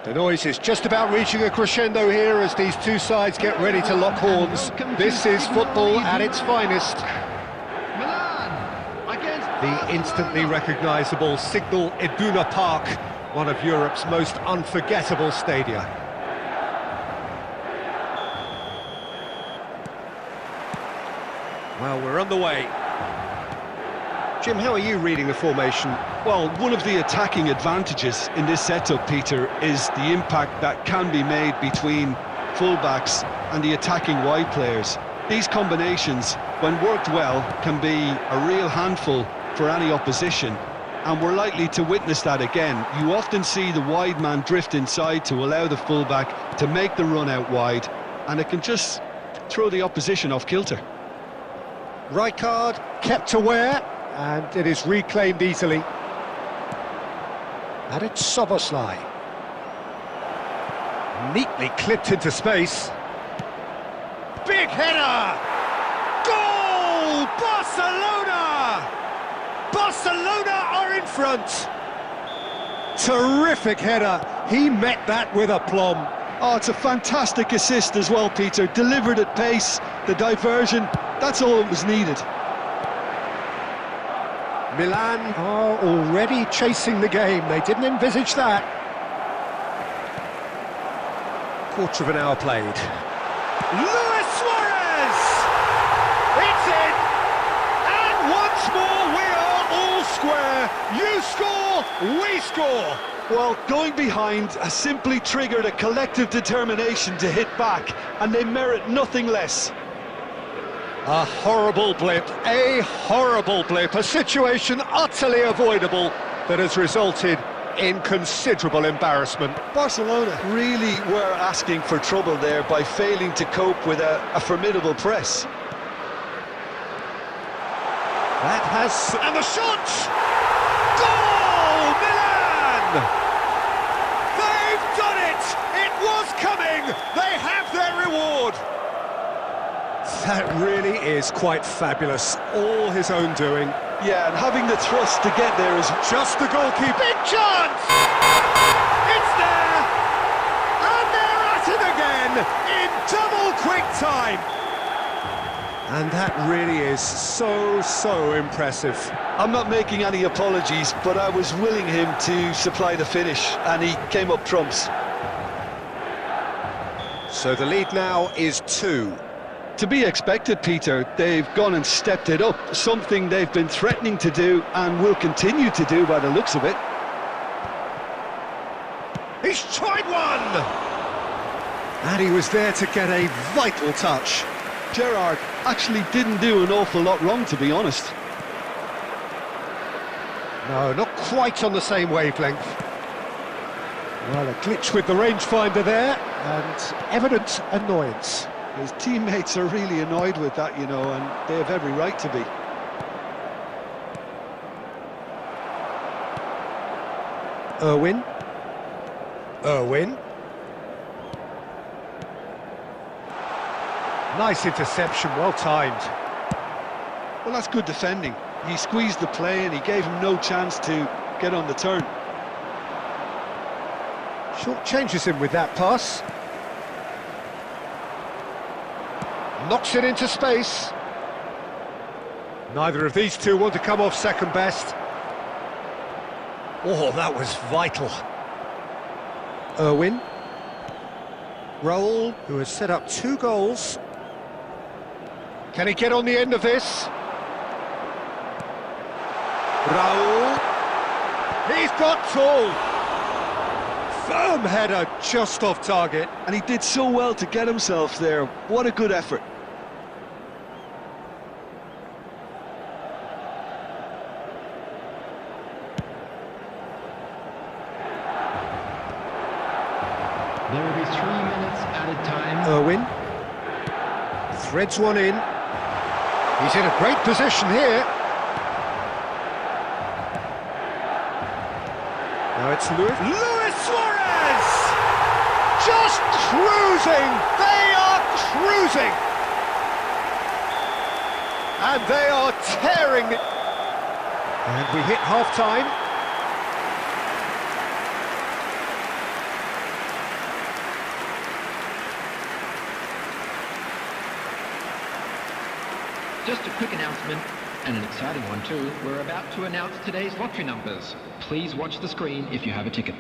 The noise is just about reaching a crescendo here as these two sides get ready to lock horns. This is football at its finest. The instantly recognisable Signal Iduna Park, one of Europe's most unforgettable stadia. Well, we're on the way. Jim, how are you reading the formation? Well, one of the attacking advantages in this setup, Peter, is the impact that can be made between fullbacks and the attacking wide players. These combinations, when worked well, can be a real handful for any opposition, and we're likely to witness that again. You often see the wide man drift inside to allow the fullback to make the run out wide, and it can just throw the opposition off kilter. Rijkaard kept aware, and it is reclaimed easily. And it's Soboslai. Neatly clipped into space. Big header! Goal! Barcelona! Barcelona are in front! Terrific header. He met that with aplomb. Oh, it's a fantastic assist as well, Peter. Delivered at pace, the diversion, that's all that was needed. Milan are already chasing the game. They didn't envisage that. Quarter of an hour played. Luis Suarez! It's in! And once more we are all square. You score, we score. Well, going behind has simply triggered a collective determination to hit back, and they merit nothing less. A horrible blip, a situation utterly avoidable that has resulted in considerable embarrassment. Barcelona really were asking for trouble there by failing to cope with a formidable press. That has... and the shot! Goal, Milan! They've done it! It was coming! They have their reward! That really is quite fabulous. All his own doing. Yeah, and having the thrust to get there is just the goalkeeper. Big chance! It's there! And they're at it again in double quick time. And that really is so impressive. I'm not making any apologies, but I was willing him to supply the finish, and he came up trumps. So the lead now is 2. To be expected, Peter. They've gone and stepped it up, something they've been threatening to do and will continue to do by the looks of it. He's tried one! And he was there to get a vital touch. Gerrard actually didn't do an awful lot wrong, to be honest. No, not quite on the same wavelength. Well, a glitch with the rangefinder there, and evident annoyance. His teammates are really annoyed with that, you know, and they have every right to be. Irwin. Nice interception, well timed. Well, that's good defending. He squeezed the play and he gave him no chance to get on the turn. Short changes him with that pass. Knocks it into space. Neither of these two want to come off second best. Oh, that was vital. Irwin. Raul, who has set up 2 goals. Can he get on the end of this? Raul. He's got tall. Firm header, just off target. And he did so well to get himself there. What a good effort. There will be 3 minutes added time. Irwin threads one in. He's in a great position here. Now it's Luis Suarez! Just cruising! They are cruising! And they are tearing it. And we hit half-time. Just a quick announcement, and an exciting one too. We're about to announce today's lottery numbers. Please watch the screen if you have a ticket.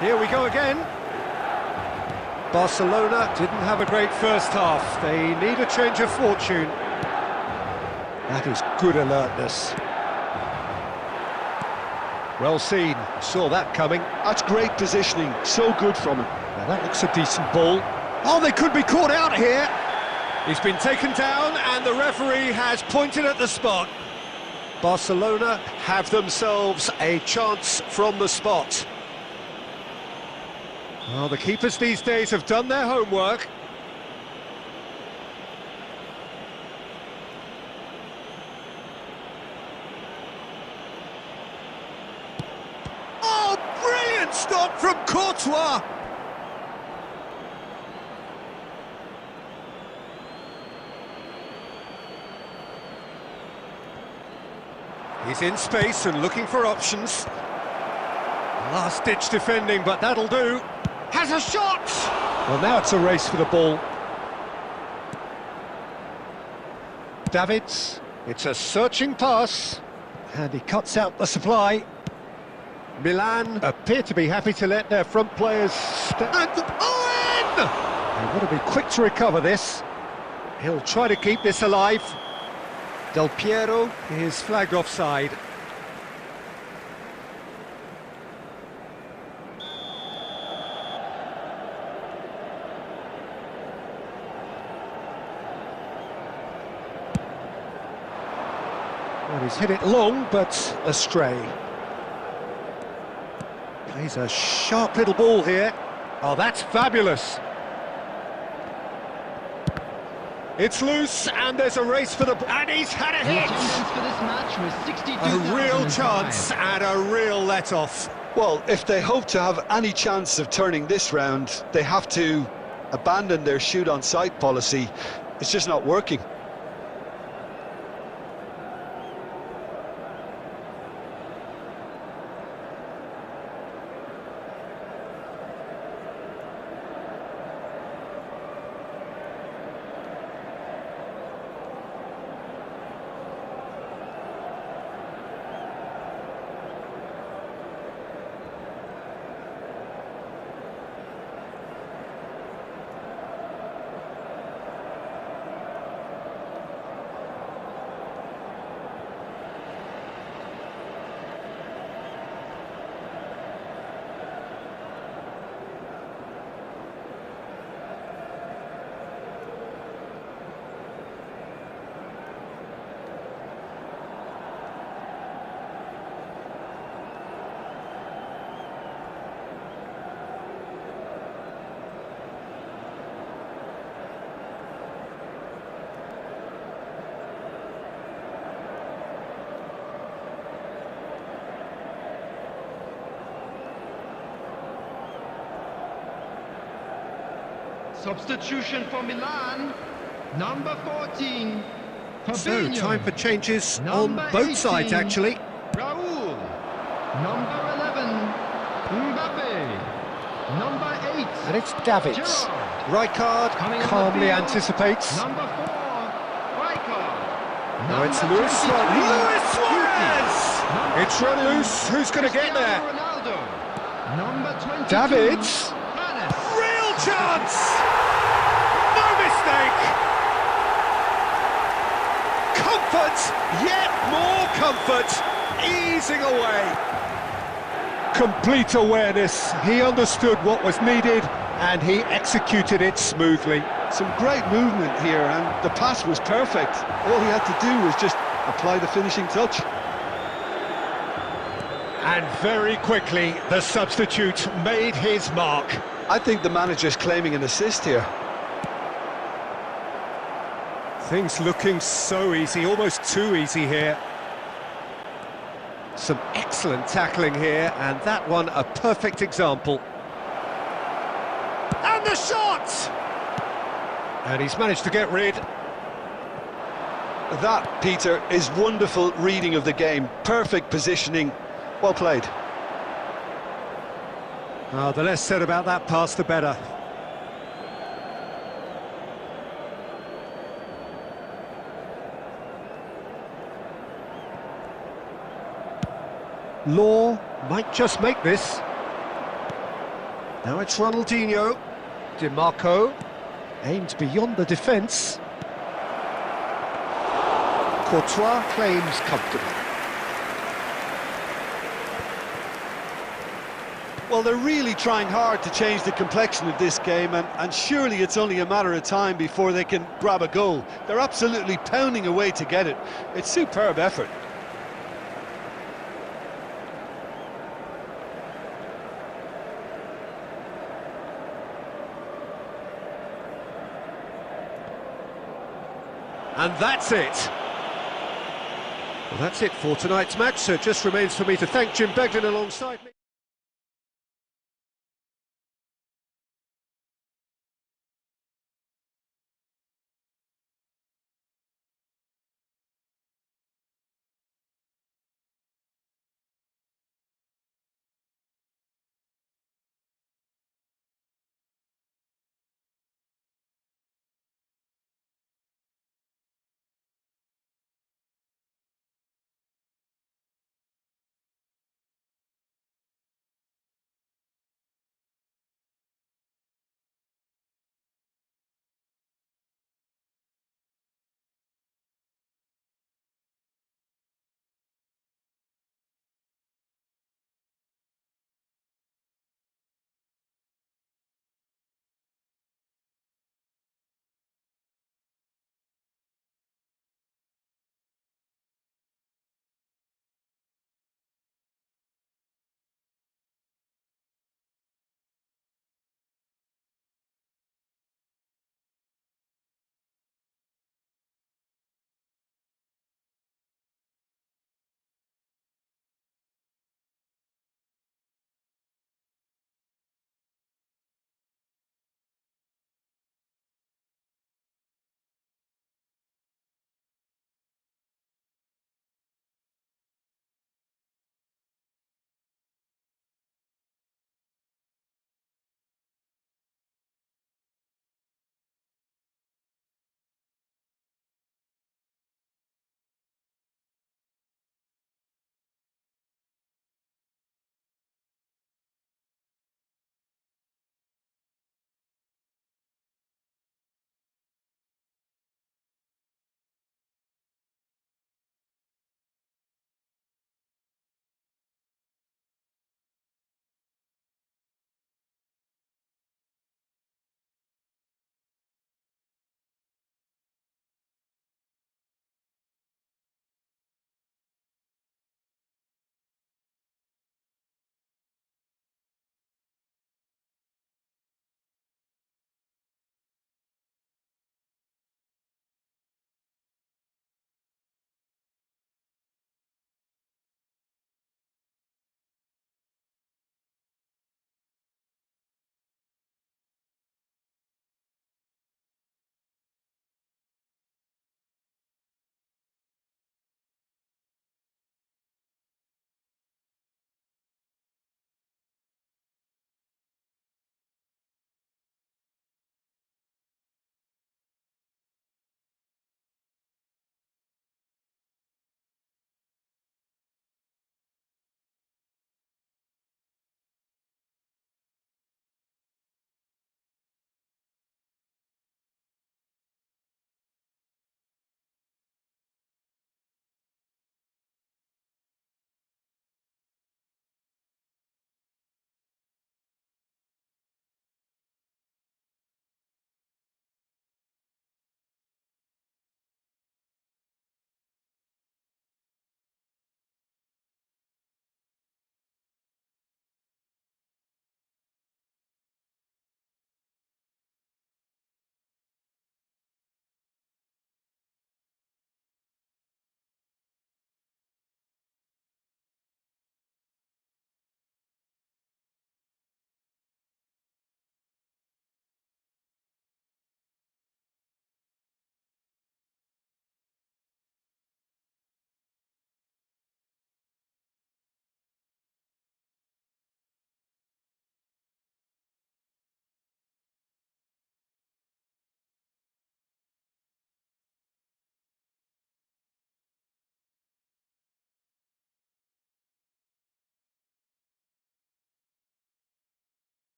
Here we go again. Barcelona didn't have a great first half. They need a change of fortune. That is good alertness. Well seen, saw that coming. That's great positioning, so good from him. Now that looks a decent ball. Oh, they could be caught out here. He's been taken down and the referee has pointed at the spot. Barcelona have themselves a chance from the spot. Well, the keepers these days have done their homework. Oh, brilliant stop from Courtois! He's in space and looking for options. Last-ditch defending, but that'll do. Has a shot! Well, now it's a race for the ball. Davids, it's a searching pass, and he cuts out the supply. Milan appear to be happy to let their front players step. And Owen! They've got to be quick to recover this. He'll try to keep this alive. Del Piero is flagged offside. Well, he's hit it long, but astray. Plays a sharp little ball here. Oh, that's fabulous. It's loose, and there's a race for the... And he's had a The hit! attendance for this match was A real 62,005. chance and a real let-off. Well, if they hope to have any chance of turning this round, they have to abandon their shoot-on-sight policy. It's just not working. Substitution for Milan, number 14. So, Fabinho. time for changes Number on both sides, 18. actually. Raul, number 11. Mbappe, number 8. And it's Davids. Gerrard. Rijkaard Coming on the calmly field. anticipates. Number 4, Rijkaard. Now it's Number Luis 23, Suarez. Luis Suarez! Number It's run 7, loose. Who's going to get Cristiano there? Ronaldo. Number 22, Davids. Manes. Real chance! No mistake! Comfort, yet more comfort, easing away. Complete awareness. He understood what was needed and he executed it smoothly. Some great movement here, and the pass was perfect. All he had to do was just apply the finishing touch. And very quickly, the substitute made his mark. I think the manager's claiming an assist here. Things looking so easy, almost too easy here. Some excellent tackling here, and that one a perfect example. And the shot! And he's managed to get rid. That, Peter, is wonderful reading of the game. Perfect positioning. Well played. Oh, the less said about that pass, the better. Law might just make this. Now it's Ronaldinho. DiMarco aimed beyond the defence. Courtois claims comfortably. Well, they're really trying hard to change the complexion of this game, and surely it's only a matter of time before they can grab a goal. They're absolutely pounding away to get it. It's superb effort. And that's it. Well, that's it for tonight's match, so it just remains for me to thank Jim Begden alongside me.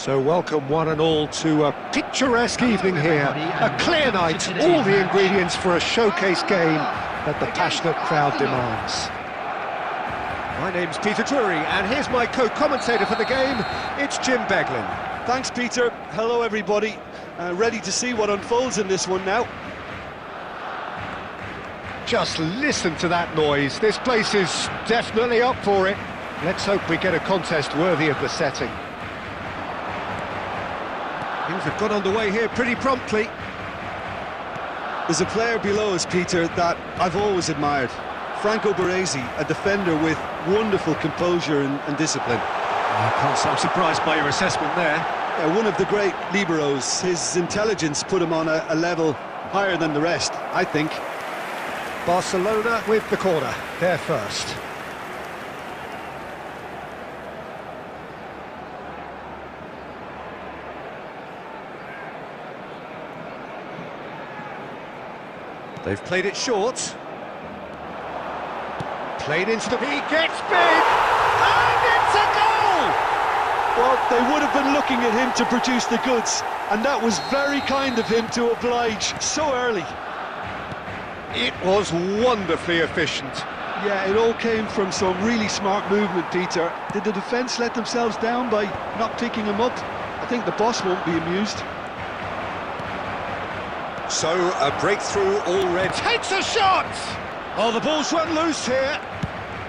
So welcome one and all to a picturesque evening here. A clear night, all the ingredients for a showcase game that the passionate crowd demands. My name's Peter Drury, and here's my co-commentator for the game, it's Jim Beglin. Thanks, Peter. Hello, everybody. Ready to see what unfolds in this one now. Just listen to that noise. This place is definitely up for it. Let's hope we get a contest worthy of the setting. Things have got underway here pretty promptly. There's a player below us, Peter, that I've always admired. Franco Baresi, a defender with wonderful composure and discipline. I can't say I'm surprised by your assessment there. Yeah, one of the great liberos. His intelligence put him on a level higher than the rest, I think. Barcelona with the corner, they're first. They've played it short. Played into the... He gets big! And it's a goal! Well, they would have been looking at him to produce the goods, and that was very kind of him to oblige so early. It was wonderfully efficient. Yeah, it all came from some really smart movement, Peter. Did the defence let themselves down by not picking him up? I think the boss won't be amused. So, a breakthrough already. Takes a shot! Oh, the ball's run loose here.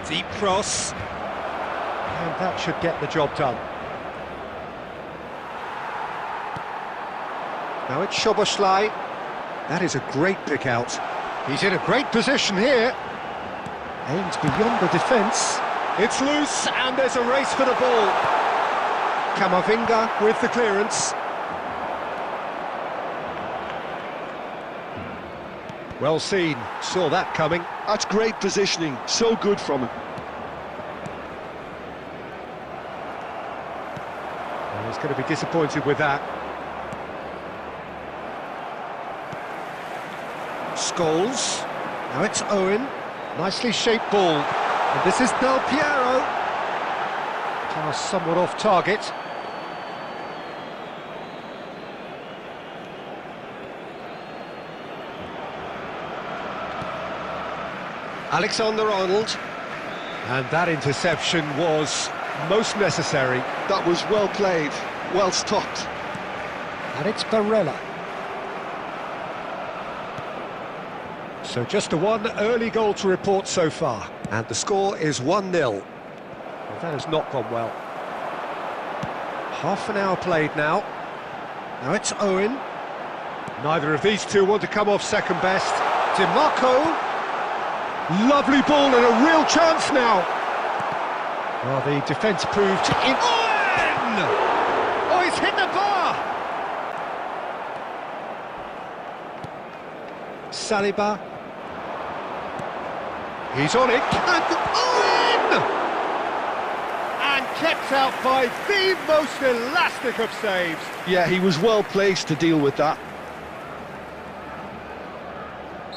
Deep cross. And that should get the job done. Now it's Szoboszlai. That is a great pick out. He's in a great position here. Aims beyond the defence. It's loose, and there's a race for the ball. Camavinga with the clearance. Well seen, saw that coming. That's great positioning, so good from him. Well, he's going to be disappointed with that. Scholes. Now it's Owen. Nicely shaped ball. And this is Del Piero. Pass somewhat off target. Alexander-Arnold. And that interception was most necessary. That was well played, well stopped. And it's Barella. So just the one early goal to report so far. And the score is 1-0. Well, that has not gone well. Half an hour played now. Now it's Owen. Neither of these two want to come off second best. DiMarco. Lovely ball and a real chance now. Well, the defence proved in... Owen! Oh, he's hit the bar! Saliba. He's on it, and Owen! And kept out by the most elastic of saves. Yeah, he was well placed to deal with that.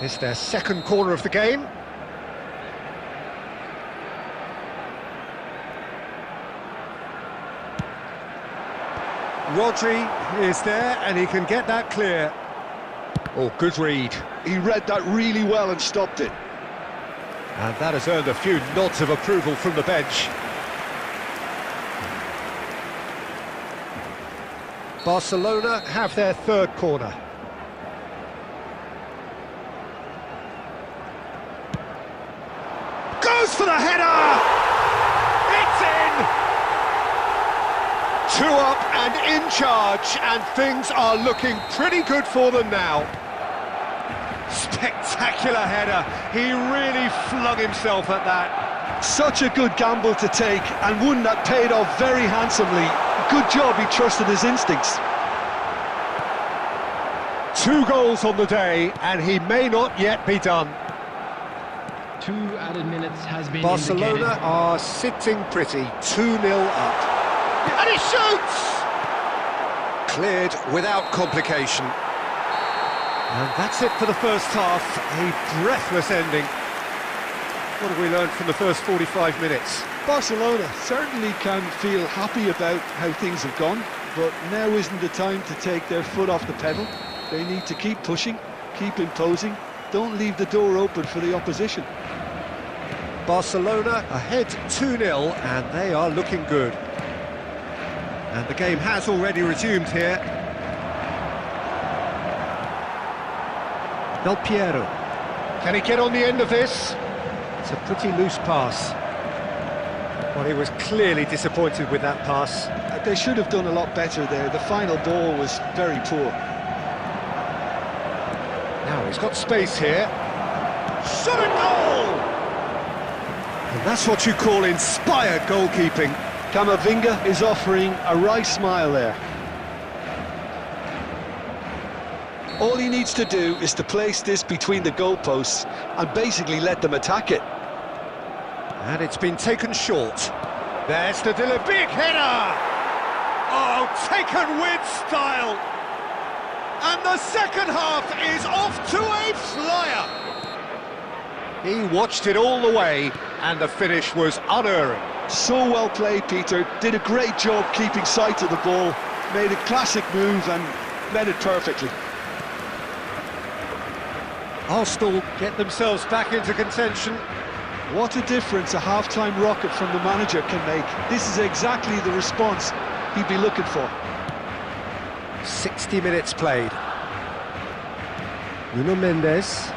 It's their second corner of the game. Rodri is there, and he can get that clear. Oh, good read. He read that really well and stopped it. And that has earned a few nods of approval from the bench. Barcelona have their third corner. Goes for the header! It's in! 2 up and in charge, and things are looking pretty good for them now. Spectacular header. He really flung himself at that. Such a good gamble to take, and one that paid off very handsomely. Good job he trusted his instincts. 2 goals on the day, and he may not yet be done. 2 added minutes has been Barcelona indicated. are sitting pretty, 2-0 up. And he shoots! Cleared without complication. And that's it for the first half, a breathless ending. What have we learned from the first 45 minutes? Barcelona certainly can feel happy about how things have gone, but now isn't the time to take their foot off the pedal. They need to keep pushing, keep imposing, don't leave the door open for the opposition. Barcelona ahead 2-0 and they are looking good. And the game has already resumed here. Del Piero. Can he get on the end of this? It's a pretty loose pass. Well, he was clearly disappointed with that pass. They should have done a lot better there. The final ball was very poor. Now he's got space here. Shot and goal! And that's what you call inspired goalkeeping. Camavinga is offering a wry smile there. All he needs to do is to place this between the goalposts and basically let them attack it. And it's been taken short. There's the big header! Oh, taken with style! And the second half is off to a flyer! He watched it all the way, and the finish was unerring. So well played, Peter. Did a great job keeping sight of the ball. Made a classic move and met it perfectly. Arsenal get themselves back into contention. What a difference a half-time rocket from the manager can make. This is exactly the response he'd be looking for. 60 minutes played. Nuno Mendes.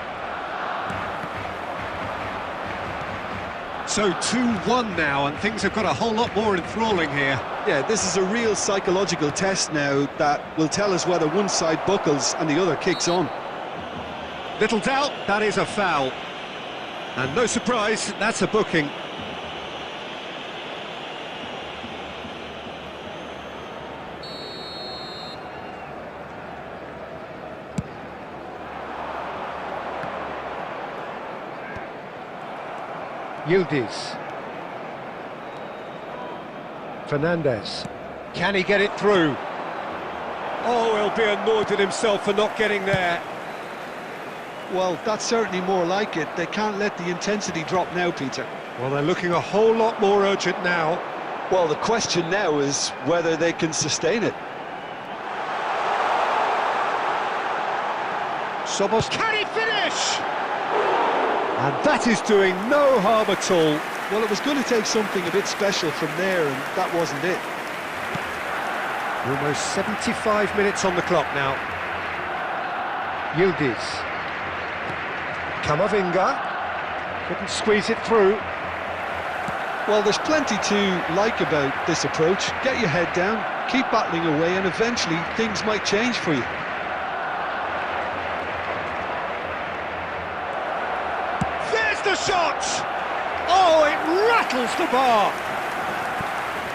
So 2-1 now, and things have got a whole lot more enthralling here. Yeah, this is a real psychological test now that will tell us whether one side buckles and the other kicks on. Little doubt, that is a foul. And no surprise, that's a booking. Yildiz. Fernandez. Can he get it through? Oh, he'll be annoyed at himself for not getting there. Well, that's certainly more like it. They can't let the intensity drop now, Peter. Well, they're looking a whole lot more urgent now. Well, the question now is whether they can sustain it. Sobos, can he finish? And that is doing no harm at all. Well, it was going to take something a bit special from there, and that wasn't it. Almost 75 minutes on the clock now. Yildiz. Camavinga. Couldn't squeeze it through. Well, there's plenty to like about this approach. Get your head down, keep battling away, and eventually things might change for you. There's the shot! Oh, it rattles the bar!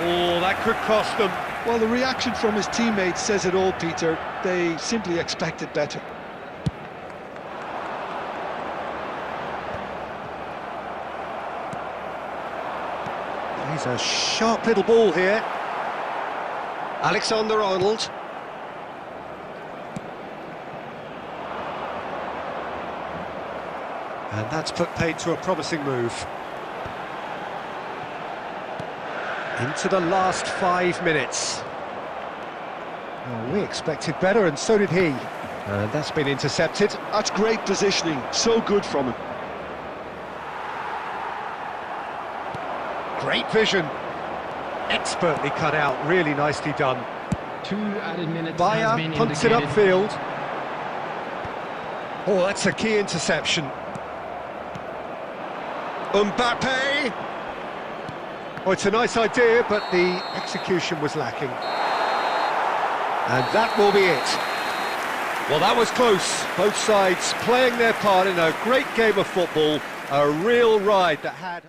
Oh, that could cost them. Well, the reaction from his teammates says it all, Peter. They simply expected better. He's a sharp little ball here. Alexander-Arnold. And that's put paid to a promising move. Into the last 5 minutes. Well, we expected better, and so did he. And that's been intercepted. That's great positioning, so good from him. Great vision. Expertly cut out, really nicely done. 2 added minutes has Bayer been punts it indicated. upfield. Oh, that's a key interception. Mbappe! Oh, it's a nice idea, but the execution was lacking. And that will be it. Well, that was close. Both sides playing their part in a great game of football. A real ride that had...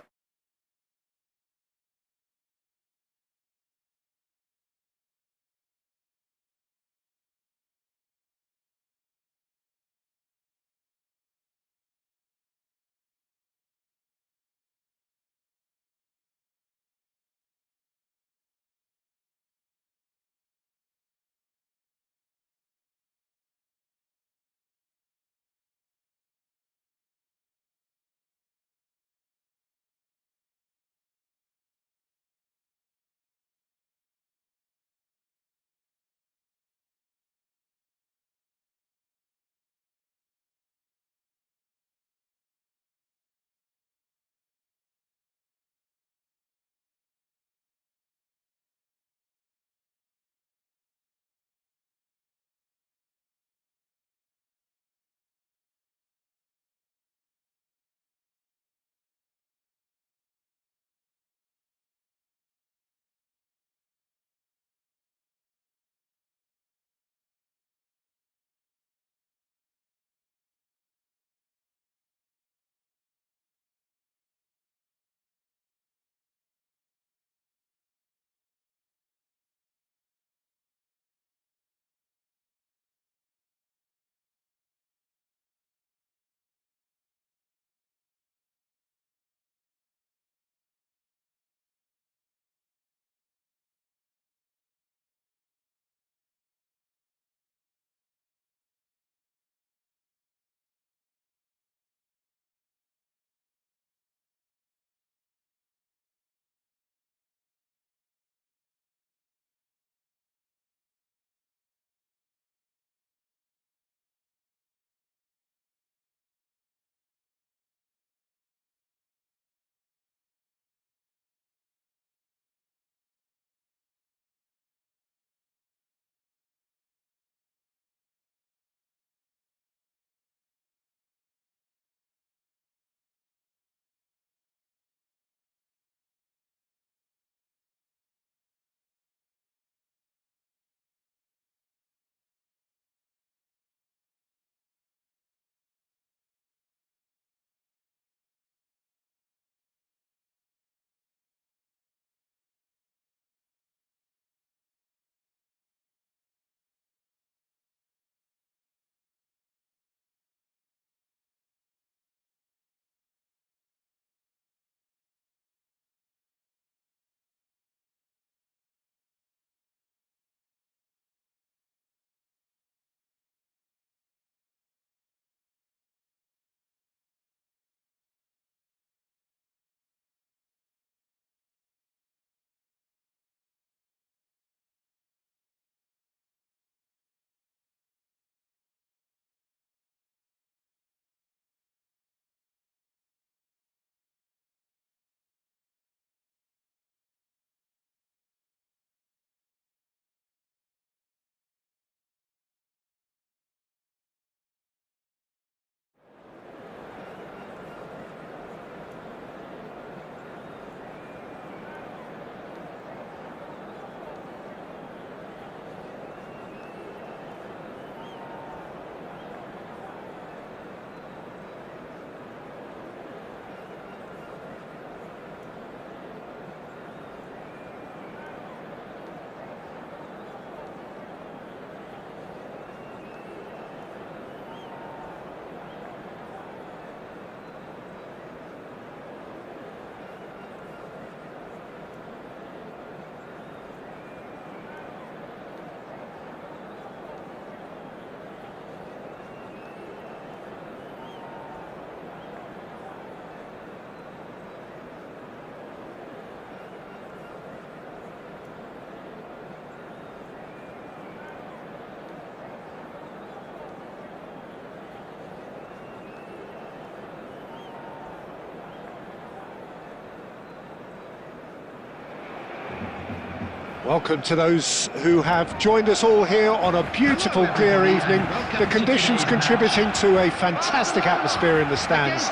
Welcome to those who have joined us all here on a beautiful, clear evening. The conditions contributing to a fantastic atmosphere in the stands.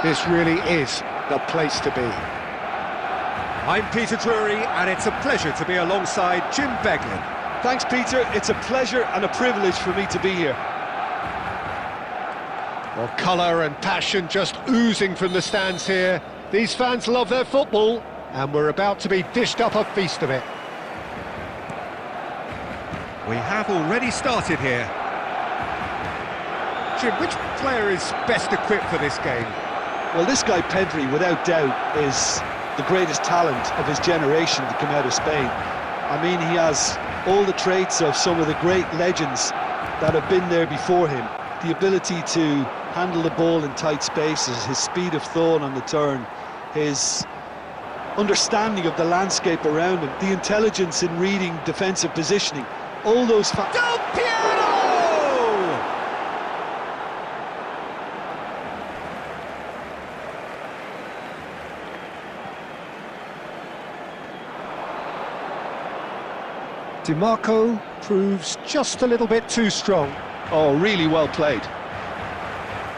This really is the place to be. I'm Peter Drury, and it's a pleasure to be alongside Jim Beglin. Thanks, Peter. It's a pleasure and a privilege for me to be here. Well, colour and passion just oozing from the stands here. These fans love their football, and we're about to be dished up a feast of it. We have already started here. Jim, which player is best equipped for this game? Well, this guy Pedri, without doubt, is the greatest talent of his generation to come out of Spain. I mean, he has all the traits of some of the great legends that have been there before him. The ability to handle the ball in tight spaces, his speed of thought on the turn, his understanding of the landscape around him, the intelligence in reading defensive positioning. All those Del Piero! DiMarco proves just a little bit too strong. Oh, really well played.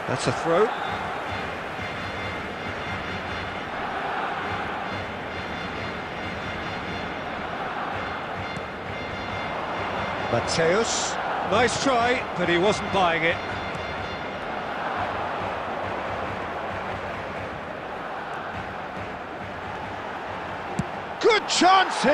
That's a throw. Mateus, nice try, but he wasn't buying it. Good chance here!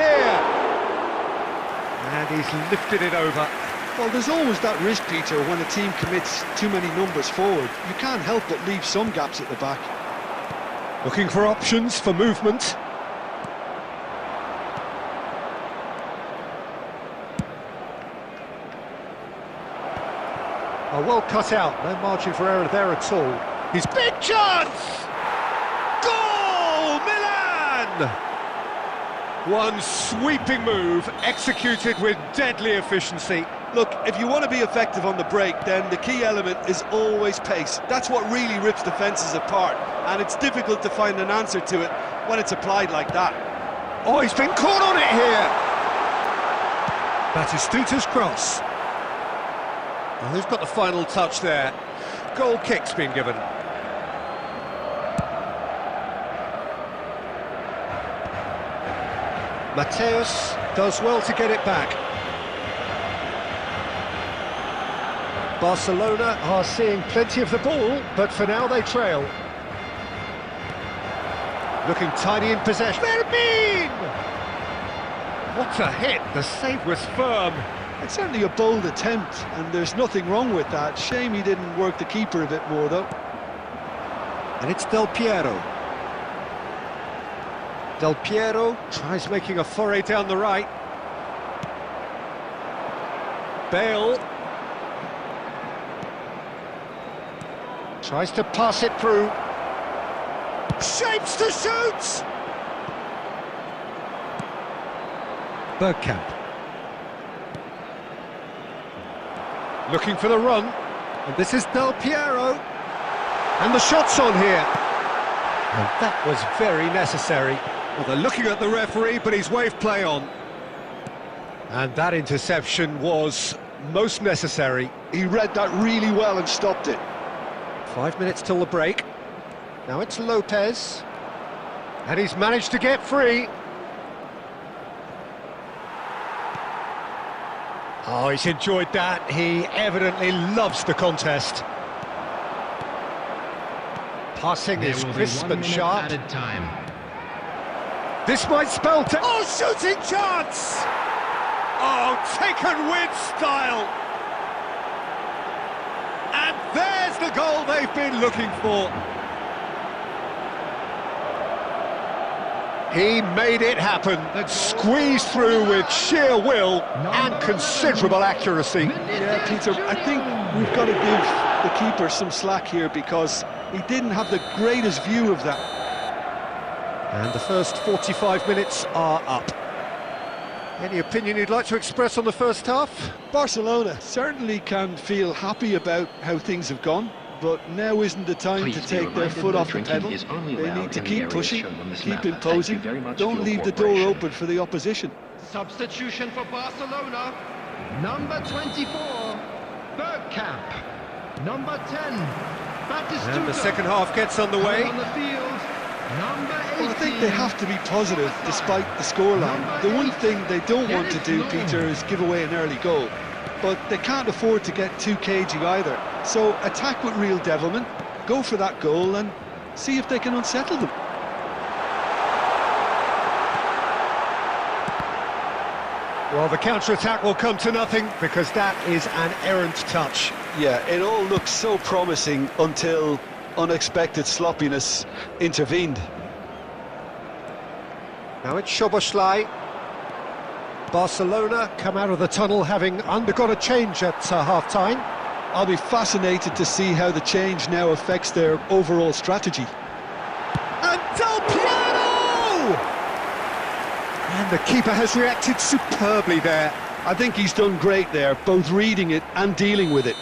And he's lifted it over. Well, there's always that risk, Peter, when a team commits too many numbers forward. You can't help but leave some gaps at the back. Looking for options for movement. Oh, well cut out, no margin for error there at all. His big chance! Goal, Milan! One sweeping move, executed with deadly efficiency. Look, if you want to be effective on the break, then the key element is always pace. That's what really rips defences apart, and it's difficult to find an answer to it when it's applied like that. Oh, he's been caught on it here! Batistuta's cross. Well, who's got the final touch there? Goal kick's been given. Mateus does well to get it back. Barcelona are seeing plenty of the ball, but for now they trail. Looking tidy in possession. Verbin! What a hit! The save was firm. It's certainly a bold attempt, and there's nothing wrong with that. Shame he didn't work the keeper a bit more, though. And it's Del Piero. Del Piero tries making a foray down the right. Bale tries to pass it through. Shapes to shoot! Bergkamp. Looking for the run. And this is Del Piero. And the shot's on here. And that was very necessary. Well, they're looking at the referee, but he's waved play on. And that interception was most necessary. He read that really well and stopped it. 5 minutes till the break. Now it's Lopez. And he's managed to get free. Oh, he's enjoyed that. He evidently loves the contest. Passing is crisp and sharp. Added time. This might spell to... Oh, shooting chance! Oh, taken with style. And there's the goal they've been looking for. He made it happen, squeezed through with sheer will and considerable accuracy. Yeah, Peter, I think we've got to give the keeper some slack here because he didn't have the greatest view of that. And the first 45 minutes are up. Any opinion you'd like to express on the first half? Barcelona certainly can feel happy about how things have gone, but now isn't the time to take their foot off the pedal. They need to keep pushing, keep imposing, don't leave the door open for the opposition. Substitution for Barcelona. Number 24, Bergkamp. Number 10, Batistuta. And the second half gets underway. On the field, number 18. Well, I think they have to be positive despite the scoreline. The one thing they don't want to do, Peter, is give away an early goal. But they can't afford to get too cagey either. So attack with real devilment, go for that goal and see if they can unsettle them. Well, the counter-attack will come to nothing because that is an errant touch. Yeah, it all looks so promising until unexpected sloppiness intervened. Now it's Szoboszlai. Barcelona come out of the tunnel having undergone a change at half-time. I'll be fascinated to see how the change now affects their overall strategy. And Del Piero! And the keeper has reacted superbly there. I think he's done great there, both reading it and dealing with it.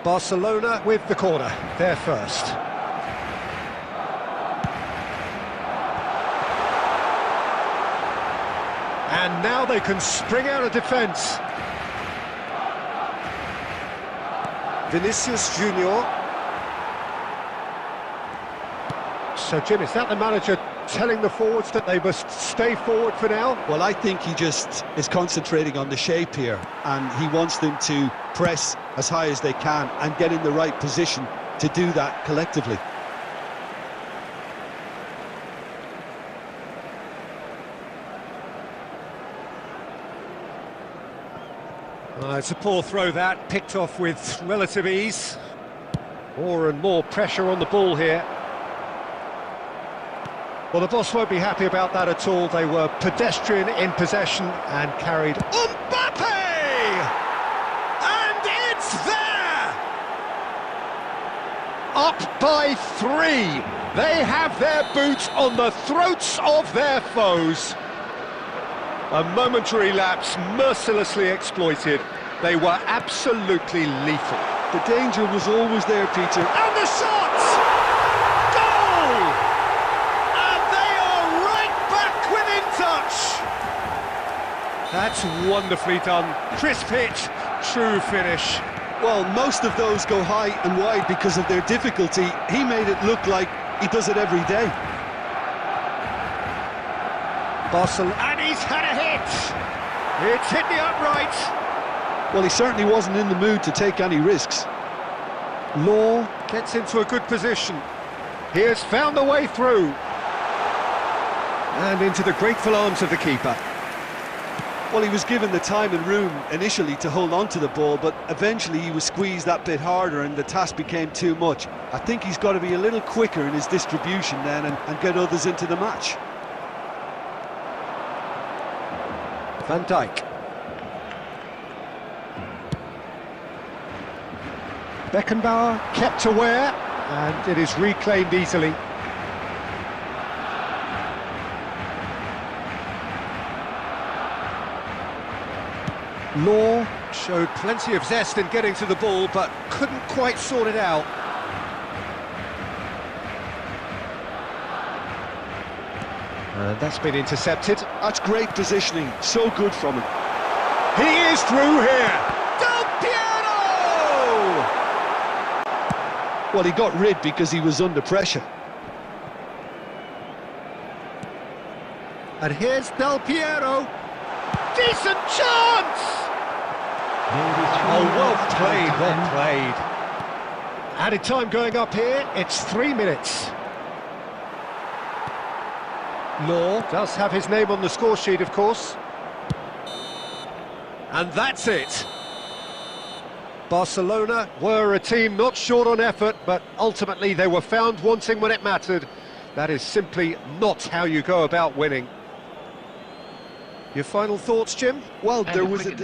Barcelona with the corner, they're first. And now they can spring out of defence. Vinicius Junior. So, Jim, is that the manager telling the forwards that they must stay forward for now? Well, I think he just is concentrating on the shape here, and he wants them to press as high as they can and get in the right position to do that collectively. It's a poor throw that, picked off with relative ease. More and more pressure on the ball here. Well, the boss won't be happy about that at all. They were pedestrian in possession and carried... Mbappe! And it's there! Up by 3. They have their boots on the throats of their foes. A momentary lapse mercilessly exploited. They were absolutely lethal. The danger was always there, Peter. And the shot! Goal! And they are right back within touch! That's wonderfully done. Crisp hit, true finish. Well, most of those go high and wide because of their difficulty. He made it look like he does it every day. Barcelona, and he's had a hit! It's hit the upright! Well, he certainly wasn't in the mood to take any risks. Law gets into a good position. He has found a way through. And into the grateful arms of the keeper. Well, he was given the time and room initially to hold on to the ball, but eventually he was squeezed that bit harder and the task became too much. I think he's got to be a little quicker in his distribution then and get others into the match. Van Dijk. Beckenbauer kept aware, and it is reclaimed easily. Law showed plenty of zest in getting to the ball, but couldn't quite sort it out. And that's been intercepted. That's great positioning, so good from him. He is through here! Del Piero! Well, he got rid because he was under pressure. And here's Del Piero. Decent chance! Oh, well played, well played. Added time going up here, it's 3 minutes. Law does have his name on the score sheet, of course. And that's it. Barcelona were a team not short on effort, but ultimately they were found wanting when it mattered. That is simply not how you go about winning. Your final thoughts, Jim? Well, there was a...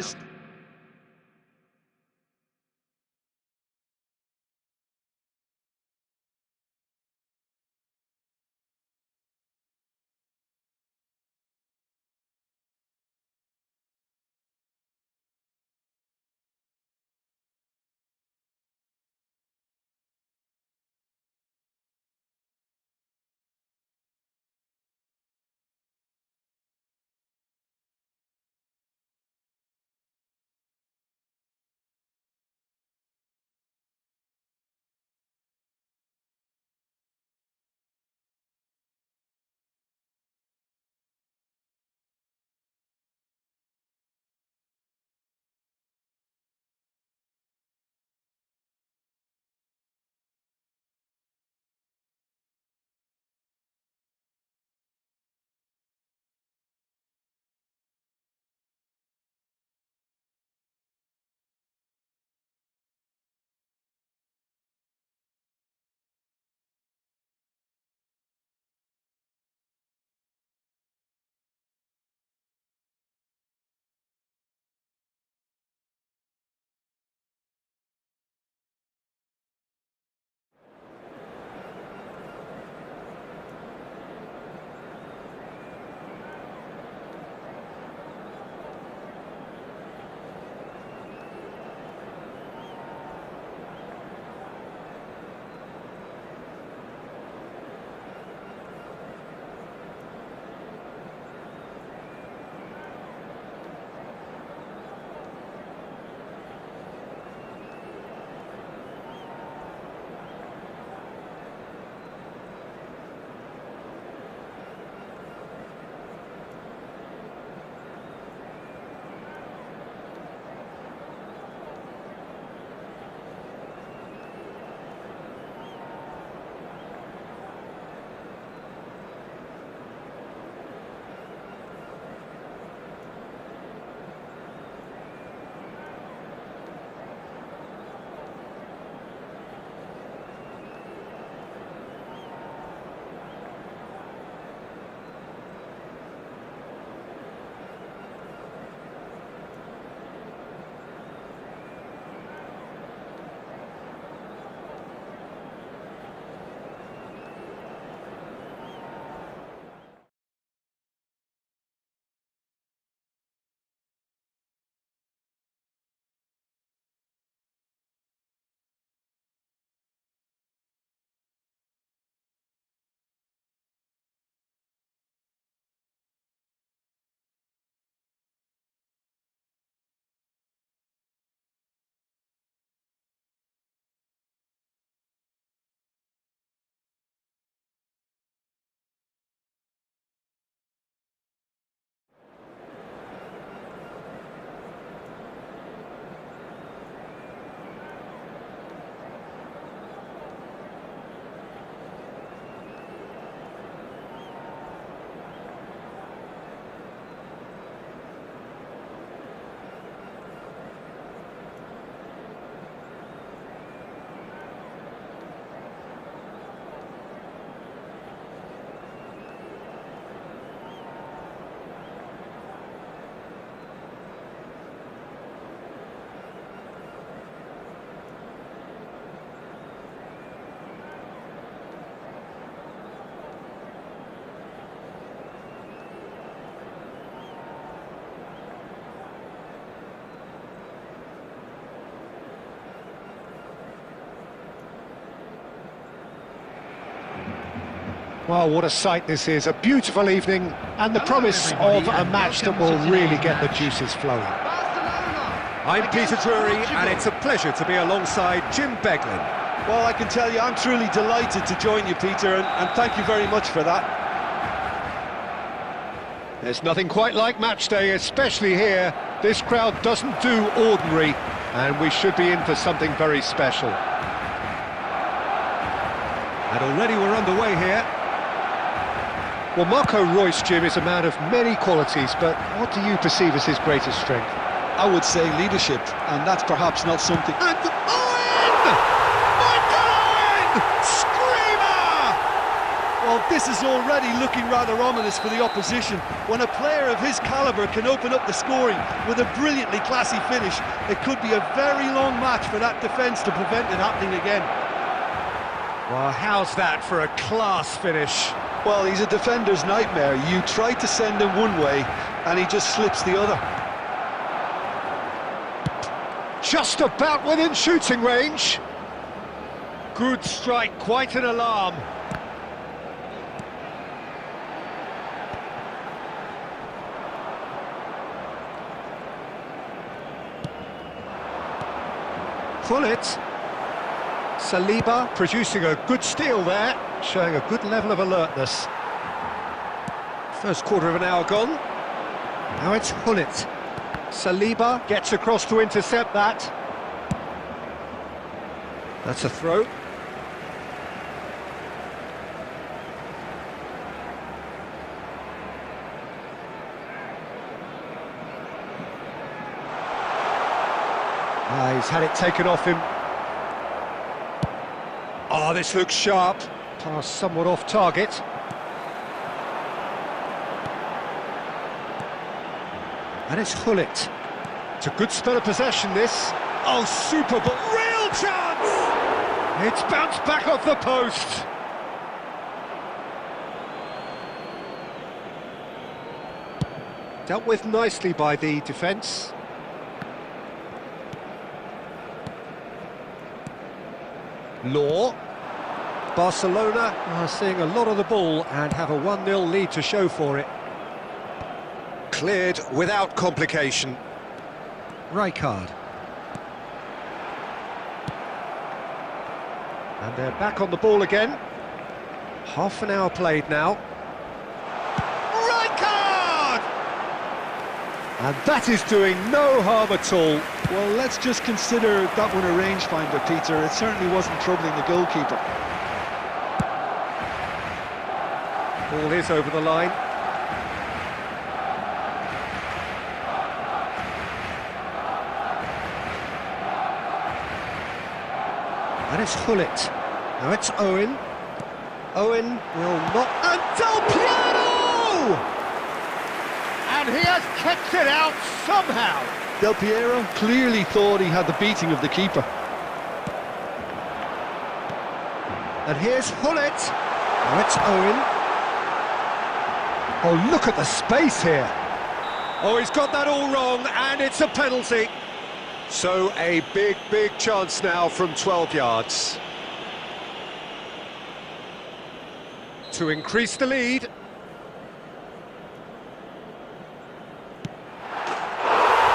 Well, what a sight this is, a beautiful evening, and the promise of a match that will really get the juices flowing. I'm Peter Drury, and it's a pleasure to be alongside Jim Beglin. Well, I can tell you, I'm truly delighted to join you, Peter, and thank you very much for that. There's nothing quite like match day, especially here. This crowd doesn't do ordinary, and we should be in for something very special. And already we're underway here. Well, Marco Reus, Jim, is a man of many qualities, but what do you perceive as his greatest strength? I would say leadership, and that's perhaps not something... And Owen! Michael Owen! Screamer! Well, this is already looking rather ominous for the opposition. When a player of his calibre can open up the scoring with a brilliantly classy finish, it could be a very long match for that defence to prevent it happening again. Well, how's that for a class finish? Well, he's a defender's nightmare. You try to send him one way, and he just slips the other. Just about within shooting range. Good strike, quite an alarm. Pullet. Saliba producing a good steal there, showing a good level of alertness. First quarter of an hour gone. Now it's Hullet. Saliba gets across to intercept that. That's a throw. He's had it taken off him. Oh, this looks sharp. Pass somewhat off target. And it's Hullet. It's a good spell of possession, this. Oh, super, but real chance! It's bounced back off the post. Dealt with nicely by the defence. Law. Barcelona are seeing a lot of the ball and have a 1-0 lead to show for it. Cleared without complication. Rijkaard. And they're back on the ball again. Half an hour played now. Rijkaard! And that is doing no harm at all. Well, let's just consider that one a rangefinder, Peter. It certainly wasn't troubling the goalkeeper. Ball is over the line. And it's Hullet. Now it's Owen. Owen will not... And Del Piero! And he has kept it out somehow. Del Piero clearly thought he had the beating of the keeper. And here's Hullet. Now it's Owen. Oh, look at the space here. Oh, he's got that all wrong, and it's a penalty. So a big, big chance now from 12 yards. To increase the lead.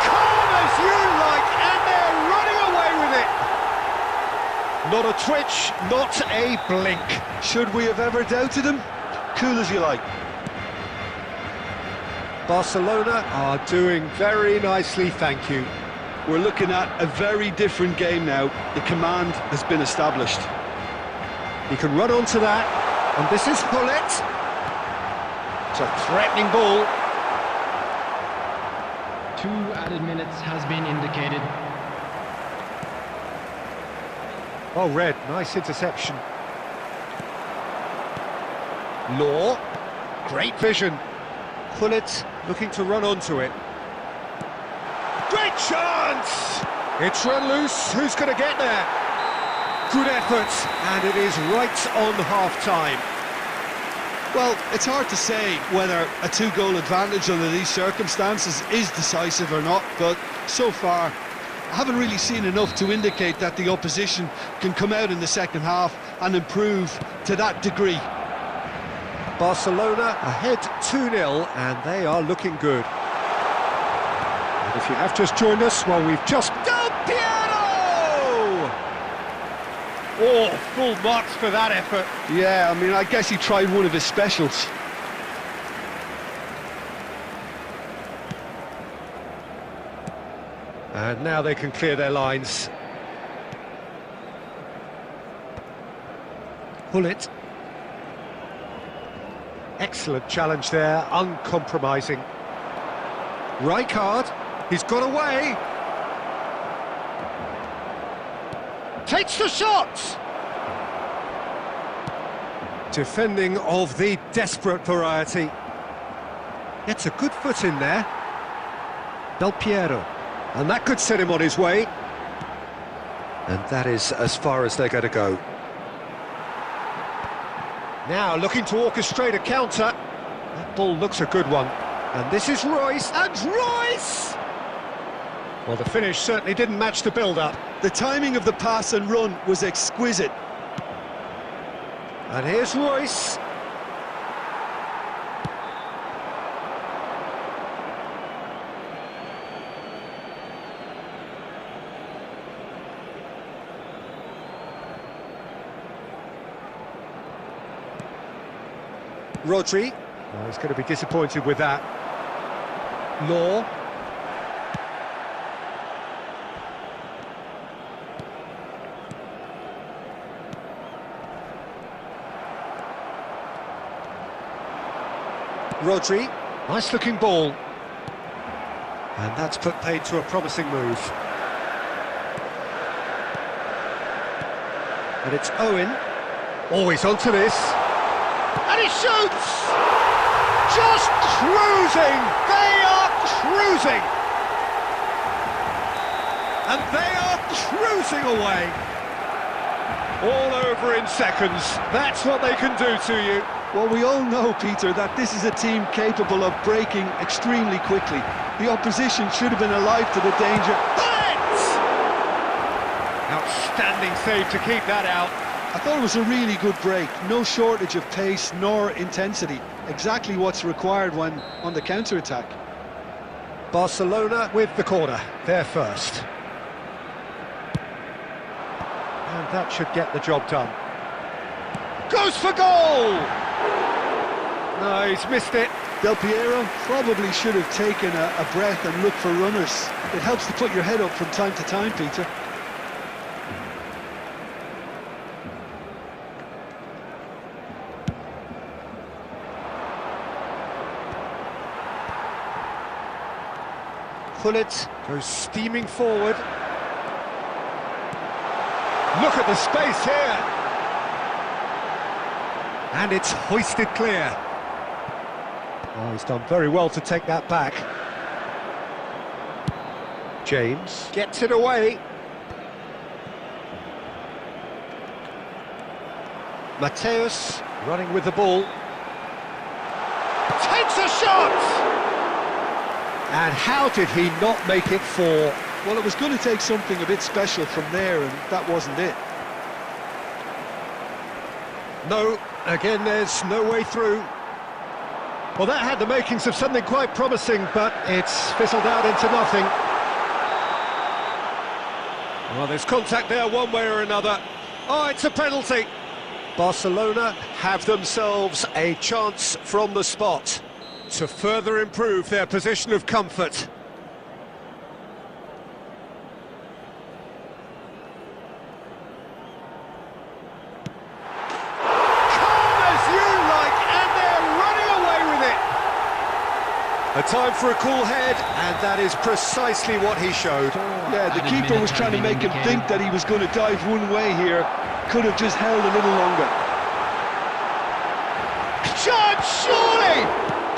Calm as you like, and they're running away with it. Not a twitch, not a blink. Should we have ever doubted him? Cool as you like. Barcelona are doing very nicely, thank you. We're looking at a very different game now. The command has been established. He can run onto that, and this is Hullet. It's a threatening ball. 2 added minutes has been indicated. Oh, red, nice interception. Law, great vision. Hullet looking to run onto it. Great chance! It's run loose. Who's going to get there? Good effort, and it is right on half-time. Well, it's hard to say whether a 2-goal advantage under these circumstances is decisive or not, but so far I haven't really seen enough to indicate that the opposition can come out in the second half and improve to that degree. Barcelona ahead 2-0, and they are looking good. And if you have just joined us, well, we've just... Del Piero! Oh, full marks for that effort. Yeah, I mean, I guess he tried one of his specials. And now they can clear their lines. Pull it. Excellent challenge there, uncompromising. Rijkaard, he's got away. Takes the shot! Defending of the desperate variety. Gets a good foot in there. Del Piero. And that could set him on his way. And that is as far as they're going to go. Now looking to orchestrate a counter. That ball looks a good one. And this is Royce, and Royce! Well, the finish certainly didn't match the build-up. The timing of the pass and run was exquisite. And here's Royce. Rodri. Oh, he's going to be disappointed with that. Law. Rodri. Nice looking ball. And that's put paid to a promising move. And it's Owen. Always onto this. And he shoots! Just cruising! They are cruising! And they are cruising away! All over in seconds. That's what they can do to you. Well, we all know, Peter, that this is a team capable of breaking extremely quickly. The opposition should have been alive to the danger. Outstanding save to keep that out. I thought it was a really good break. No shortage of pace nor intensity. Exactly what's required when on the counter-attack. Barcelona with the corner. They're first. And that should get the job done. Goes for goal! No, he's missed it. Del Piero probably should have taken a breath and looked for runners. It helps to put your head up from time to time, Peter. Pullet goes steaming forward. Look at the space here. And it's hoisted clear. Oh, he's done very well to take that back. James gets it away. Mateus running with the ball. Takes a shot! And how did he not make it four? Well, it was going to take something a bit special from there, and that wasn't it. No, again, there's no way through. Well, that had the makings of something quite promising, but it's fizzled out into nothing. Well, there's contact there one way or another. Oh, it's a penalty. Barcelona have themselves a chance from the spot to further improve their position of comfort. A time for a cool head, and that is precisely what he showed. Yeah, the keeper was trying to make him think that he was going to dive one way here. Could have just held a little longer. Shot, surely!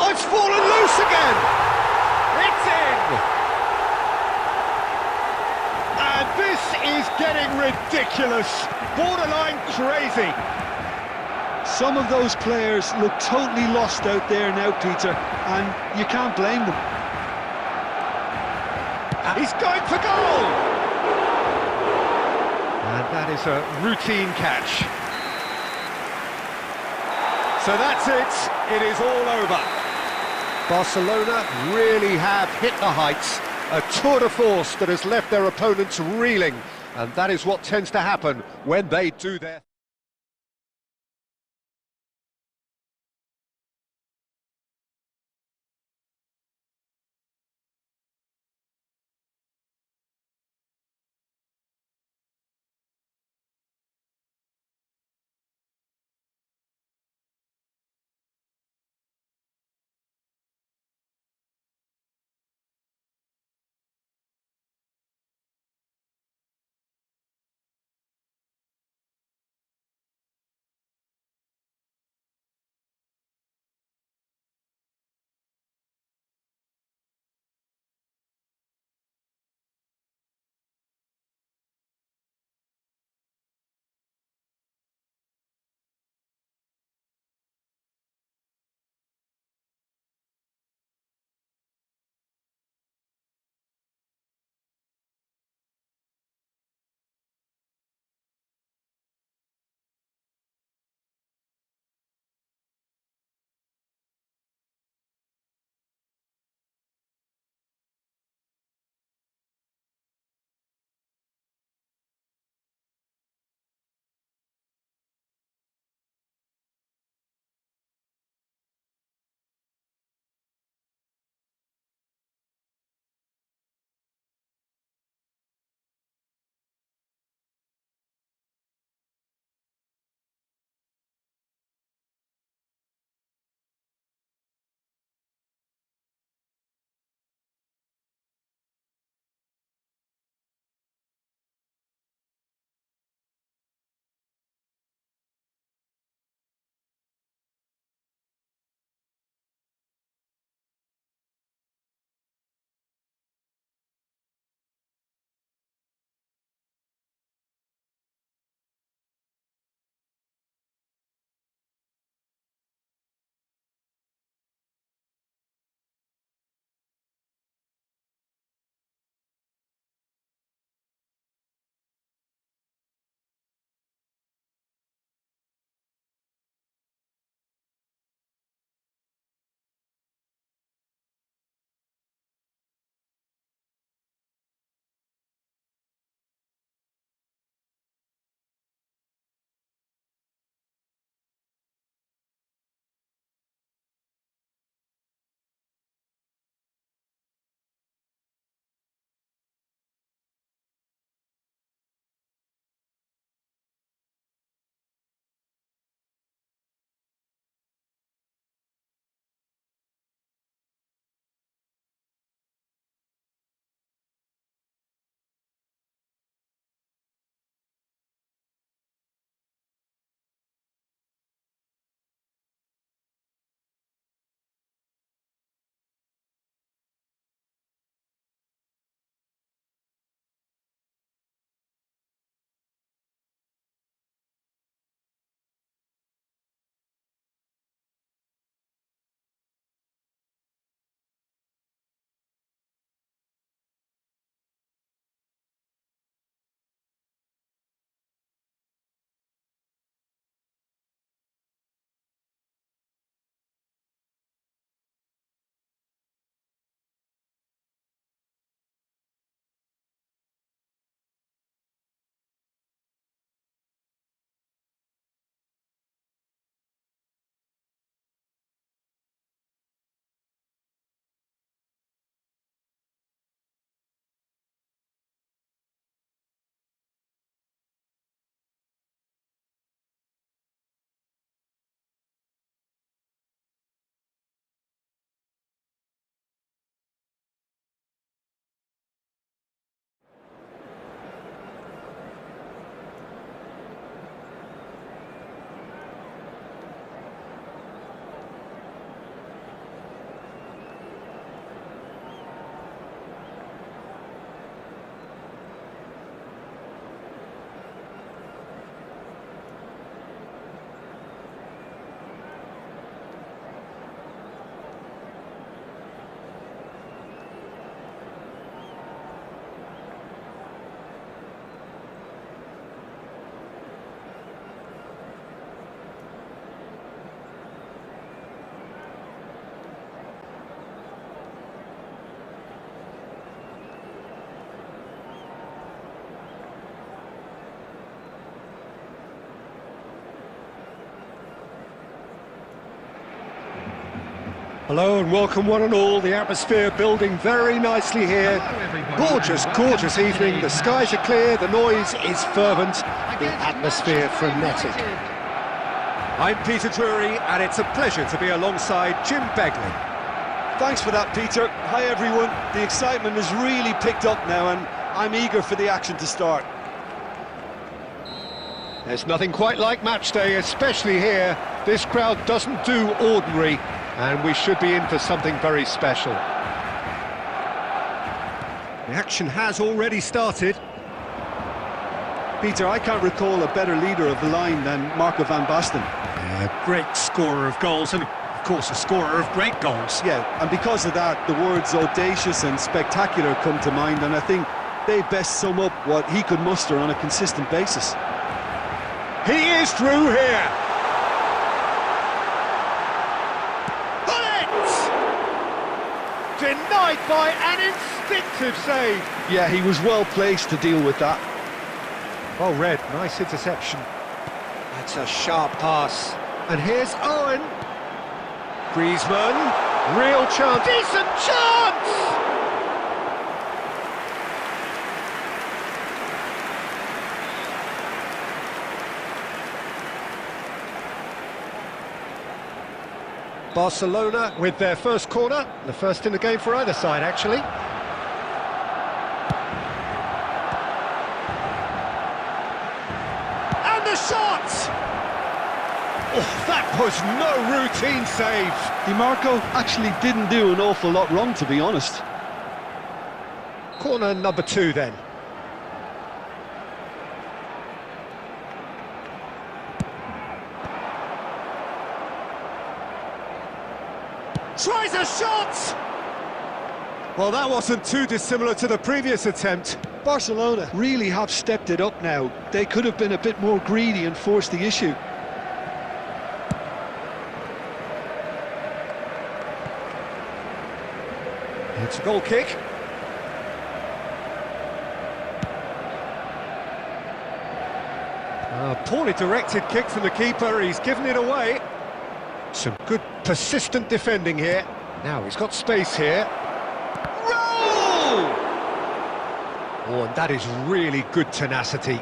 Oh, it's fallen loose again! It's in! And this is getting ridiculous. Borderline crazy. Some of those players look totally lost out there now, Peter, and you can't blame them. He's going for goal! And that is a routine catch. So that's it. it is all over. Barcelona really have hit the heights. A tour de force that has left their opponents reeling. And that is what tends to happen when they do their... Hello and welcome one and all. The atmosphere building very nicely here. Gorgeous, gorgeous evening. The skies are clear, the noise is fervent, the atmosphere frenetic. I'm Peter Drury and it's a pleasure to be alongside Jim Begley. Thanks for that, Peter. Hi everyone. The excitement has really picked up now and I'm eager for the action to start. There's nothing quite like match day, especially here. This crowd doesn't do ordinary, and we should be in for something very special. The action has already started. Peter, I can't recall a better leader of the line than Marco van Basten. A great scorer of goals and, of course, a scorer of great goals. Yeah, and because of that, the words audacious and spectacular come to mind, and I think they best sum up what he could muster on a consistent basis. He is through here. Denied by an instinctive save. Yeah, he was well placed to deal with that. Well read, nice interception. That's a sharp pass. And here's Owen. Griezmann, real chance. Decent chance! Barcelona with their first corner, the first in the game for either side, actually. And the shot! Oh, that was no routine save. DiMarco actually didn't do an awful lot wrong, to be honest. Corner number 2 then. Tries a shot! Well, that wasn't too dissimilar to the previous attempt. Barcelona really have stepped it up now. They could have been a bit more greedy and forced the issue. It's a goal kick. A poorly directed kick from the keeper, he's given it away. Some good persistent defending here. Now he's got space here. Roll! Oh, and that is really good tenacity.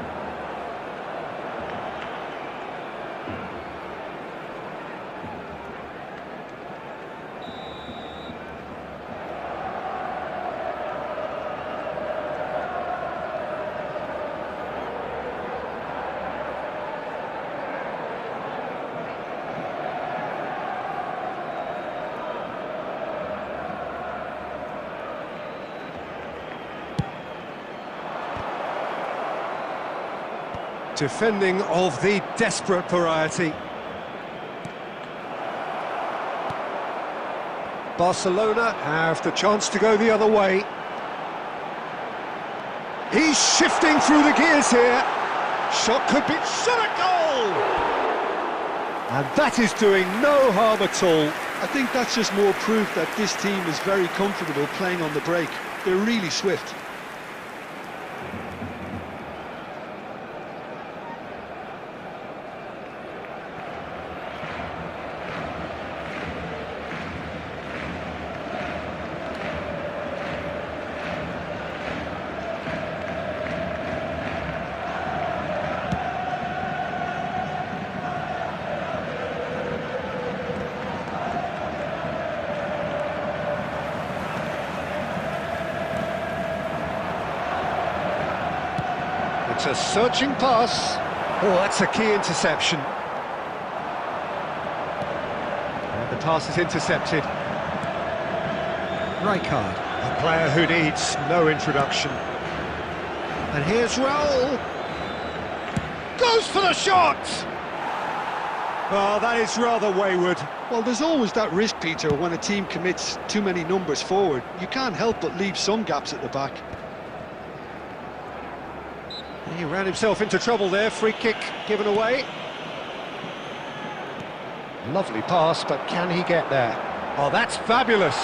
Defending of the desperate variety. Barcelona have the chance to go the other way. He's shifting through the gears here. Shot could be... shot a goal! And that is doing no harm at all. I think that's just more proof that this team is very comfortable playing on the break. They're really swift. It's a searching pass. Oh, that's a key interception. And the pass is intercepted. Rijkaard, a player who needs no introduction. And here's Raul. Goes for the shot! Well, that is rather wayward. Well, there's always that risk, Peter, when a team commits too many numbers forward. You can't help but leave some gaps at the back. He ran himself into trouble there, free kick given away. Lovely pass, but can he get there? Oh, that's fabulous.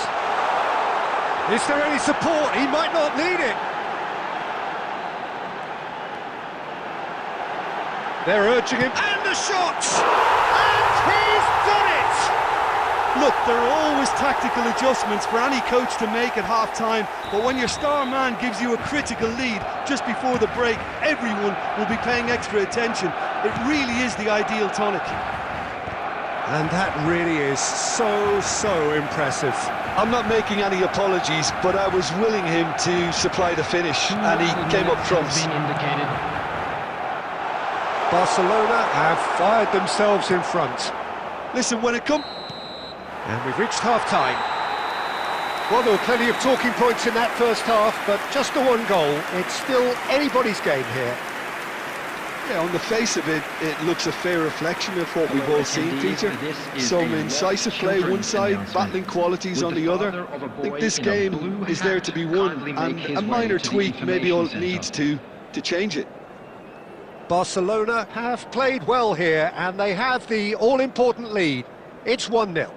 Is there any support? He might not need it. They're urging him, and the shot! And he's done it! Look, there are always tactical adjustments for any coach to make at half-time, but when your star man gives you a critical lead just before the break, everyone will be paying extra attention. It really is the ideal tonic. And that really is so impressive. I'm not making any apologies, but I was willing him to supply the finish, and he came up trumps. Barcelona have fired themselves in front. Listen, when it comes... And we've reached half-time. Well, there were plenty of talking points in that first half, but just the one goal. It's still anybody's game here. Yeah, on the face of it, it looks a fair reflection of what we've all seen, Peter. Some incisive play one side, battling qualities on the other. I think this game is there to be won, and a minor tweak maybe all it needs to change it. Barcelona have played well here, and they have the all-important lead. It's 1-0.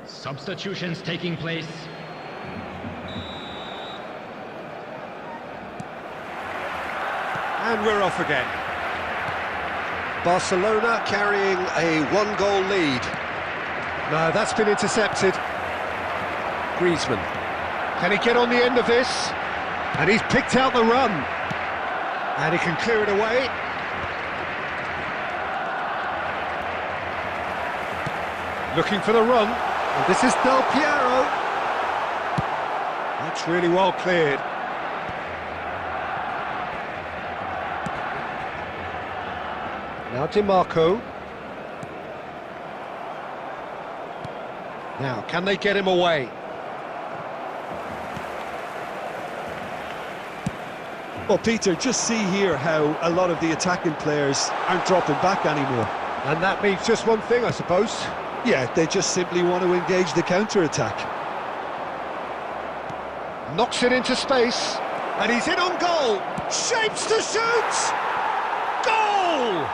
Substitutions taking place. And we're off again. Barcelona carrying a one-goal lead. No, that's been intercepted. Griezmann. Can he get on the end of this? And he's picked out the run. And he can clear it away. Looking for the run. And this is Del Piero. That's really well cleared. Now DiMarco. Now, can they get him away? Well, Peter, just see here how a lot of the attacking players aren't dropping back anymore. And that means just one thing, I suppose. Yeah, they just simply want to engage the counter-attack. Knocks it into space, and he's in on goal. Shapes to shoot! Goal!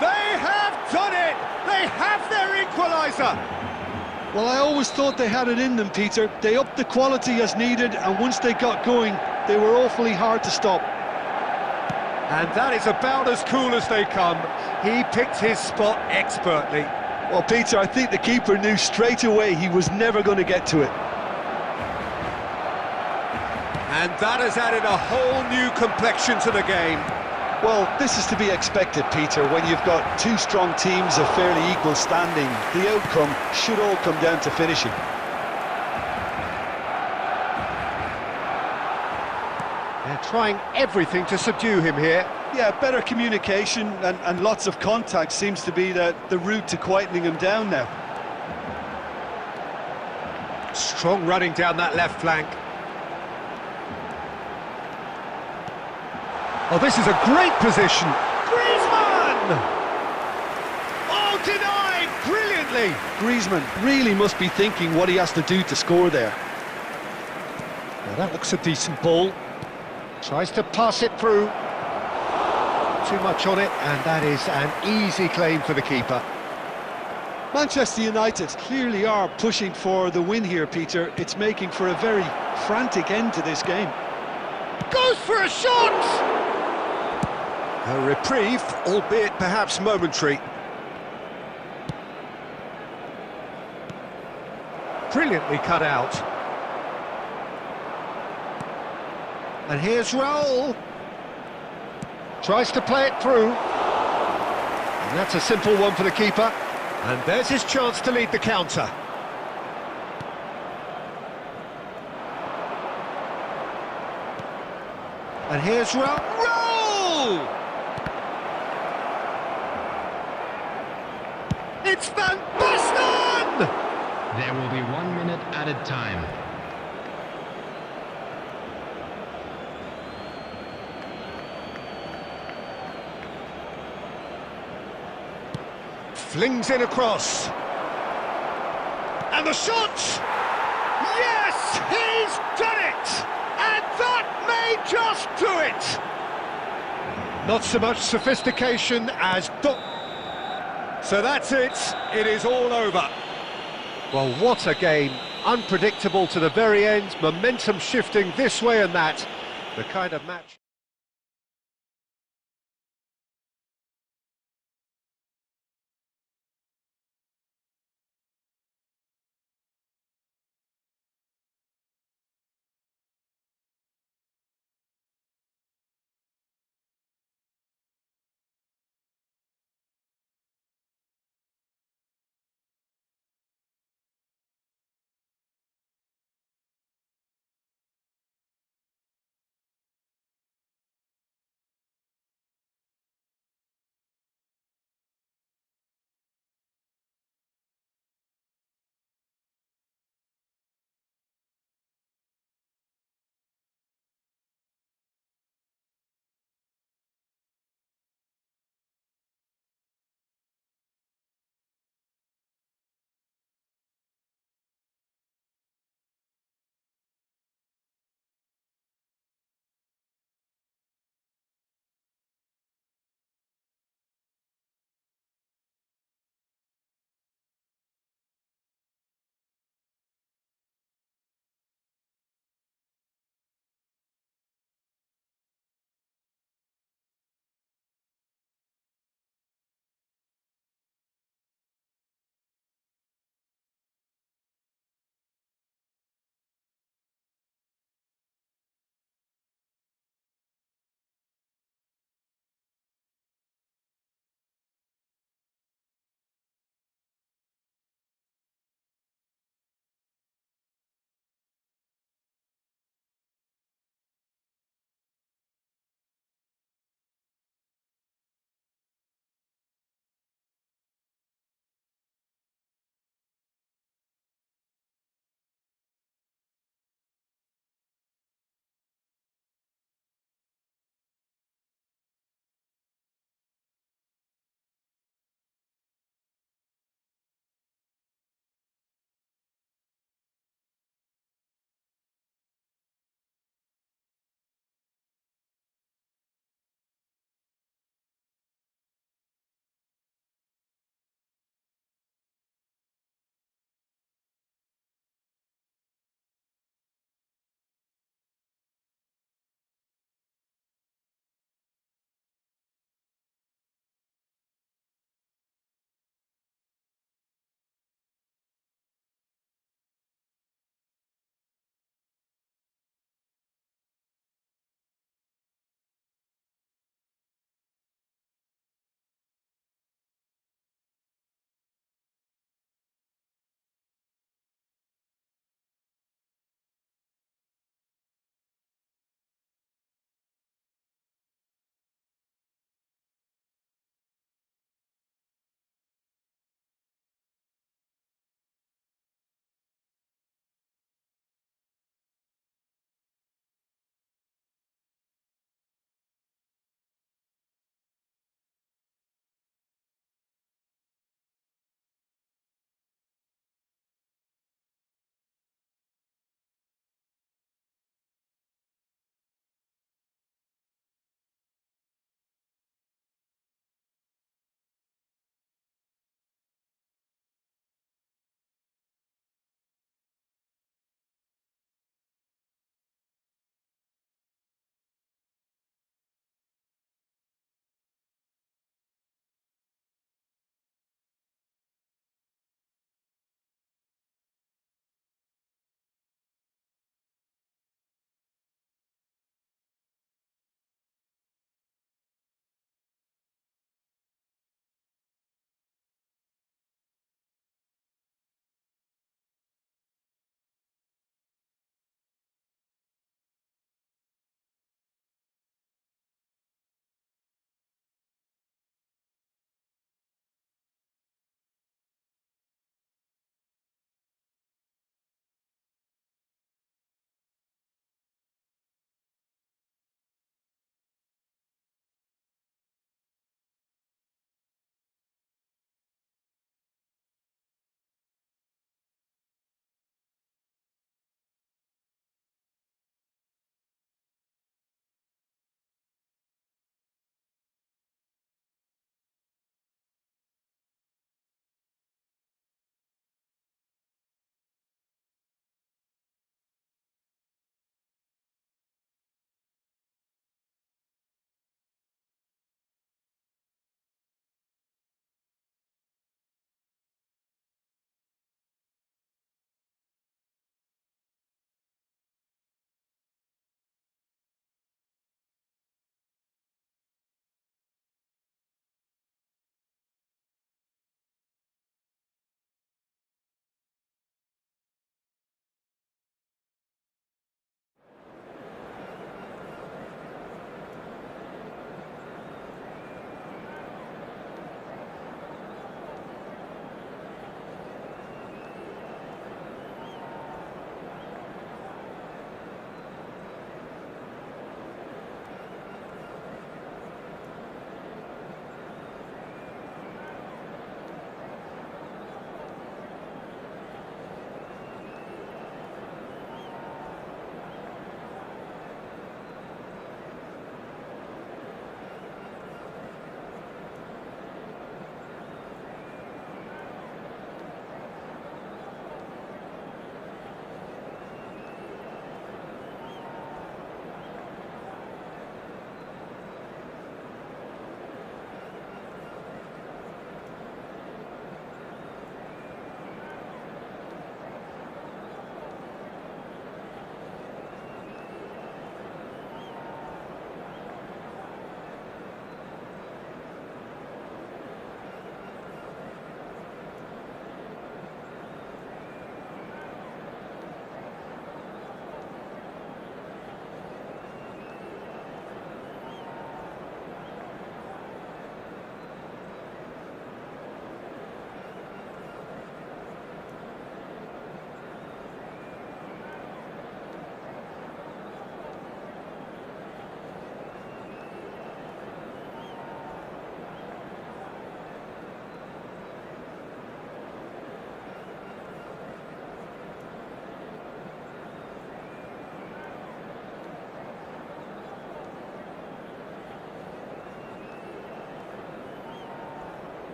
They have done it! They have their equaliser! Well, I always thought they had it in them, Peter. They upped the quality as needed, and once they got going, they were awfully hard to stop. And that is about as cool as they come. He picked his spot expertly. Well, Peter, I think the keeper knew straight away he was never going to get to it. And that has added a whole new complexion to the game. Well, this is to be expected, Peter, when you've got two strong teams of fairly equal standing. The outcome should all come down to finishing. They're trying everything to subdue him here. Yeah, better communication and lots of contact seems to be the route to quietening him down now. Strong running down that left flank. Oh, this is a great position. Griezmann! Oh, denied brilliantly. Griezmann really must be thinking what he has to do to score there. Now that looks a decent ball. Tries to pass it through. Too much on it, and that is an easy claim for the keeper. Manchester United clearly are pushing for the win here, Peter. It's making for a very frantic end to this game. Goes for a shot! A reprieve, albeit perhaps momentary. Brilliantly cut out. And here's Raul. Tries to play it through. And that's a simple one for the keeper. And there's his chance to lead the counter. And here's Raul! It's Van Basten! There will be 1 minute added time. Flings in across. And the shot! Yes, he's done it! And that may just do it! Not so much sophistication as... So that's it, it is all over. Well, what a game. Unpredictable to the very end, momentum shifting this way and that. The kind of match...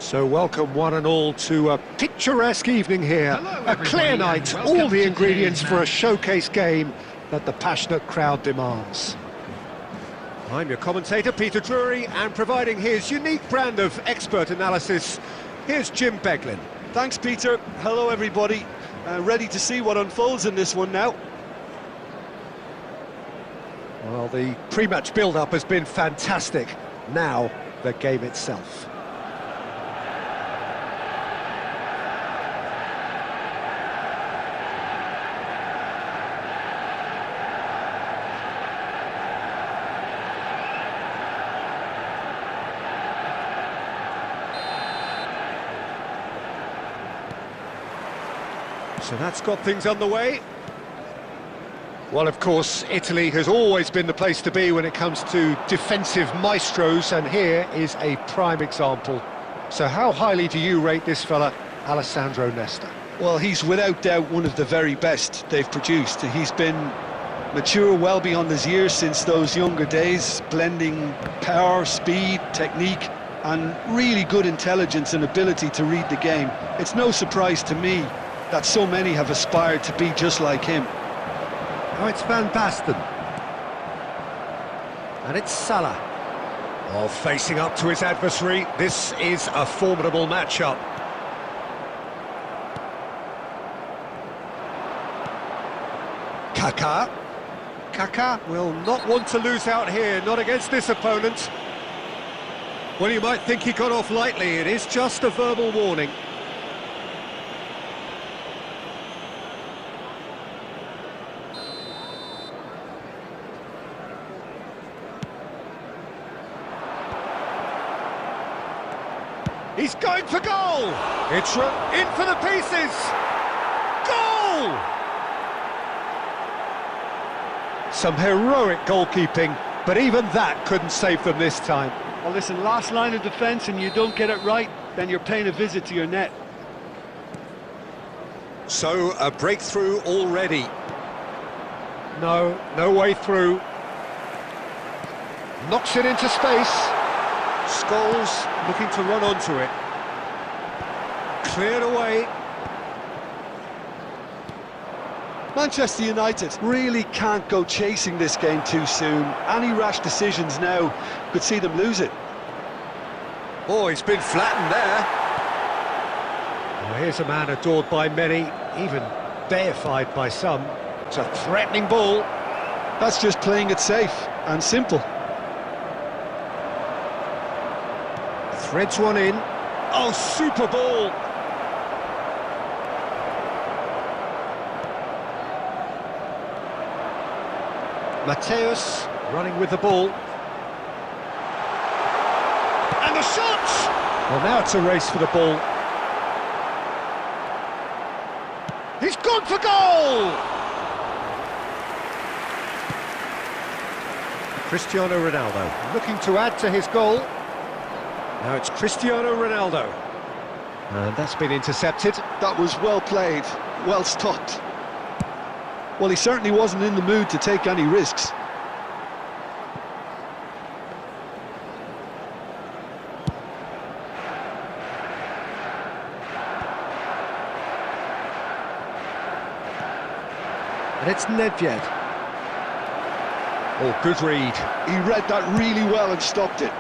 So welcome one and all to a picturesque evening here. Hello, A clear everybody, night, and welcome all the to ingredients today's for a match. showcase game that the passionate crowd demands. I'm your commentator, Peter Drury, and providing his unique brand of expert analysis, here's Jim Beglin. Thanks, Peter. Hello, everybody. Ready to see what unfolds in this one now. Well, the pre-match build-up has been fantastic. Now, the game itself. So that's got things underway. Well, of course, Italy has always been the place to be when it comes to defensive maestros, and here is a prime example. So how highly do you rate this fella, Alessandro Nesta? Well, he's without doubt one of the very best they've produced. He's been mature well beyond his years since those younger days, blending power, speed, technique, and really good intelligence and ability to read the game. It's no surprise to me that so many have aspired to be just like him. Oh, it's Van Basten. And it's Salah. Oh, facing up to his adversary, this is a formidable matchup. Kaká. Kaká will not want to lose out here, not against this opponent. Well, you might think he got off lightly, it is just a verbal warning. He's going for goal! It's in for the pieces! Goal! Some heroic goalkeeping, but even that couldn't save them this time. Well, listen, last line of defence and you don't get it right, then you're paying a visit to your net. So, a breakthrough already. No way through. Knocks it into space. Scholes looking to run onto it. Cleared away. Manchester United really can't go chasing this game too soon. Any rash decisions now could see them lose it. Oh, he's been flattened there. Well, here's a man adored by many, even deified by some. It's a threatening ball. That's just playing it safe and simple. Threads one in. Oh, super ball! Mateus running with the ball. And the shot! Well, now it's a race for the ball. He's gone for goal! Cristiano Ronaldo looking to add to his goal. Now it's Cristiano Ronaldo. And that's been intercepted. That was well played, well stopped. Well, he certainly wasn't in the mood to take any risks. And it's Nedved. Oh, good read. He read that really well and stopped it.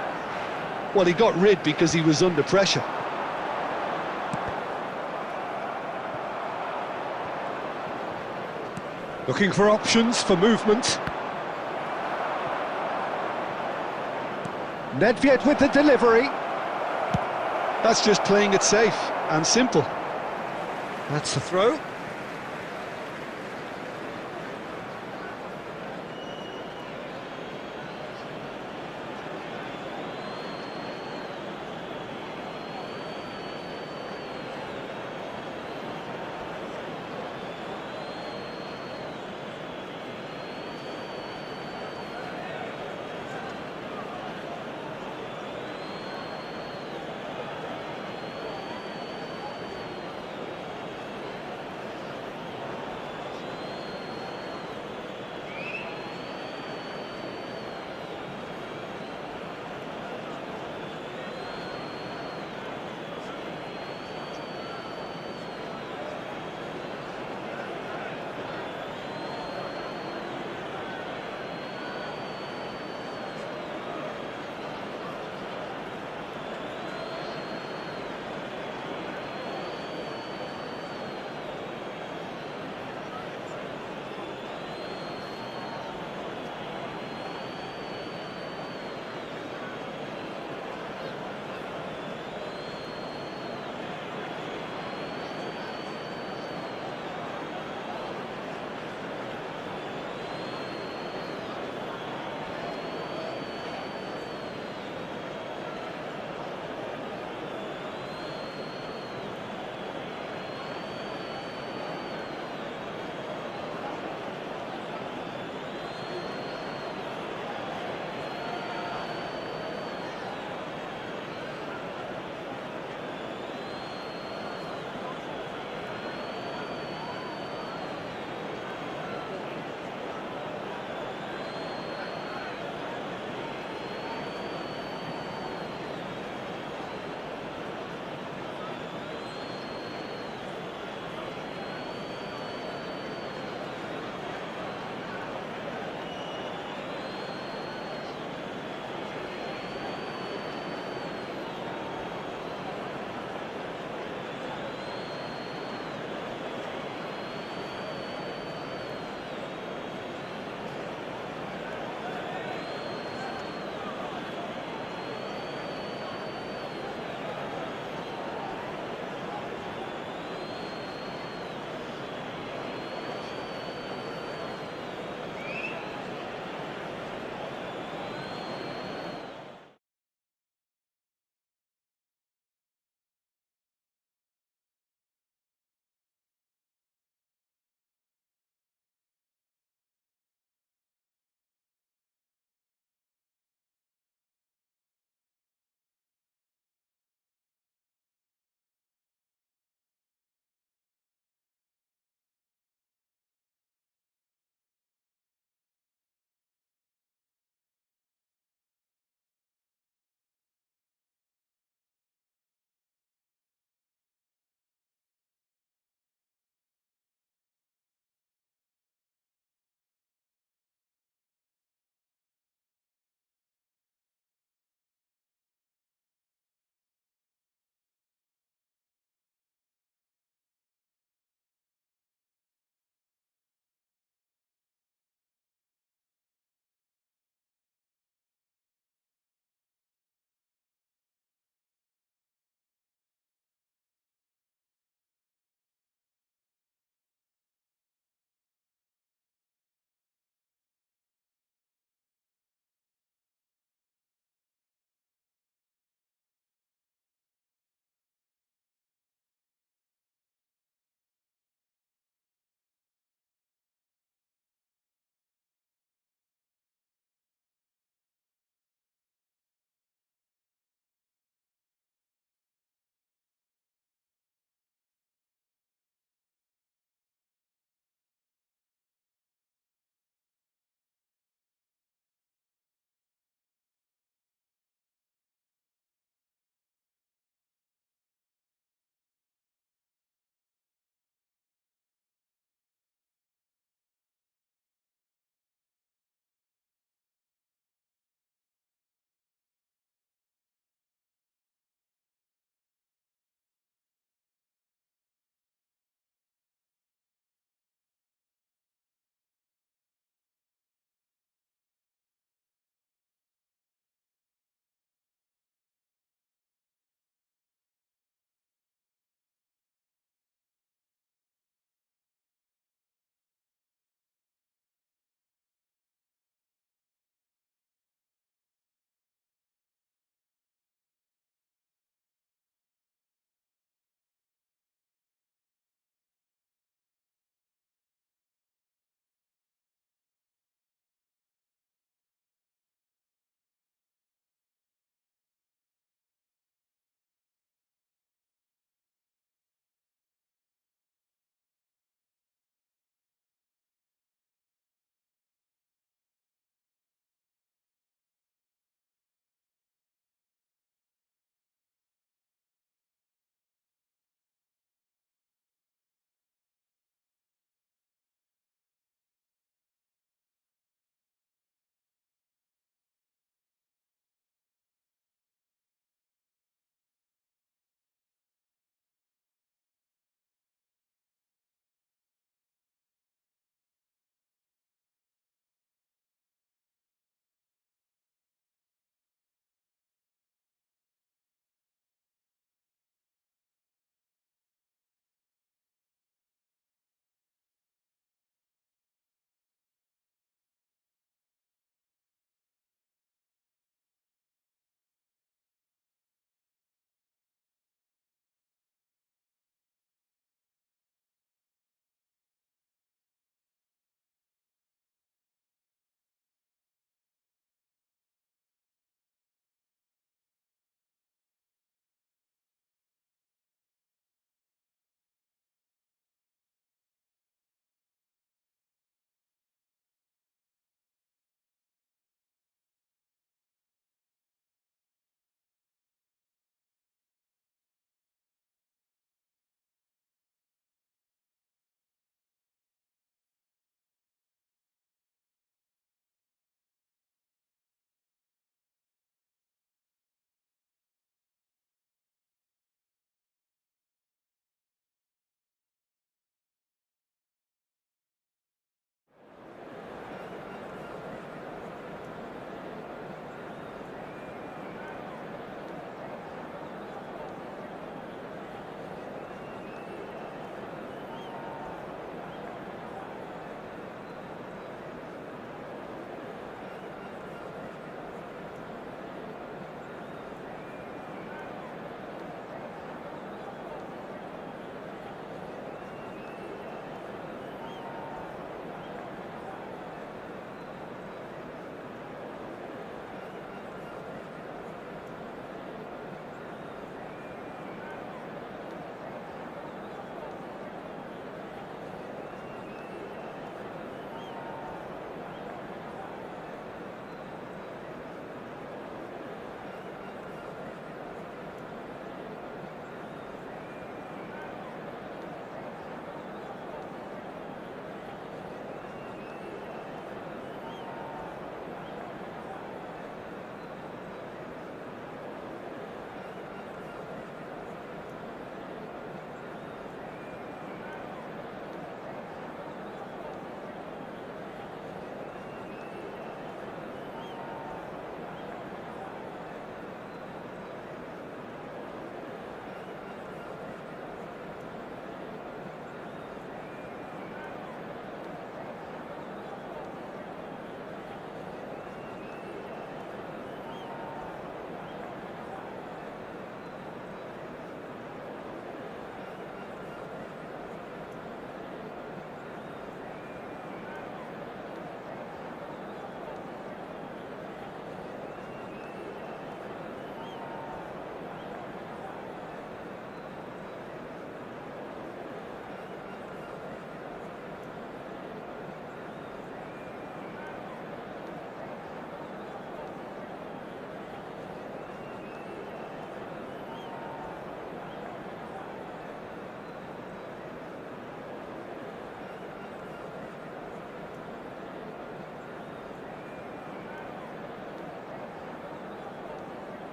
Well, he got rid because he was under pressure. Looking for options for movement. Nedved with the delivery. That's just playing it safe and simple. That's the throw.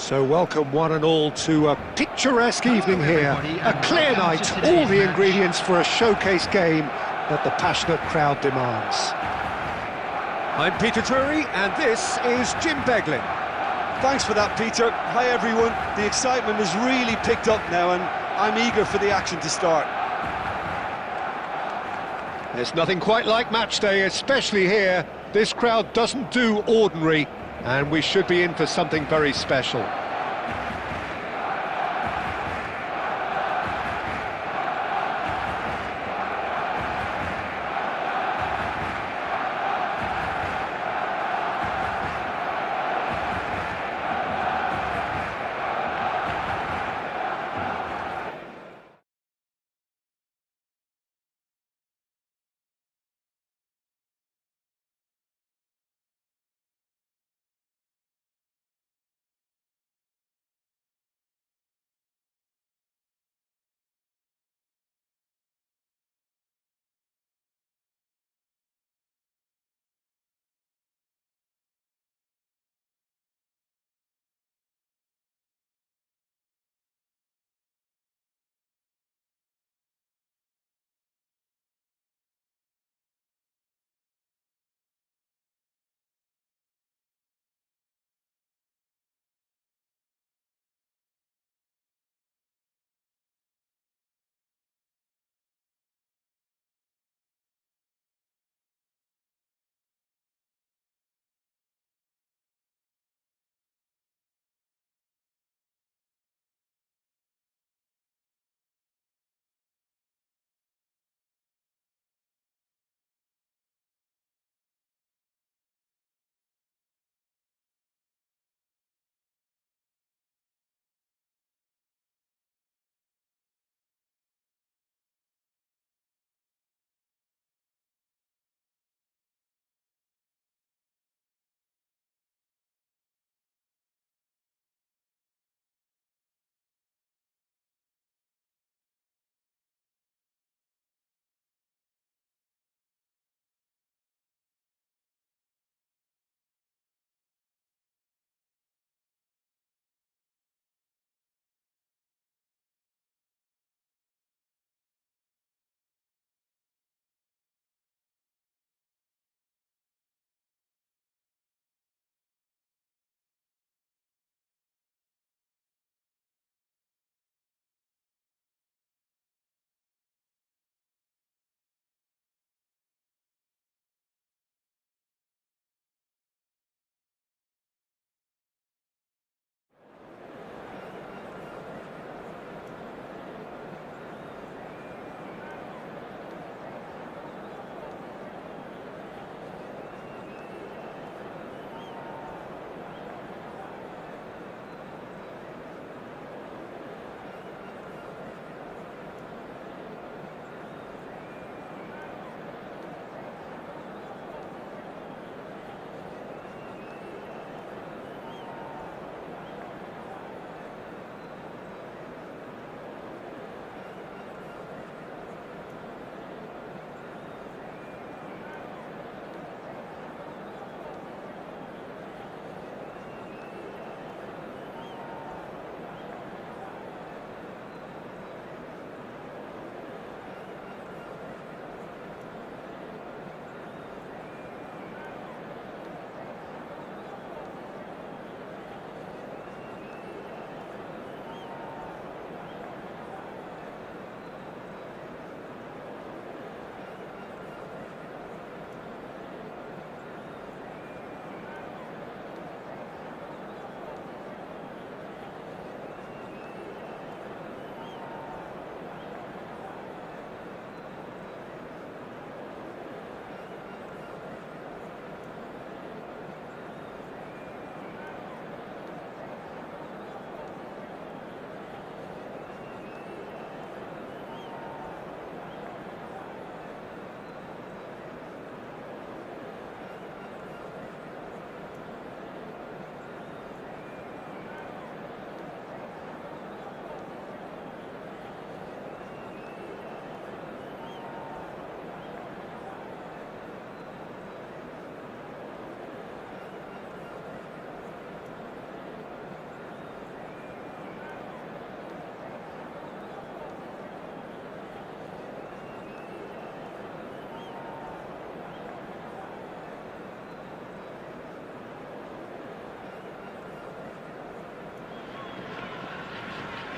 So welcome one and all to a picturesque evening here. A clear night, all the ingredients for a showcase game that the passionate crowd demands. I'm Peter Drury, and this is Jim Beglin. Thanks for that, Peter. Hi, everyone. The excitement has really picked up now, and I'm eager for the action to start. There's nothing quite like match day, especially here. This crowd doesn't do ordinary, and we should be in for something very special.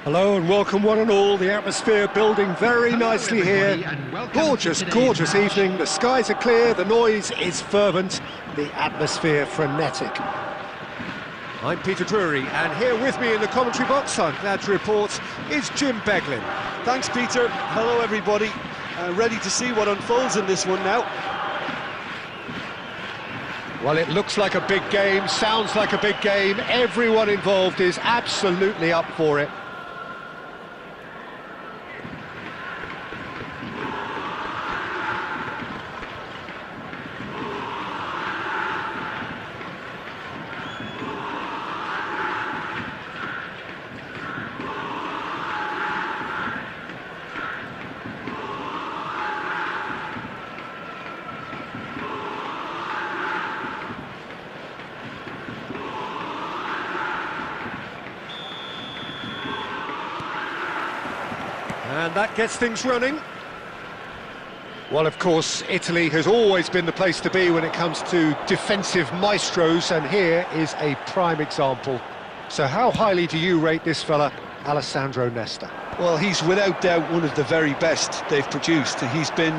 Hello and welcome one and all. The atmosphere building very nicely here. Gorgeous, gorgeous evening. The skies are clear, the noise is fervent, the atmosphere frenetic. I'm Peter Drury, and here with me in the commentary box, I'm glad to report, is Jim Beglin. Thanks, Peter. Hello, everybody. Ready to see what unfolds in this one now. Well, it looks like a big game, sounds like a big game. Everyone involved is absolutely up for it. And that gets things running. Well, of course, Italy has always been the place to be when it comes to defensive maestros, and here is a prime example. So how highly do you rate this fella, Alessandro Nesta? Well, he's without doubt one of the very best they've produced. He's been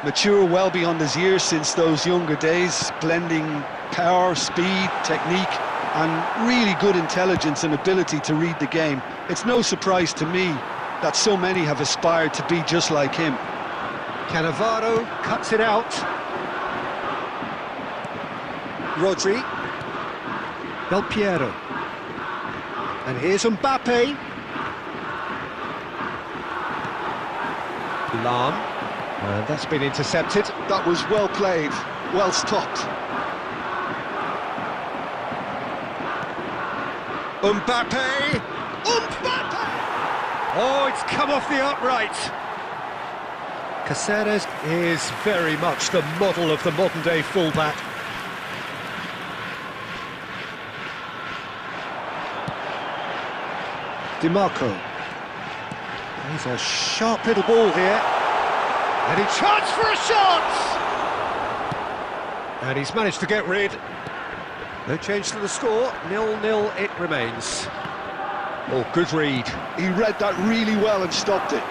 mature well beyond his years since those younger days, blending power, speed, technique, and really good intelligence and ability to read the game. It's no surprise to me that so many have aspired to be just like him. Cannavaro cuts it out. Rodri. Del Piero. And here's Mbappe. Lam. And that's been intercepted. That was well played, well stopped. Mbappe! Mbappe! Oh, it's come off the upright. Caceres is very much the model of the modern-day fullback. Di Marco. He's a sharp little ball here. And he charged for a shot! And he's managed to get rid. No change to the score, 0-0 it remains. Oh, good read. He read that really well and stopped it.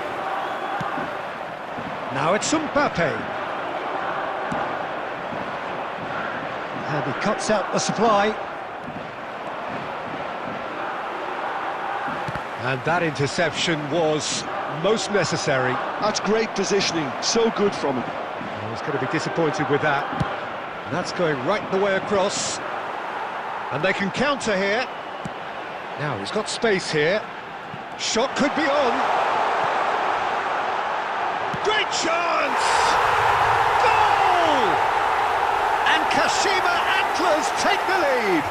Now it's Mbappe. And he cuts out the supply. And that interception was most necessary. That's great positioning, so good from him. I was going to be disappointed with that. And that's going right the way across. And they can counter here. Now he's got space here. Shot could be on. Great chance! Goal! And Kashima Antlers take the lead.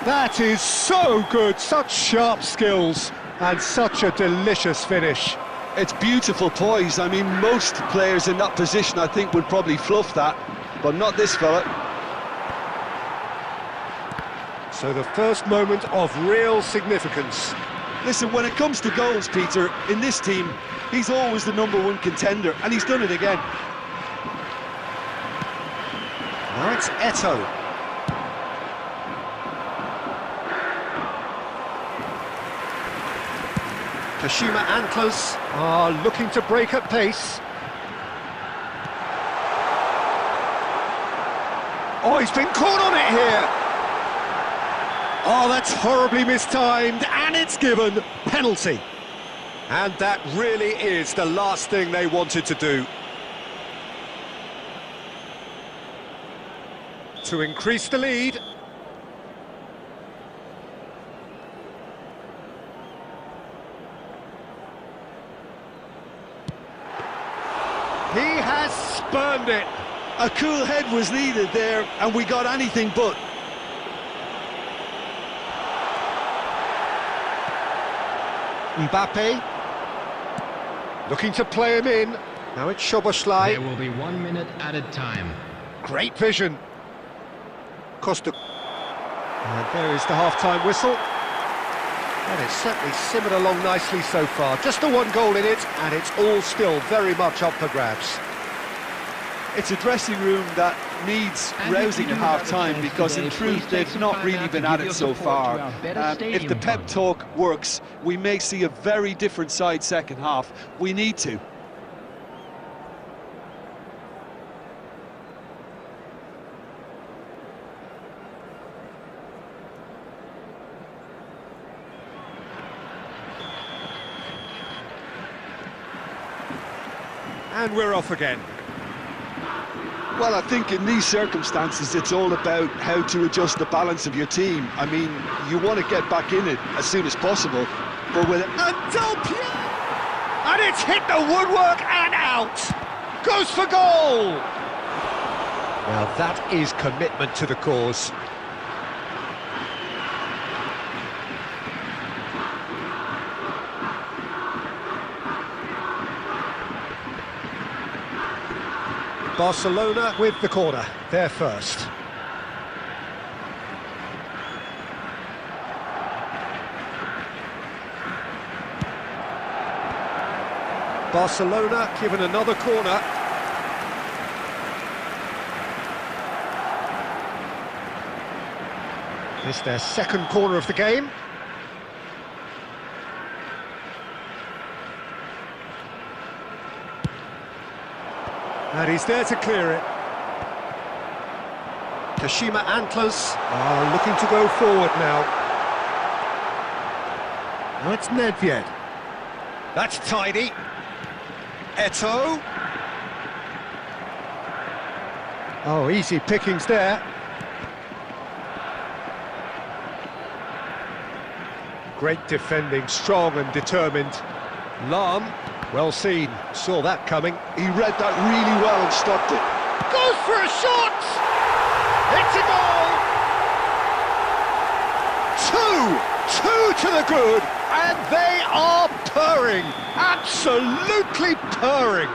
That is so good, such sharp skills and such a delicious finish. It's beautiful poise. I mean, most players in that position I think would probably fluff that, but not this fella. So the first moment of real significance. Listen, when it comes to goals, Peter, in this team, he's always the #1 contender, and he's done it again. Now it's Eto'o. Kashima Antlers are looking to break at pace. Oh, he's been caught on it here! Oh, that's horribly mistimed, and it's given penalty. And that really is the last thing they wanted to do. To increase the lead. He has spurned it. A cool head was needed there, and we got anything but. Mbappe, looking to play him in. Now it's Szoboszlai. There will be 1 minute added time. Great vision. Costa. And there is the half-time whistle. And it's certainly simmered along nicely so far. Just the one goal in it, and it's all still very much up for grabs. It's a dressing room that needs And rousing if at you do have half-time, a because today, in please truth take they've some not time really out been to at give it your so support far. to our better If stadium the pep fund. talk works, we may see a very different side second half. We need to. And we're off again. Well, I think in these circumstances, it's all about how to adjust the balance of your team. I mean, you want to get back in it as soon as possible, but with And Del Piero! And it's hit the woodwork and out! Goes for goal! Now that is commitment to the cause. Barcelona with the corner, they're first. Barcelona given another corner. It's their second corner of the game. And he's there to clear it. Kashima Antlers are looking to go forward now. Now it's Nedved. That's tidy. Eto'o. Oh, easy pickings there. Great defending, strong and determined. Lahm, well seen, saw that coming. he read that really well and stopped it. Goes for a shot! It's a goal! Two to the good, and they are purring, absolutely purring.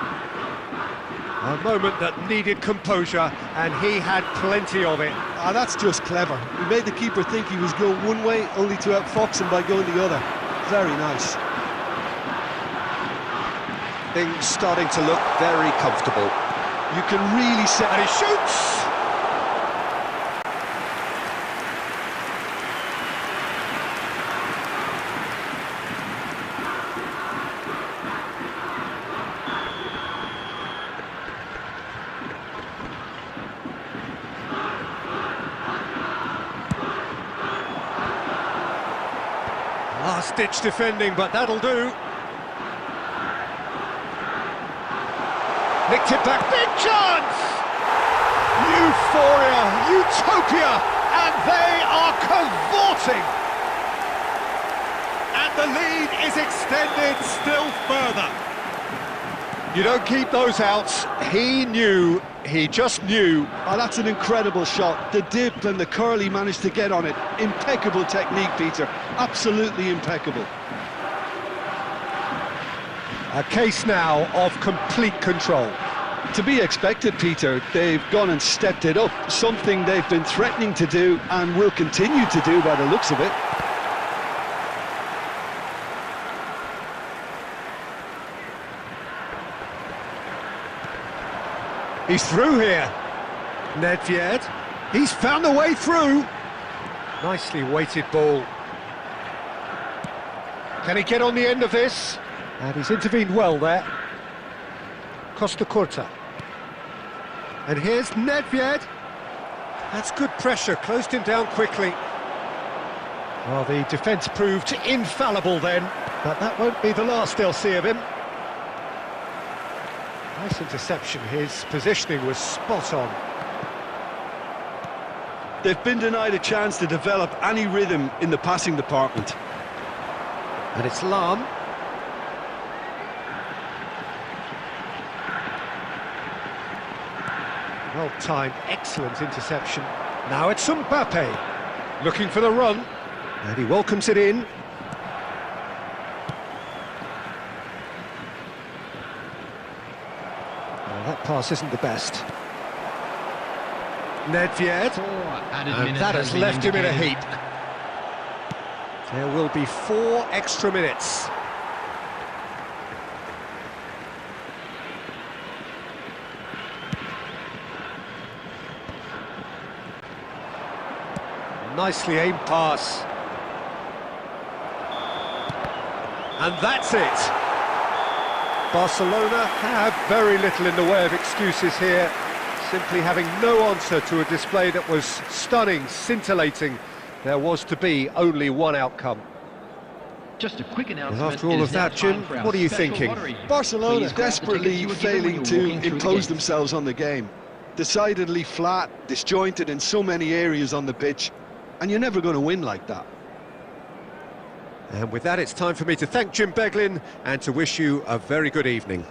A moment that needed composure, and he had plenty of it. Ah, that's just clever. He made the keeper think he was going one way, only to outfox him by going the other. Very nice. Things starting to look very comfortable. You can really set... And he shoots! Last-ditch defending, but that'll do. Nicked it back, big chance! Euphoria, utopia, and they are cavorting! And the lead is extended still further. You don't keep those outs. He just knew. Oh, that's an incredible shot. The dip and the curl he managed to get on it. Impeccable technique, Peter. Absolutely impeccable. A case now of complete control. To be expected, Peter. They've gone and stepped it up. Something they've been threatening to do and will continue to do by the looks of it. He's through here. Nedved. He's found a way through. Nicely weighted ball. Can he get on the end of this? And he's intervened well there. Costa Curta. And here's Nedved. That's good pressure, closed him down quickly. Well, the defence proved infallible then, but that won't be the last they'll see of him. Nice interception, his positioning was spot on. They've been denied a chance to develop any rhythm in the passing department. And it's Lahm. Well timed, excellent interception. Now it's Mbappe, looking for the run, and he welcomes it in. Well, that pass isn't the best. Nedved, and that has left him in a heap. There will be 4 extra minutes. nicely aimed pass. And that's it. Barcelona have very little in the way of excuses here, simply having no answer to a display that was stunning, scintillating. There was to be only one outcome. Just a quick announcement. And after all of that, Jim, what are you thinking? Barcelona Please grab the desperately tickets you were given when failing you were to walking through the impose gates. themselves on the game. Decidedly flat, disjointed in so many areas on the pitch, and you're never going to win like that. And with that, it's time for me to thank Jim Beglin and to wish you a very good evening.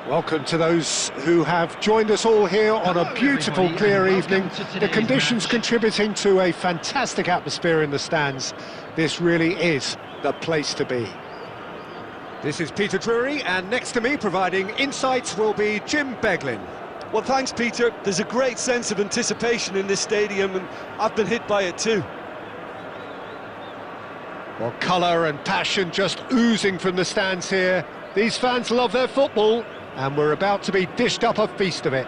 Welcome to those who have joined us all here on a beautiful, everybody, clear and evening. welcome to The today's conditions match. contributing to a fantastic atmosphere in the stands. This really is the place to be. This is Peter Drury, and next to me, providing insights, will be Jim Beglin. Well, thanks, Peter. There's a great sense of anticipation in this stadium, and I've been hit by it too. Well, colour and passion just oozing from the stands here. These fans love their football, and we're about to be dished up a feast of it.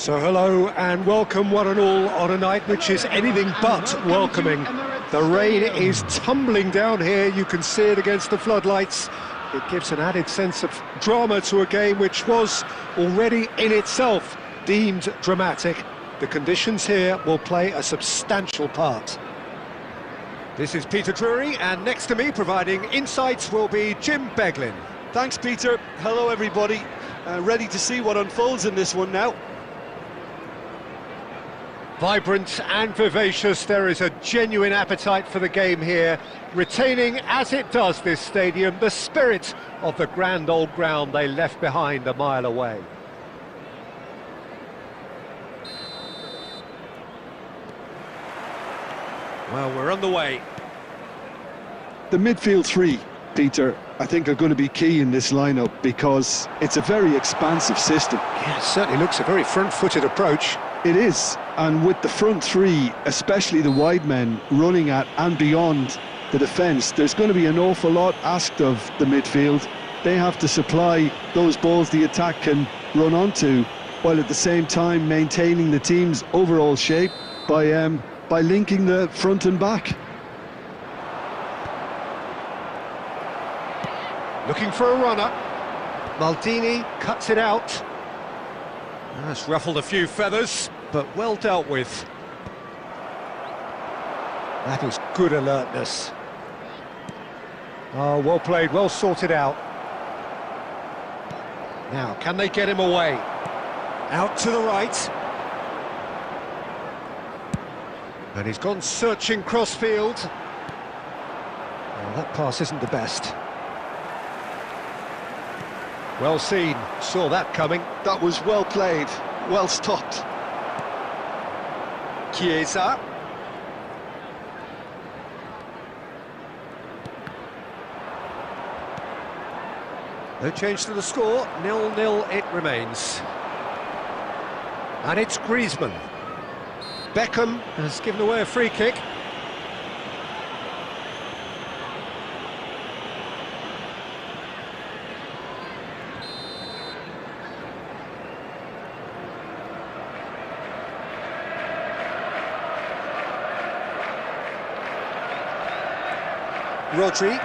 So hello and welcome one and all on a night which is anything but welcoming. The rain is tumbling down here, you can see it against the floodlights. It gives an added sense of drama to a game which was already in itself deemed dramatic. The conditions here will play a substantial part. This is Peter Drury, and next to me providing insights will be Jim Beglin. Thanks, Peter. Hello, everybody. Ready to see what unfolds in this one now. Vibrant and vivacious, there is a genuine appetite for the game here, retaining, as it does this stadium, the spirit of the grand old ground they left behind a mile away. Well, we're on the way. The midfield three, Peter, I think are going to be key in this lineup because it's a very expansive system. Yeah, it certainly looks a very front-footed approach. It is, and with the front three, especially the wide men, running at and beyond the defence, there's going to be an awful lot asked of the midfield. They have to supply those balls the attack can run onto, while at the same time maintaining the team's overall shape by linking the front and back. Looking for a runner. Maldini cuts it out. That's ruffled a few feathers, but well dealt with. That is good alertness. Oh, well played, well sorted out. Now, can they get him away? Out to the right. And he's gone searching crossfield. Oh, that pass isn't the best. Well seen, saw that coming. That was well played, well stopped. Chiesa. No change to the score, 0-0 it remains. And it's Griezmann. Beckham has given away a free kick. Rodri.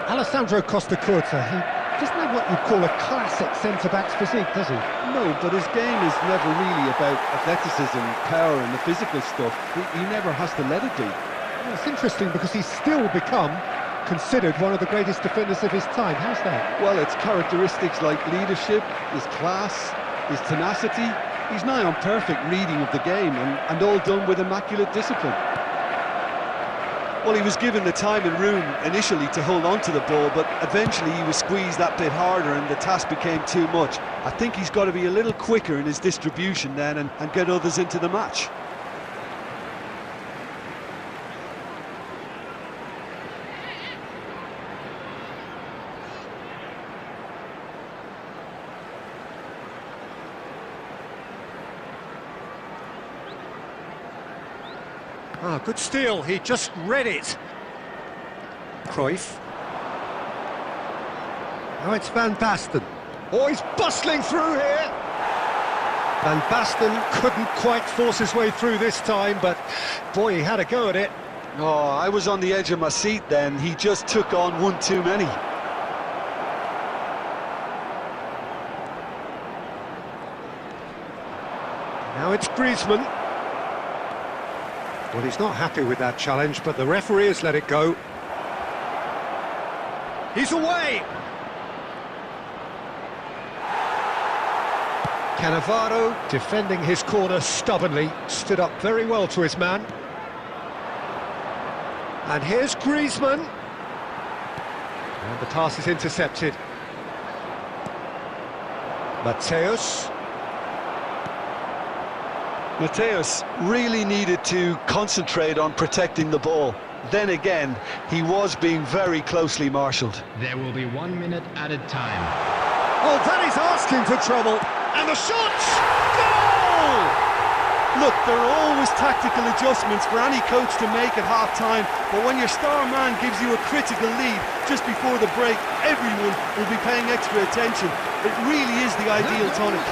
Alessandro Costa Curta, he doesn't have what you'd call a classic centre-back's physique, does he? No, but his game is never really about athleticism, power and the physical stuff. He never has to let it be. Well, it's interesting because he's still become considered one of the greatest defenders of his time. How's that? Well, it's characteristics like leadership, his class, his tenacity. He's nigh on perfect reading of the game and all done with immaculate discipline. Well, he was given the time and room initially to hold on to the ball, but eventually he was squeezed that bit harder and the task became too much. I think he's got to be a little quicker in his distribution then and get others into the match. Ah, good steal, he just read it. Cruyff. Now it's Van Basten. Oh, he's bustling through here. Van Basten couldn't quite force his way through this time, but boy, he had a go at it. Oh, I was on the edge of my seat then. He just took on one too many. Now it's Griezmann. Well, he's not happy with that challenge, but the referee has let it go. He's away! Cannavaro, defending his corner stubbornly, stood up very well to his man. And here's Griezmann. And the pass is intercepted. Mateus. Mateus really needed to concentrate on protecting the ball. Then again, he was being very closely marshalled. There will be 1 minute added time. Oh, that is asking for trouble. And the shot! Goal! Look, there are always tactical adjustments for any coach to make at half-time, but when your star man gives you a critical lead just before the break, everyone will be paying extra attention. It really is the ideal tonic.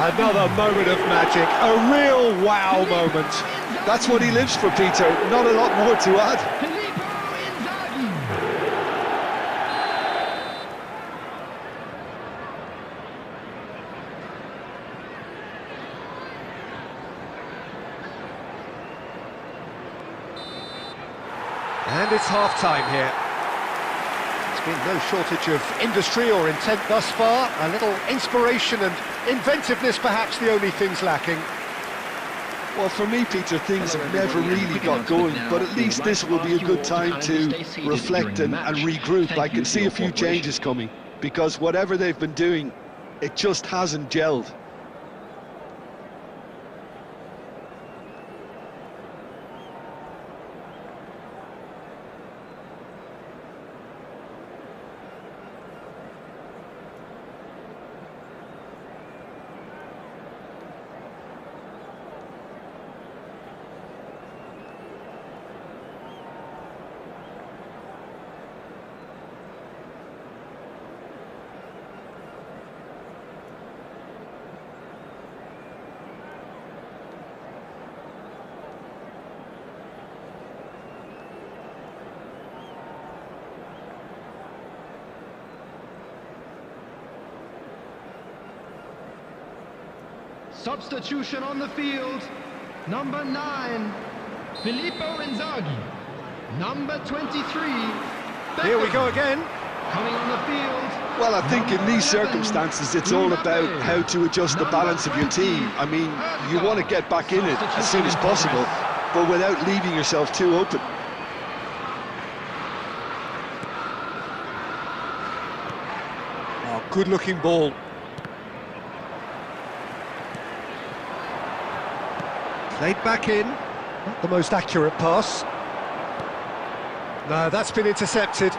Another moment of magic, a real wow moment. That's what he lives for, Peter. Not a lot more to add. And it's half-time here. There's been no shortage of industry or intent thus far. A little inspiration and inventiveness, perhaps the only things lacking. Well, for me, Peter, things have never really got going, but at least this will be a good time to reflect and regroup. I can see a few changes coming, because whatever they've been doing, it just hasn't gelled. Substitution on the field. Number 9, Filippo Inzaghi. Number 23, Here we go again. coming on the field. Well, I think in these circumstances, it's all about how to adjust the balance of your team. I mean, you want to get back in it as soon as possible, but without leaving yourself too open. Oh, good-looking ball. Played back in. Not the most accurate pass. No, that's been intercepted.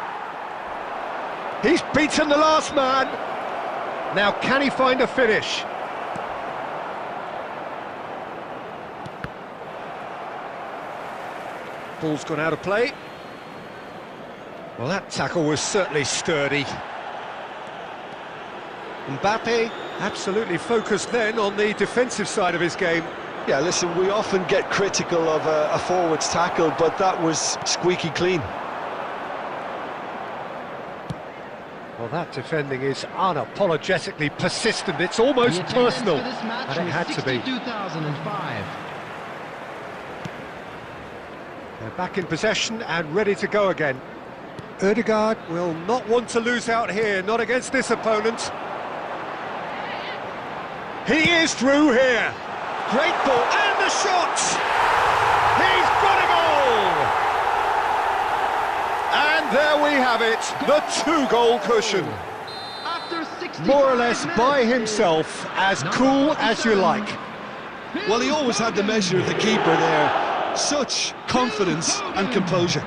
He's beaten the last man. Now, can he find a finish? Ball's gone out of play. Well, that tackle was certainly sturdy. Mbappe absolutely focused then on the defensive side of his game. Yeah, listen, we often get critical of a forward's tackle, but that was squeaky clean. Well, that defending is unapologetically persistent. It's almost personal, and it had to be. 2005. They're back in possession and ready to go again. Ødegaard will not want to lose out here, not against this opponent. He is through here. Great ball, and the shot! He's got a goal! And there we have it, the two-goal cushion. More or less by himself, as cool as you like. Well, he always had the measure of the keeper there. Such confidence and composure.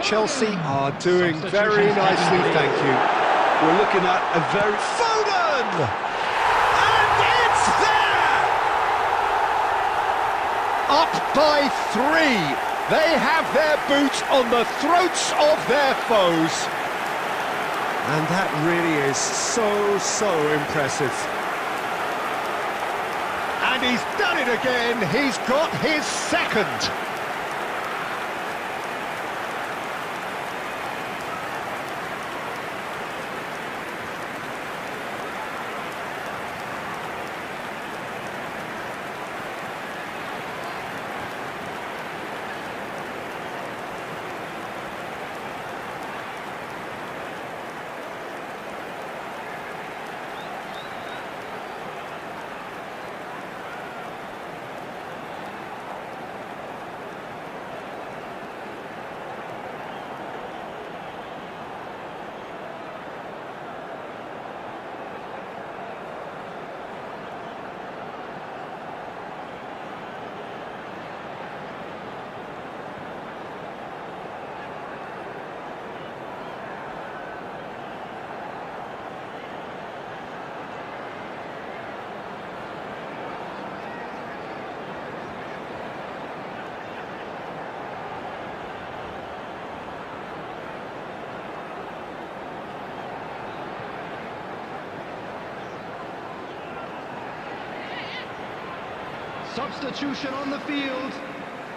Chelsea are doing very nicely, thank you. We're looking at a very... Foden! Up by 3. They have their boot on the throats of their foes. And that really is so impressive. And he's done it again. He's got his second. Substitution on the field.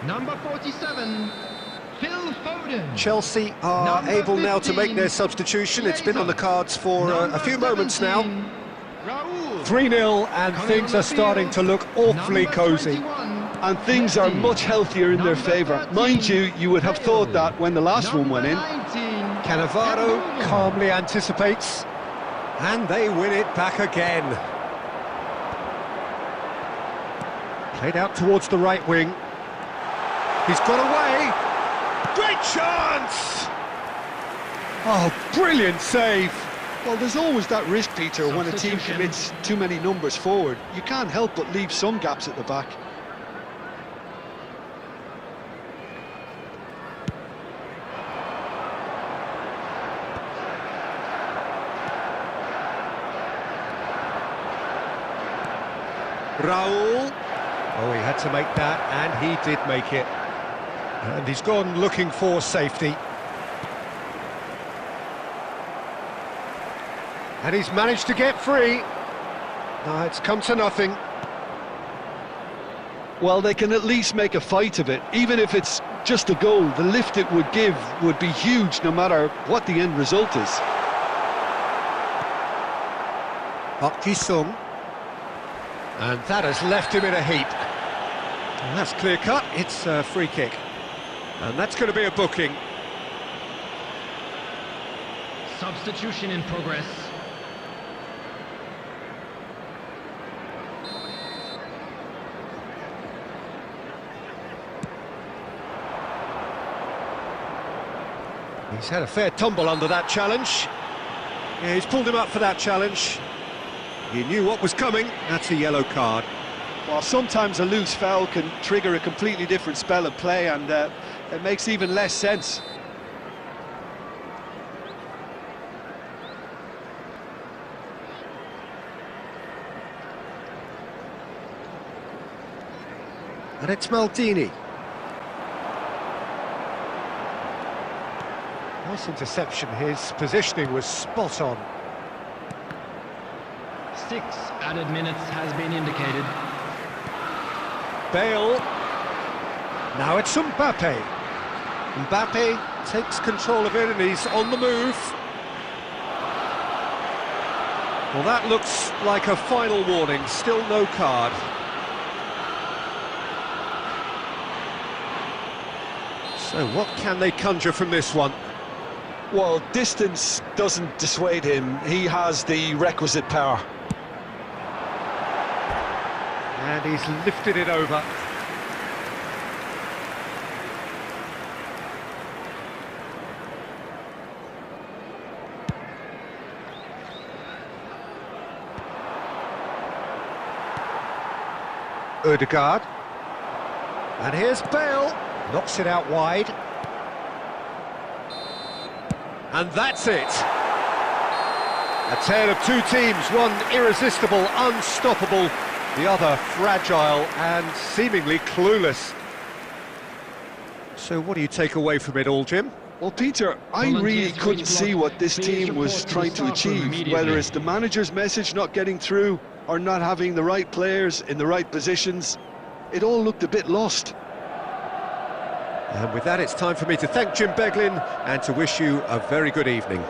Number 47, Phil Foden. Chelsea are Number able now to make 15, their substitution. It's been on the cards for a few moments now. Raul. 3-0 and Coming things on are the starting field, to look awfully number cosy. 21, And things are Messi. much healthier in their Number favour. 13, Mind you would have thought Bale. that when the last one went in. Number 19, Cannavaro Efootball. calmly anticipates, and they win it back again. Played out towards the right wing. He's got away. Great chance! Oh, brilliant save! Well, there's always that risk, Peter, when a team Substitution. commits too many numbers forward. You can't help but leave some gaps at the back. Raul. Oh, he had to make that, and he did make it. And he's gone looking for safety. And he's managed to get free. No, it's come to nothing. Well, they can at least make a fight of it. Even if it's just a goal, the lift it would give would be huge no matter what the end result is. Park Ji-sung. And that has left him in a heap. And that's clear-cut, it's a free kick. And that's going to be a booking. Substitution in progress. He's had a fair tumble under that challenge. Yeah, he's pulled him up for that challenge. He knew what was coming. That's a yellow card. Well, sometimes a loose foul can trigger a completely different spell of play, and it makes even less sense. And it's Maldini. Nice interception. His positioning was spot on. 6 added minutes has been indicated. Bale. Now it's Mbappe. Mbappe takes control of it and he's on the move. Well, that looks like a final warning. Still no card. So what can they conjure from this one? Well, distance doesn't dissuade him. He has the requisite power. And he's lifted it over. Ødegaard. And here's Bale. Knocks it out wide. And that's it. A tale of two teams, one irresistible, unstoppable, the other fragile and seemingly clueless. So what do you take away from it all, Jim? Well, Peter, I Volunteers really for couldn't each see block. what this Please team report was to the trying to staff room achieve, immediately. whether it's the manager's message not getting through or not having the right players in the right positions. It all looked a bit lost. And with that, it's time for me to thank Jim Beglin and to wish you a very good evening.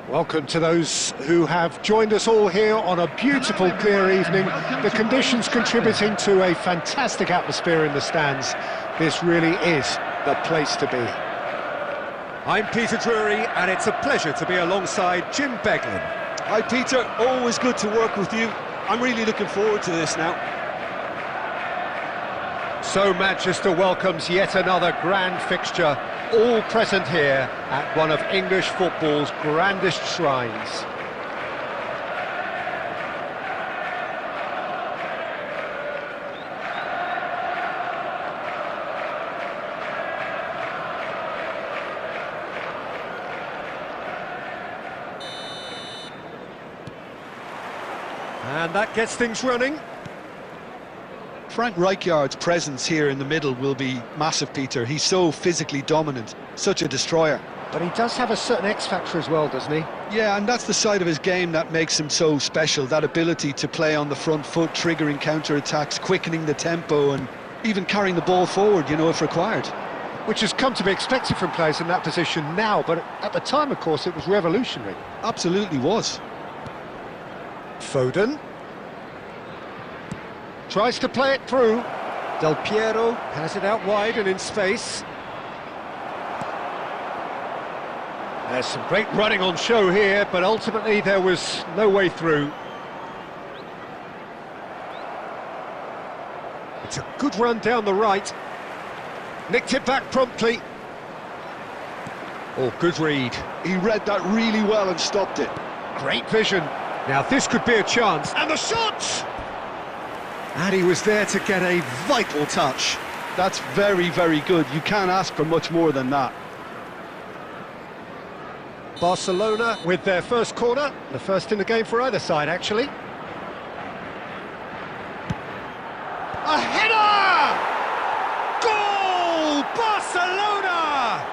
Welcome to those who have joined us all here on a beautiful, clear evening. The conditions contributing to a fantastic atmosphere in the stands. This really is the place to be. I'm Peter Drury, and it's a pleasure to be alongside Jim Beglin. Hi Peter, always good to work with you. I'm really looking forward to this now. So Manchester welcomes yet another grand fixture, all present here at one of English football's grandest shrines. And that gets things running. Frank Rijkaard's presence here in the middle will be massive, Peter. He's so physically dominant, such a destroyer. But he does have a certain X-factor as well, doesn't he? Yeah, and that's the side of his game that makes him so special, that ability to play on the front foot, triggering counter-attacks, quickening the tempo, and even carrying the ball forward, you know, if required. Which has come to be expected from players in that position now, but at the time, of course, it was revolutionary. Absolutely was. Foden tries to play it through. Del Piero has it out wide and in space. There's some great running on show here, but ultimately there was no way through. It's a good run down the right. Nicked it back promptly. Oh, good read. He read that really well and stopped it. Great vision. Now this could be a chance. And the shot! And he was there to get a vital touch. That's very, very good. You can't ask for much more than that. Barcelona with their first corner, the first in the game for either side, actually. A header! Goal! Barcelona!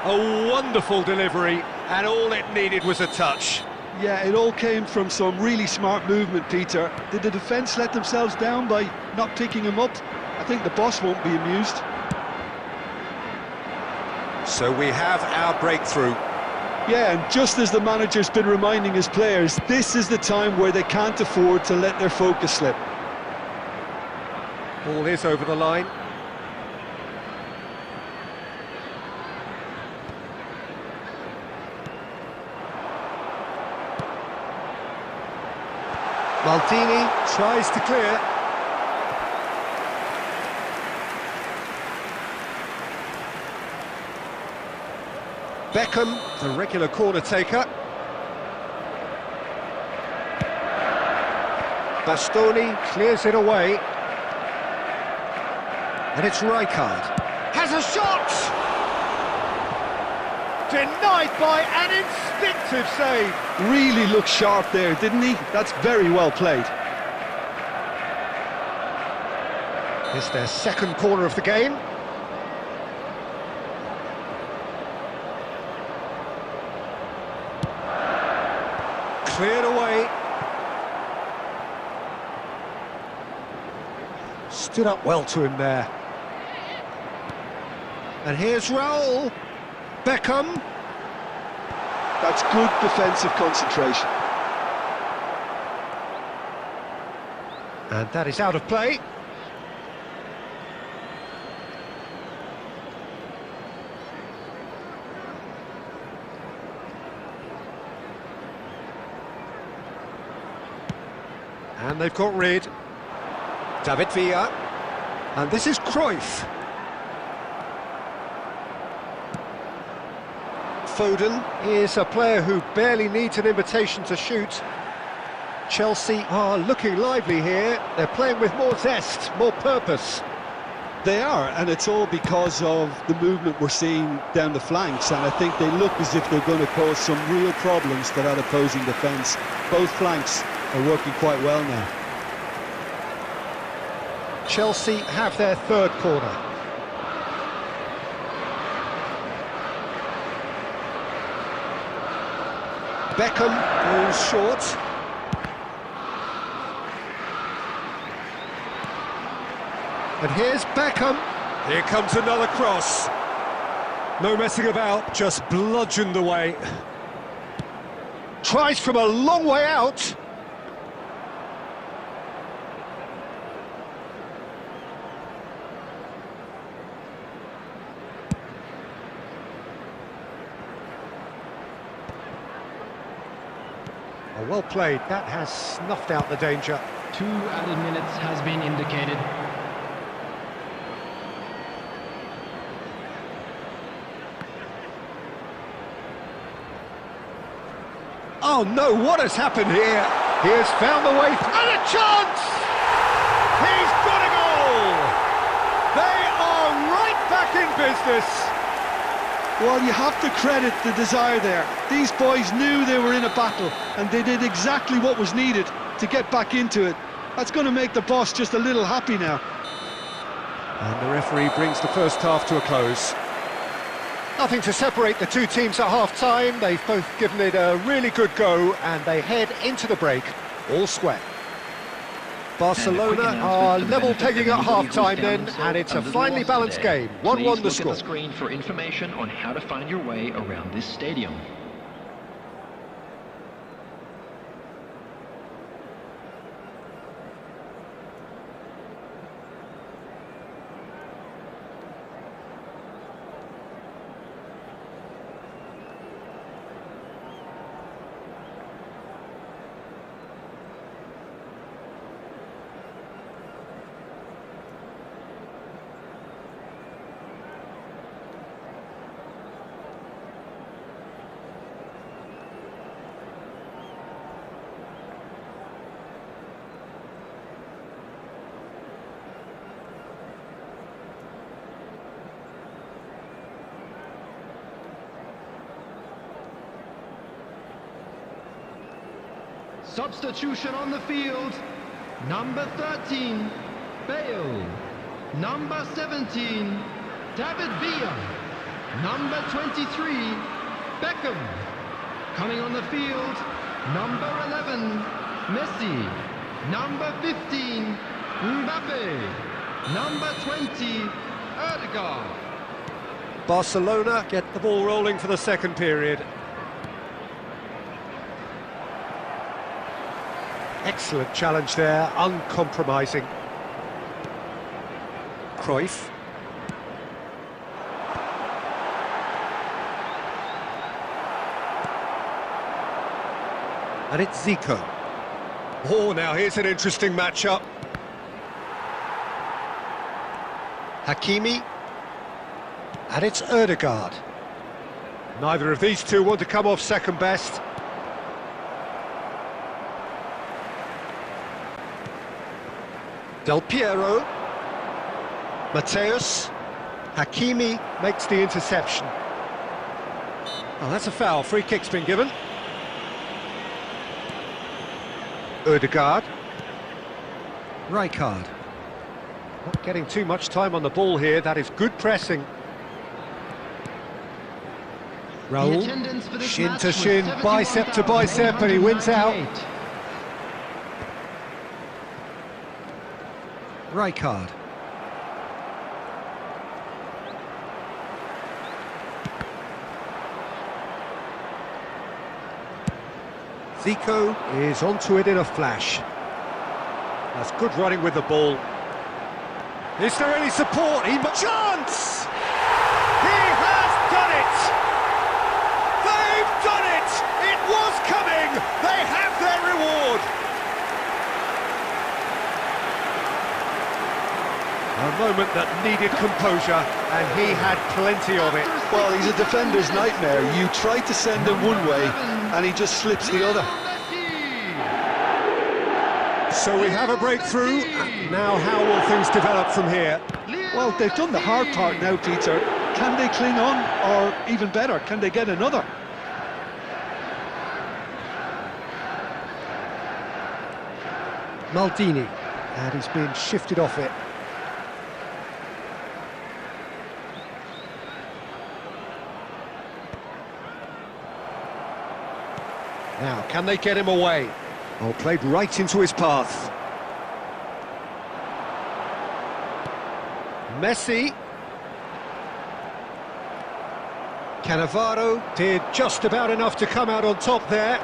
A wonderful delivery, and all it needed was a touch. Yeah, it all came from some really smart movement, Peter. Did the defence let themselves down by not picking him up? I think the boss won't be amused. So we have our breakthrough. Yeah, and just as the manager's been reminding his players, this is the time where they can't afford to let their focus slip. Ball is over the line. Maldini tries to clear. Beckham, the regular corner taker. Bastoni clears it away. And it's Rijkaard. Has a shot! Denied by an instinctive save. Really looked sharp there, didn't he? That's very well played. It's their second corner of the game. Cleared away. Stood up well to him there. And here's Raul. Beckham. That's good defensive concentration. And that is out of play. And they've got rid. David Villa. And this is Cruyff. Foden is a player who barely needs an invitation to shoot. Chelsea are looking lively here. They're playing with more zest, more purpose. They are, and it's all because of the movement we're seeing down the flanks, and I think they look as if they're going to cause some real problems to that opposing defence. Both flanks are working quite well now. Chelsea have their third corner. Beckham goes short. And here's Beckham. Here comes another cross. No messing about, just bludgeoned away. tries from a long way out. Oh, well played, that has snuffed out the danger. 2 added minutes has been indicated. Oh no, what has happened here? He has found the way, and a chance! He's got a goal! They are right back in business. Well, you have to credit the desire there. These boys knew they were in a battle, and they did exactly what was needed to get back into it. That's going to make the boss just a little happy now. And the referee brings the first half to a close. Nothing to separate the two teams at half-time. They've both given it a really good go, and they head into the break all square. Barcelona are level pegging at half-time then, and it's a finely balanced game. 1-1 the score. Look at the screen for information on how to find your way around this stadium. Substitution on the field. Number 13, Bale. Number 17, David Villa. Number 23, Beckham. Coming on the field, number 11, Messi. Number 15, Mbappe. Number 20, Ødegaard. Barcelona get the ball rolling for the second period. Excellent challenge there, uncompromising. Cruyff. And it's Zico. Oh, now here's an interesting matchup. Hakimi. And it's Ødegaard. Neither of these two want to come off second best. Del Piero, Mateus, Hakimi makes the interception. Oh, that's a foul, free kick's been given. Ødegaard, Rijkaard. Not getting too much time on the ball here, that is good pressing. Raul, shin to shin, bicep to bicep, and he wins out. Rijkaard. Zico is onto it in a flash. That's good running with the ball. Is there any support? Chance! He has done it! They've done it! It was coming! They have their reward! A moment that needed composure, and he had plenty of it. Well, he's a defender's nightmare. You try to send him one way, and he just slips the other. So we have a breakthrough. Now how will things develop from here? Well, they've done the hard part now, Peter. Can they cling on, or even better, can they get another? Maldini, and he's been shifted off it. Now, can they get him away? Oh, played right into his path. Messi. Cannavaro did just about enough to come out on top there.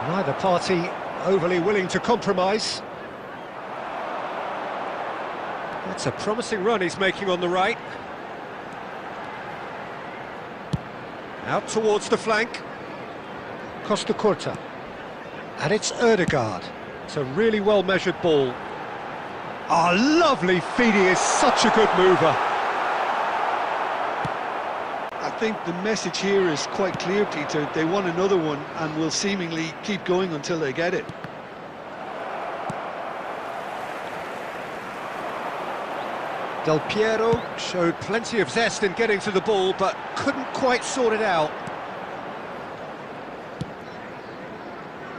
Neither party overly willing to compromise. That's a promising run he's making on the right. Out towards the flank. Costa Curta. And it's Ødegaard. It's a really well-measured ball. Ah, lovely feed, he is such a good mover. I think the message here is quite clear, Peter. They want another one and will seemingly keep going until they get it. Del Piero showed plenty of zest in getting to the ball, but couldn't quite sort it out.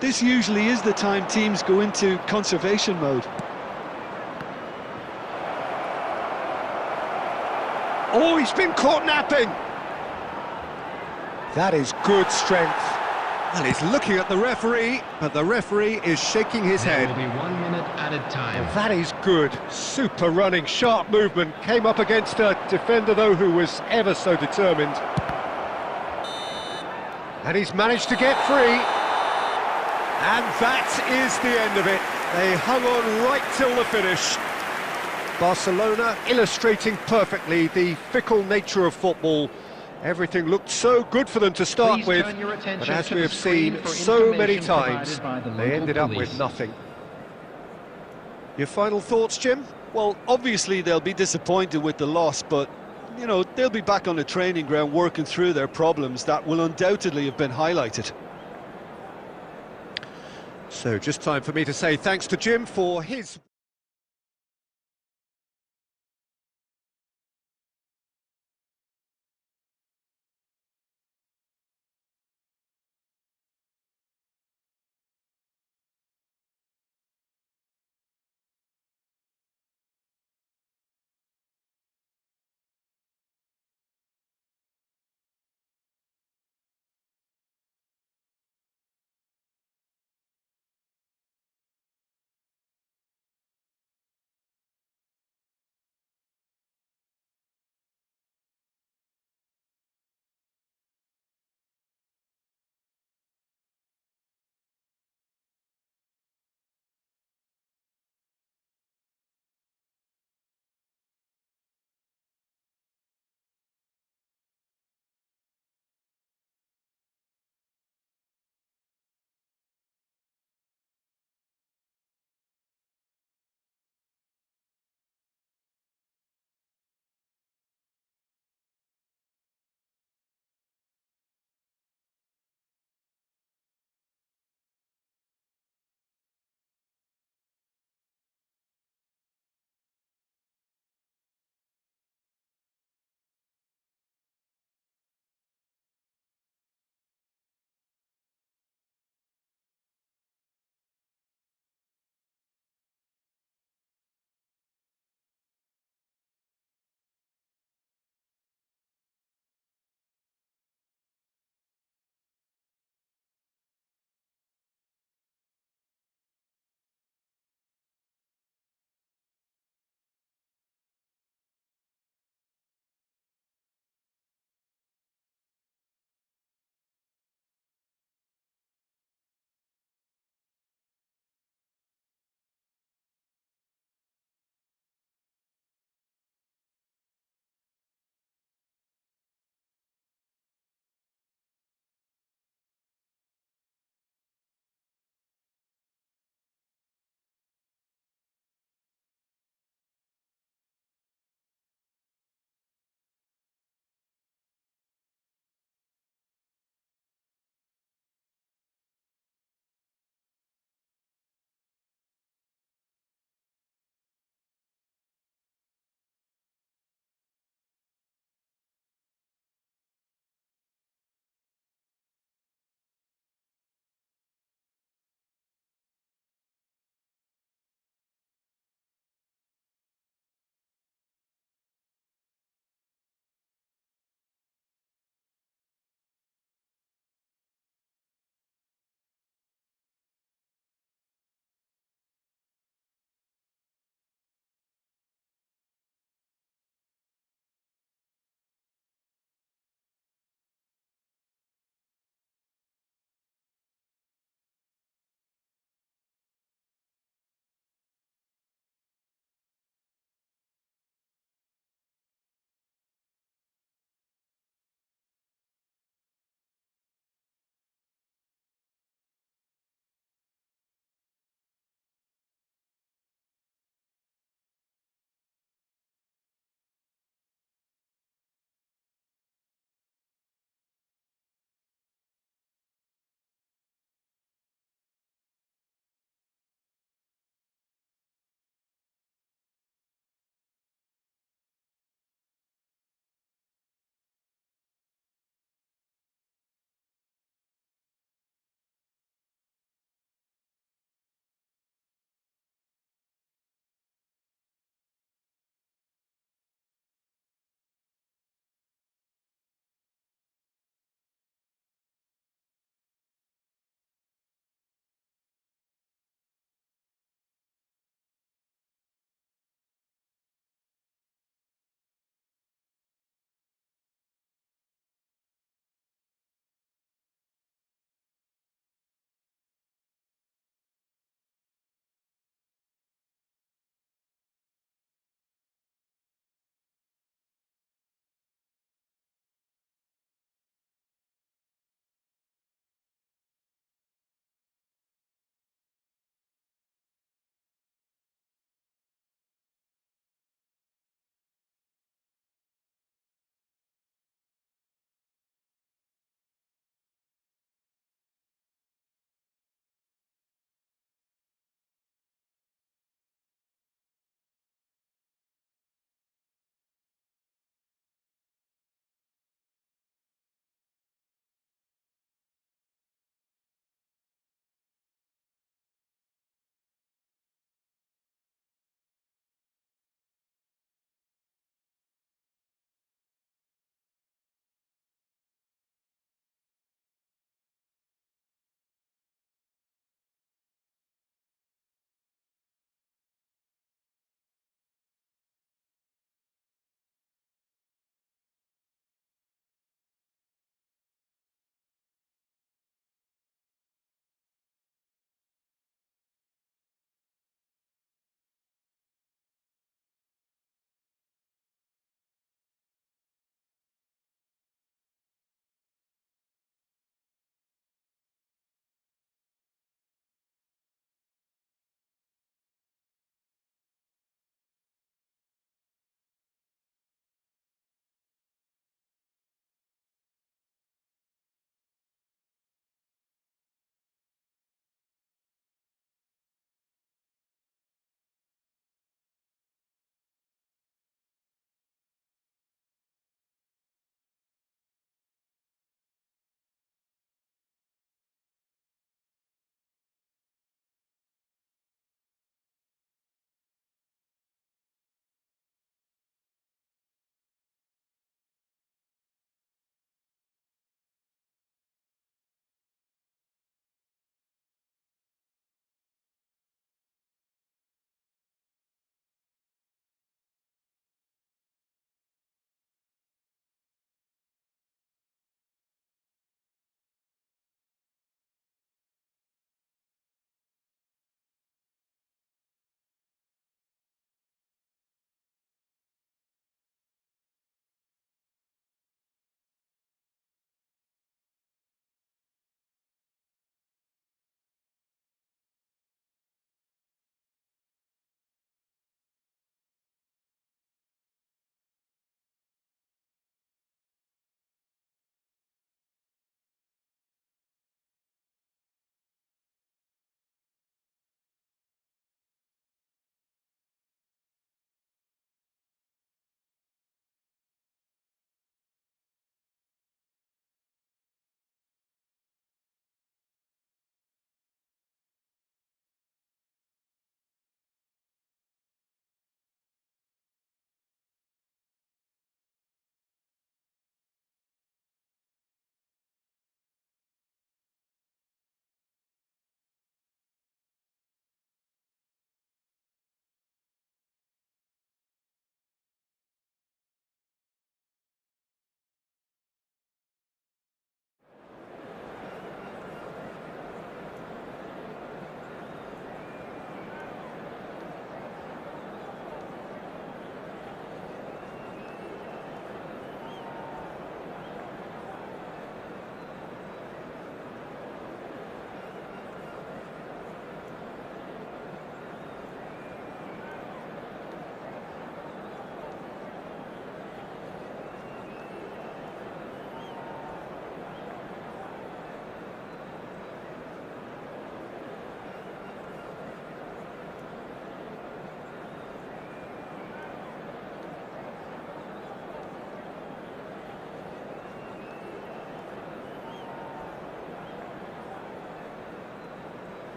This usually is the time teams go into conservation mode. Oh, he's been caught napping! That is good strength. And he's looking at the referee, but the referee is shaking his There head. will be 1 minute added time. That is good. Super running, sharp movement. Came up against a defender, though, who was ever so determined. And he's managed to get free. And that is the end of it. They hung on right till the finish. Barcelona illustrating perfectly the fickle nature of football. Everything looked so good for them to start Please with, turn your attention but as to we the have screen seen for so many information times, provided by the they local ended up police. with nothing. Your final thoughts, Jim? Well, obviously they'll be disappointed with the loss, but, you know, they'll be back on the training ground working through their problems that will undoubtedly have been highlighted. So just time for me to say thanks to Jim for his...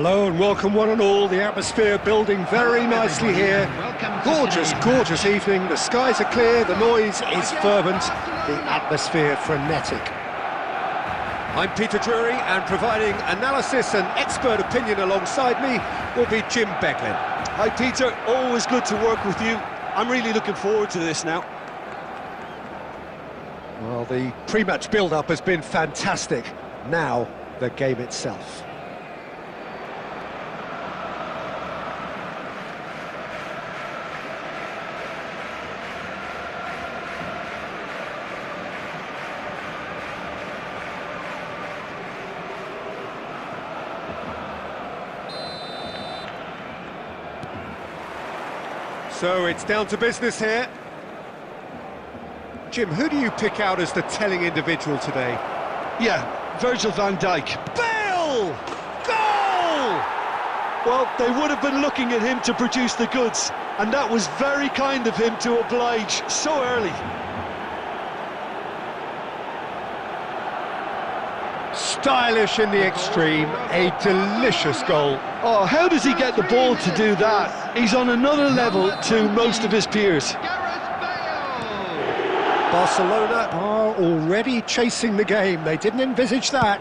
Hello and welcome one and all. The atmosphere building very nicely here. Gorgeous, gorgeous evening. The skies are clear, the noise is fervent, the atmosphere frenetic. I'm Peter Drury, and providing analysis and expert opinion alongside me will be Jim Beglin. Hi Peter, always good to work with you. I'm really looking forward to this now. Well, the pre-match build-up has been fantastic. Now, the game itself. So it's down to business here. Jim, who do you pick out as the telling individual today? Yeah, Virgil van Dijk. Bale! Goal! Well, they would have been looking at him to produce the goods, and that was very kind of him to oblige so early. Stylish in the extreme, a delicious goal. Oh, how does he get the ball to do that? He's on another level to most of his peers. Barcelona are already chasing the game. They didn't envisage that.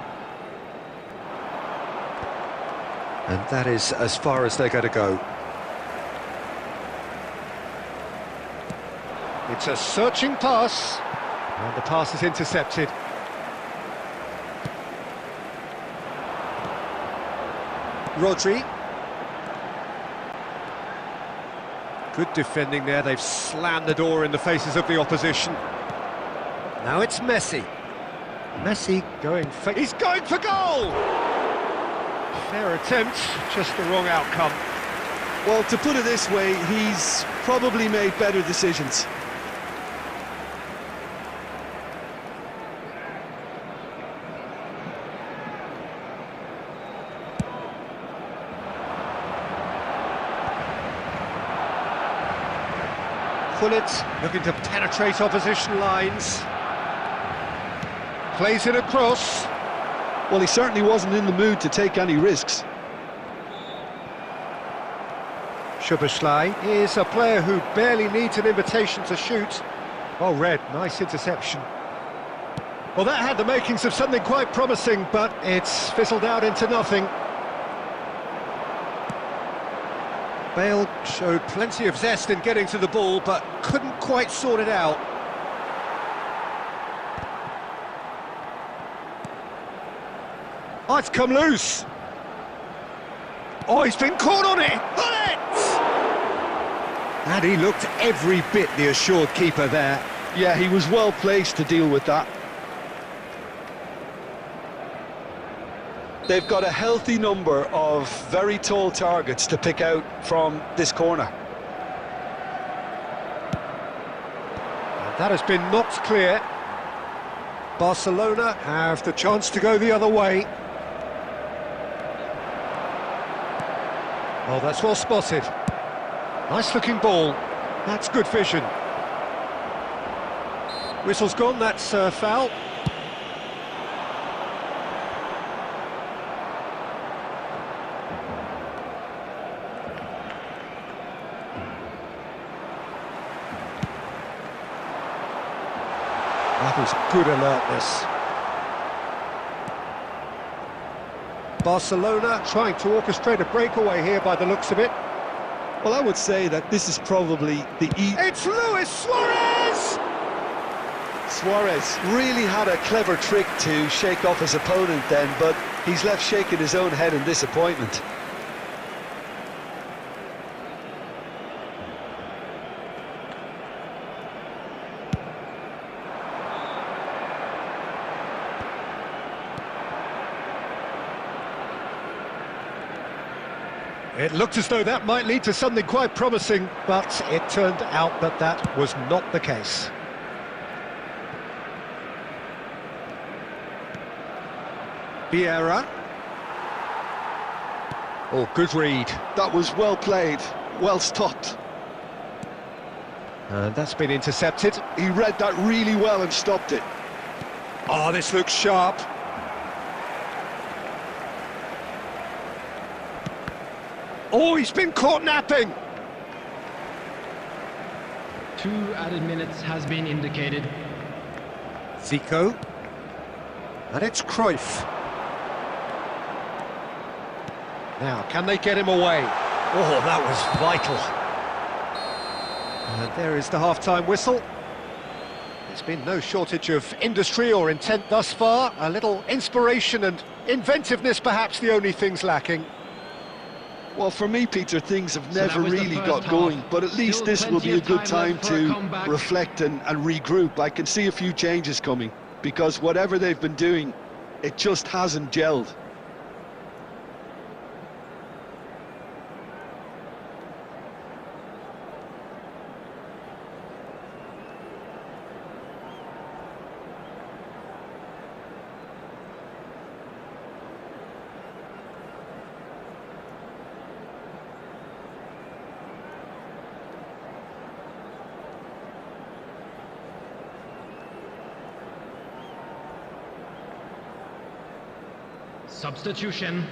And that is as far as they're going to go. It's a searching pass. And the pass is intercepted. Rodri. Good defending there. They've slammed the door in the faces of the opposition. Now it's Messi. Messi going for... He's going for goal! Fair attempt, just the wrong outcome. Well, to put it this way, he's probably made better decisions. Gullit looking to penetrate opposition lines. Plays it across. Well, he certainly wasn't in the mood to take any risks. Szoboszlai is a player who barely needs an invitation to shoot. Well read, nice interception. Well, that had the makings of something quite promising, but it's fizzled out into nothing. Bale showed plenty of zest in getting to the ball, but couldn't quite sort it out. Oh, it's come loose. Oh, he's been caught on it. Bullet! And he looked every bit the assured keeper there. Yeah, he was well placed to deal with that. They've got a healthy number of very tall targets to pick out from this corner. And that has been knocked clear. Barcelona have the chance to go the other way. Oh, that's well spotted. Nice looking ball. That's good vision. Whistle's gone, that's foul. That was good alertness. Barcelona trying to orchestrate a breakaway here by the looks of it. Well, I would say that this is probably the It's Luis Suarez! Suarez really had a clever trick to shake off his opponent then, but he's left shaking his own head in disappointment. It looked as though that might lead to something quite promising, but it turned out that that was not the case. Vieira. Oh, good read. That was well played, well stopped. And that's been intercepted. He read that really well and stopped it. Oh, this looks sharp. Oh, he's been caught napping! 2 added minutes has been indicated. Zico. And it's Cruyff. Now, can they get him away? Oh, that was vital. And there is the half-time whistle. There's been no shortage of industry or intent thus far. A little inspiration and inventiveness, perhaps the only things lacking. Well, for me, Peter, things have So never that was the really first got half. going, but at least Still this will be plenty a of good time time left for a to comeback. reflect and regroup. I can see a few changes coming, because whatever they've been doing, it just hasn't gelled. Substitution.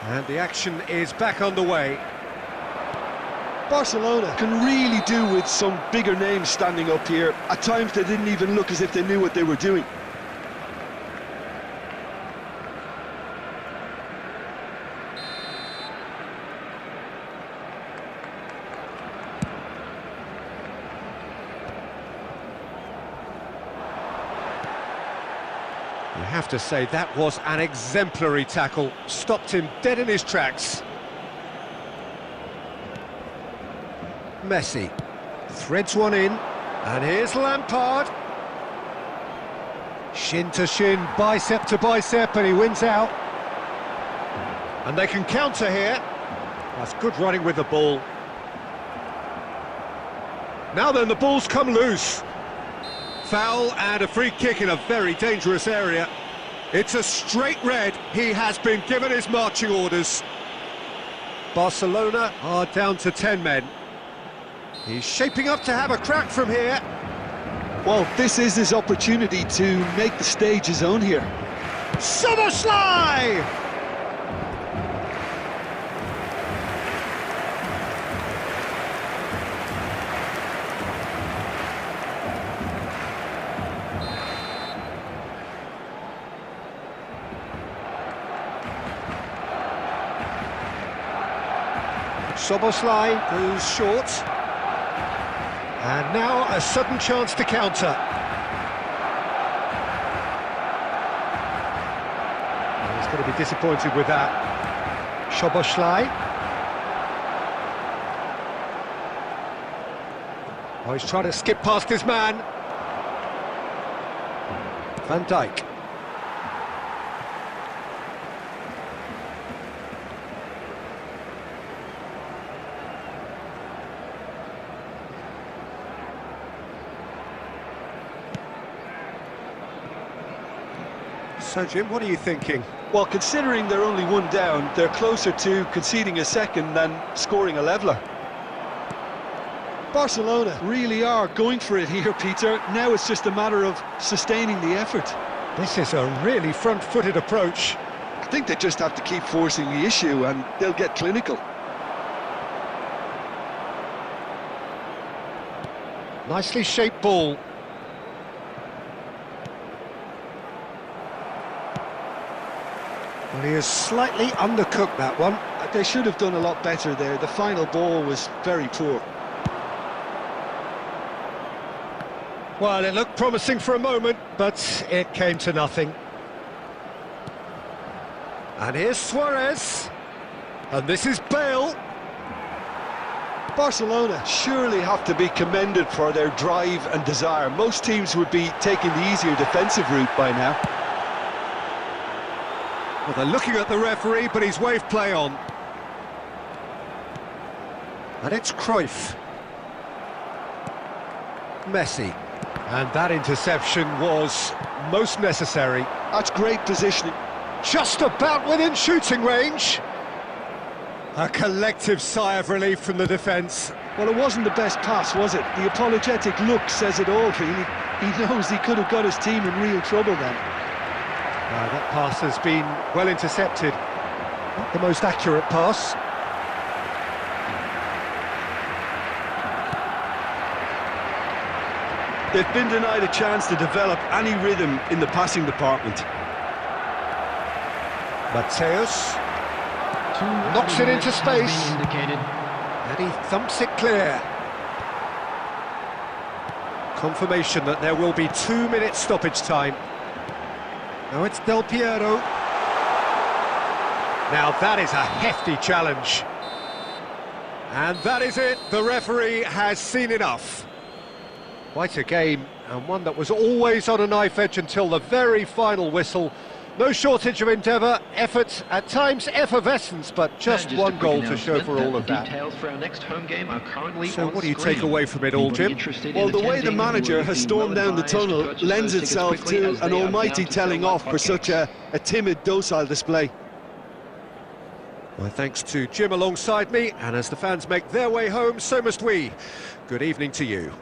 And the action is back underway. Barcelona can really do with some bigger names standing up here. At times they didn't even look as if they knew what they were doing. You have to say that was an exemplary tackle. Stopped him dead in his tracks. Messi threads one in, and here's Lampard. Shin to shin, bicep to bicep, and he wins out. And they can counter here. That's good running with the ball. Now then, the ball's come loose. Foul and a free kick in a very dangerous area. It's a straight red. He has been given his marching orders. Barcelona are down to 10 men. He's shaping up to have a crack from here. Well, this is his opportunity to make the stage his own here. Szoboszlai! Szoboszlai goes short. And now a sudden chance to counter. Well, he's going to be disappointed with that. Szoboszlai. Oh, he's trying to skip past his man. Van Dijk. So, Jim, what are you thinking? Well, considering they're only one down, they're closer to conceding a second than scoring a leveller. Barcelona really are going for it here, Peter. Now it's just a matter of sustaining the effort. This is a really front-footed approach. I think they just have to keep forcing the issue and they'll get clinical. Nicely shaped ball. Well, he has slightly undercooked that one. They should have done a lot better there. The final ball was very poor. Well, it looked promising for a moment, but it came to nothing. And here's Suarez. And this is Bale. Barcelona surely have to be commended for their drive and desire. Most teams would be taking the easier defensive route by now. Well, they're looking at the referee, but he's waved play on. And it's Cruyff. Messi. And that interception was most necessary. That's great positioning. Just about within shooting range. A collective sigh of relief from the defence. Well, it wasn't the best pass, was it? The apologetic look says it all, really. He knows he could have got his team in real trouble then. That pass has been well intercepted. Not the most accurate pass. They've been denied a chance to develop any rhythm in the passing department. Mateus knocks it into space, and he thumps it clear. Confirmation that there will be 2 minutes stoppage time. Now it's Del Piero. Now that is a hefty challenge. And that is it, the referee has seen enough. Quite a game, and one that was always on a knife edge until the very final whistle. No shortage of endeavour, effort, at times effervescence, but just one goal to show for all of that. Details for our next home game are currently So on what do you screen. take away from it all, Jim? Well, the way the manager has stormed down the tunnel lends itself to an almighty telling off for such a timid, docile display. My thanks to Jim alongside me, and as the fans make their way home, so must we. Good evening to you.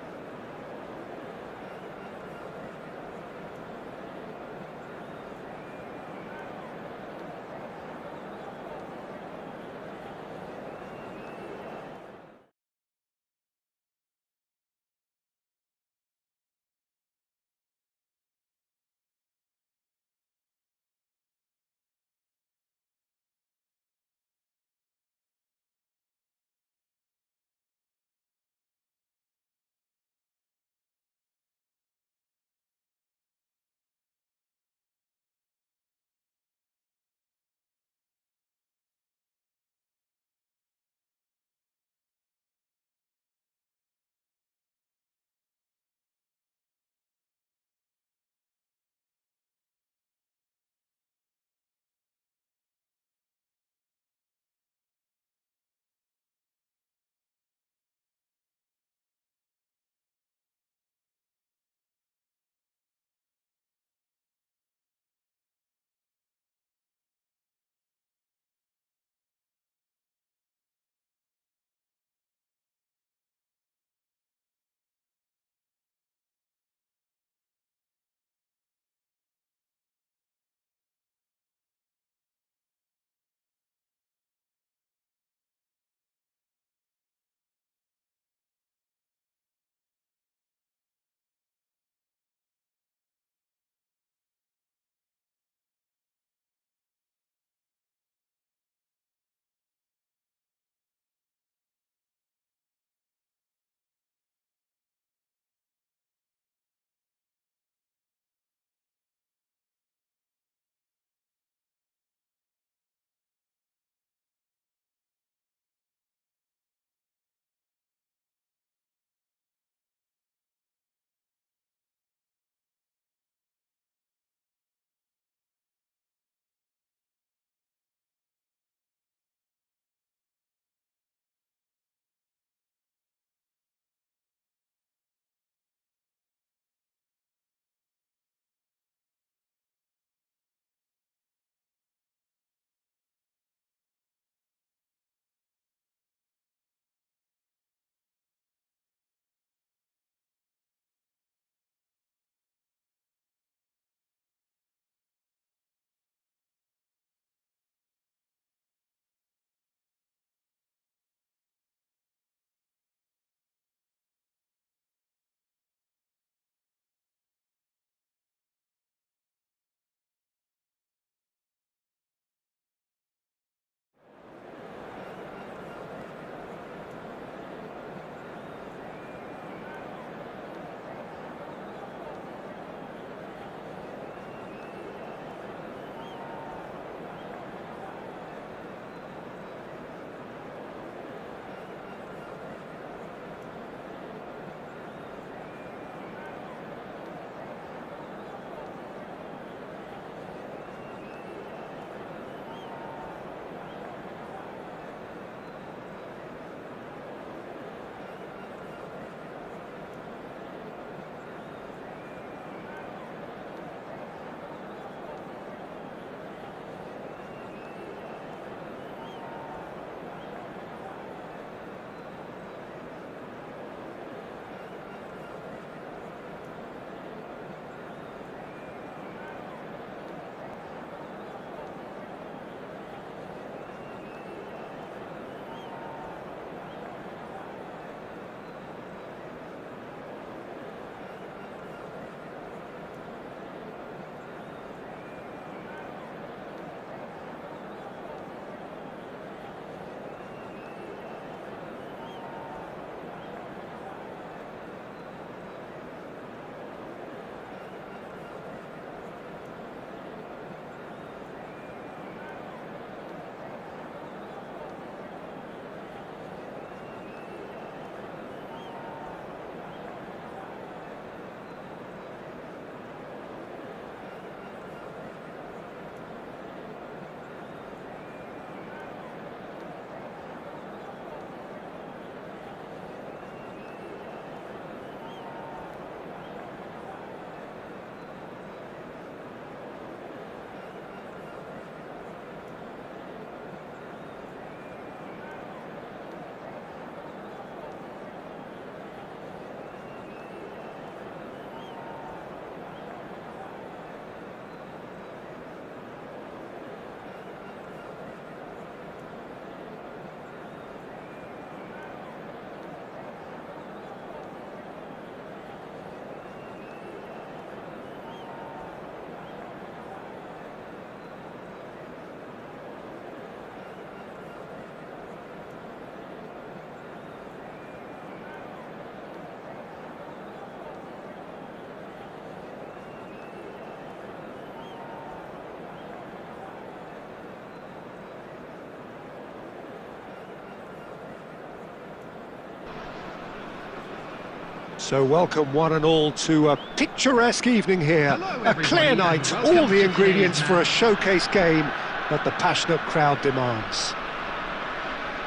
So welcome one and all to a picturesque evening here. Hello, A clear everybody, night, and welcome all the to ingredients today's for a match. showcase game that the passionate crowd demands.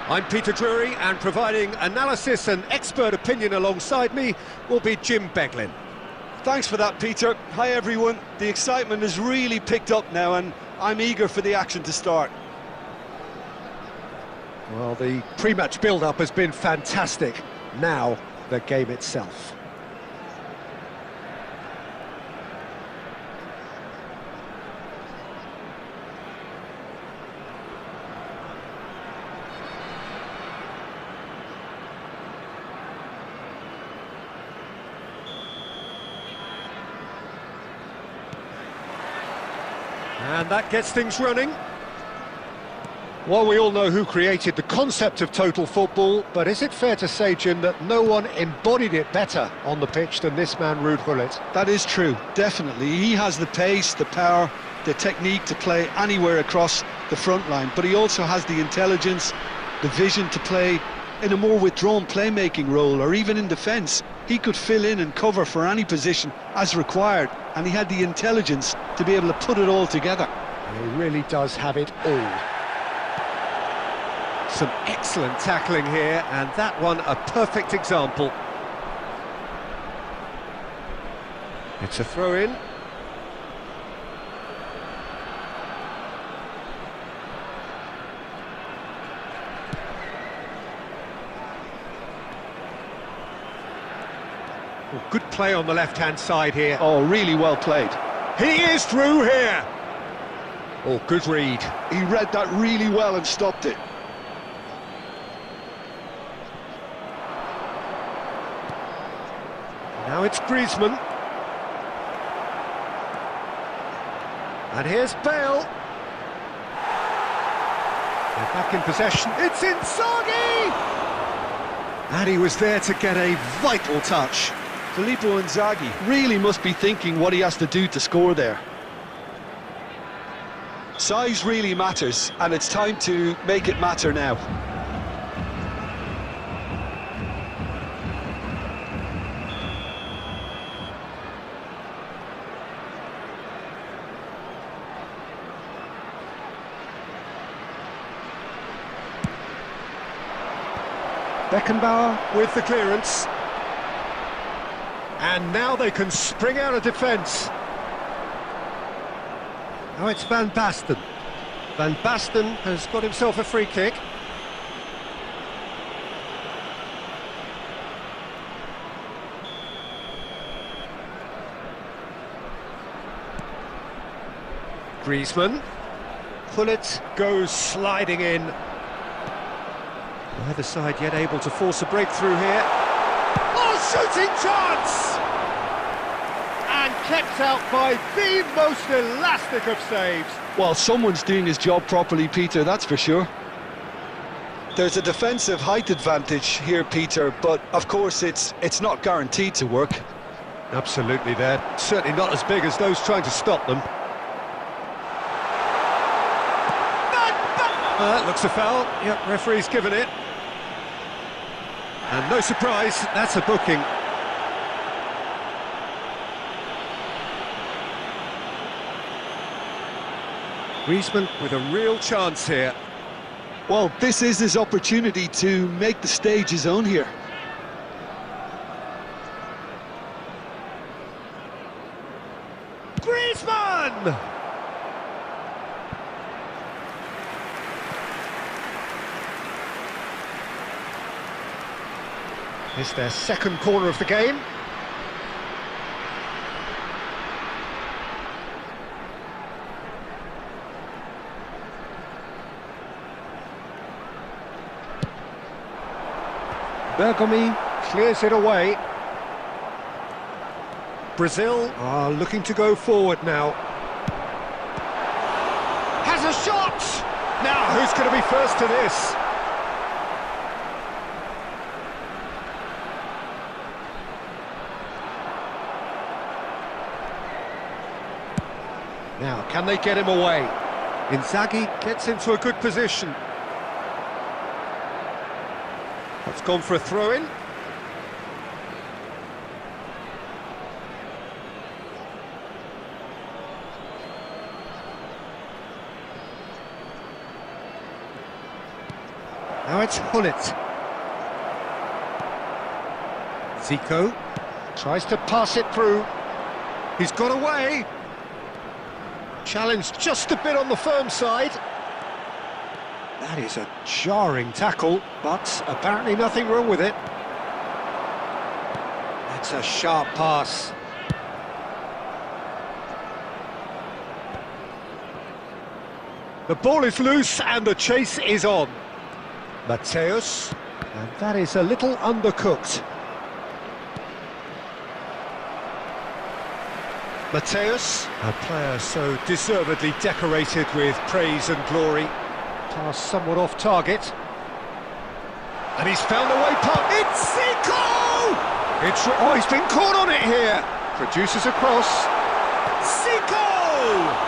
I'm Peter Drury, and providing analysis and expert opinion alongside me will be Jim Beglin. Thanks for that, Peter. Hi, everyone. The excitement has really picked up now, and I'm eager for the action to start. Well, the pre-match build-up has been fantastic. Now, the game itself. And that gets things running. Well, we all know who created the concept of total football, but is it fair to say, Jim, that no one embodied it better on the pitch than this man, Ruud Gullit? That is true, definitely. He has the pace, the power, the technique to play anywhere across the front line, but he also has the intelligence, the vision to play in a more withdrawn playmaking role, or even in defence. He could fill in and cover for any position as required, and he had the intelligence to be able to put it all together. He really does have it all. Some excellent tackling here, and that one a perfect example. It's a throw-in. Well, good play on the left-hand side here. Oh, really well played. He is through here! Oh, good read. He read that really well and stopped it. Now it's Griezmann. And here's Bale. They're back in possession. It's Inzaghi! And he was there to get a vital touch. Filippo Inzaghi really must be thinking what he has to do to score there. Size really matters, and it's time to make it matter now. Beckenbauer with the clearance. And now they can spring out of defence. Now it's Van Basten. Van Basten has got himself a free kick. Griezmann. Gullit goes sliding in. Neither side yet able to force a breakthrough here. Oh, shooting chance! And kept out by the most elastic of saves. Well, someone's doing his job properly, Peter, that's for sure. There's a defensive height advantage here, Peter, but of course it's not guaranteed to work. Absolutely, they're certainly not as big as those trying to stop them. That looks a foul. Yep, referee's given it. And no surprise, that's a booking. Griezmann with a real chance here. Well, this is his opportunity to make the stage his own here. Griezmann! It's their second corner of the game. Bergomi clears it away. Brazil are looking to go forward now. Has a shot! Now, who's going to be first to this? Now, can they get him away? Inzaghi gets into a good position. That's gone for a throw-in. Now it's Hullet. Zico tries to pass it through. He's got away. Challenged just a bit on the firm side. That is a jarring tackle, but apparently nothing wrong with it. That's a sharp pass. The ball is loose and the chase is on. Mateus, and that is a little undercooked. Mateus, a player so deservedly decorated with praise and glory. Pass somewhat off target. And he's found a way past. It's Zico! He's been caught on it here. Produces a cross. Zico!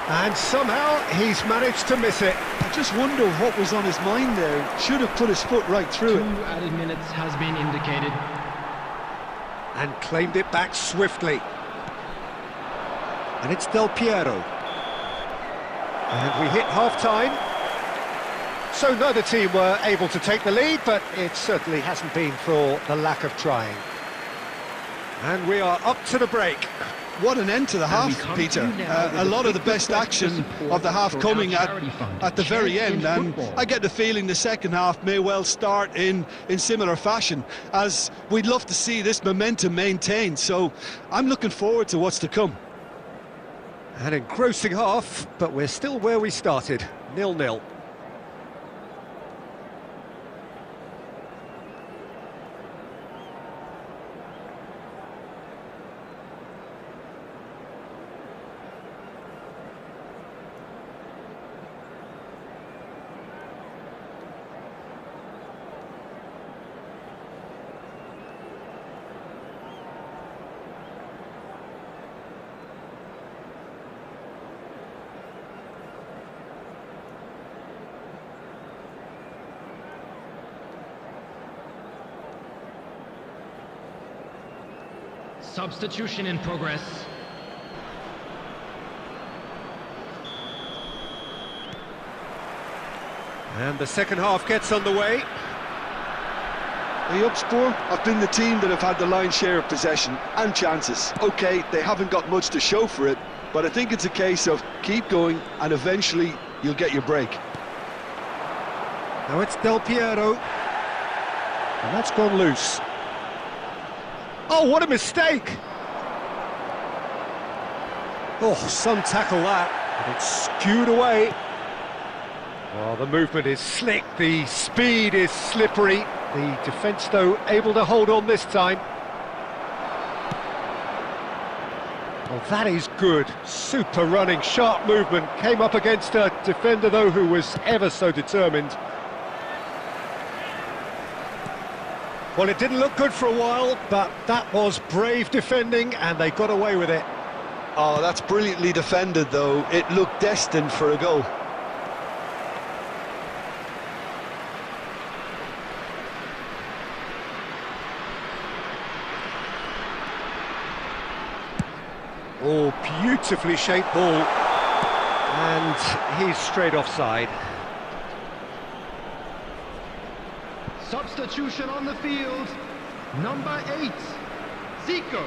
And somehow he's managed to miss it. I just wonder what was on his mind there. Should have put his foot right through it. 2 added minutes has been indicated. And claimed it back swiftly. And it's Del Piero. And we hit half-time. So neither team were able to take the lead, but it certainly hasn't been for the lack of trying. And we are up to the break. What an end to the half, Peter. A lot of the best action of the half coming at the very end, and I get the feeling the second half may well start in similar fashion, as we'd love to see this momentum maintained, so I'm looking forward to what's to come. An engrossing half, but we're still where we started, 0-0. Substitution in progress. And the second half gets underway. The Upspor have been the team that have had the lion's share of possession and chances. OK, they haven't got much to show for it, but I think it's a case of keep going and eventually you'll get your break. Now it's Del Piero. And that's gone loose. Oh, what a mistake! Oh, some tackle that, and it's skewed away. Well, the movement is slick, the speed is slippery. The defence, though, able to hold on this time. Well, that is good. Super running, sharp movement. Came up against a defender, though, who was ever so determined. Well, it didn't look good for a while, but that was brave defending, and they got away with it. Oh, that's brilliantly defended, though. It looked destined for a goal. Oh, beautifully shaped ball. And he's straight offside. Substitution on the field, number 8, Zico.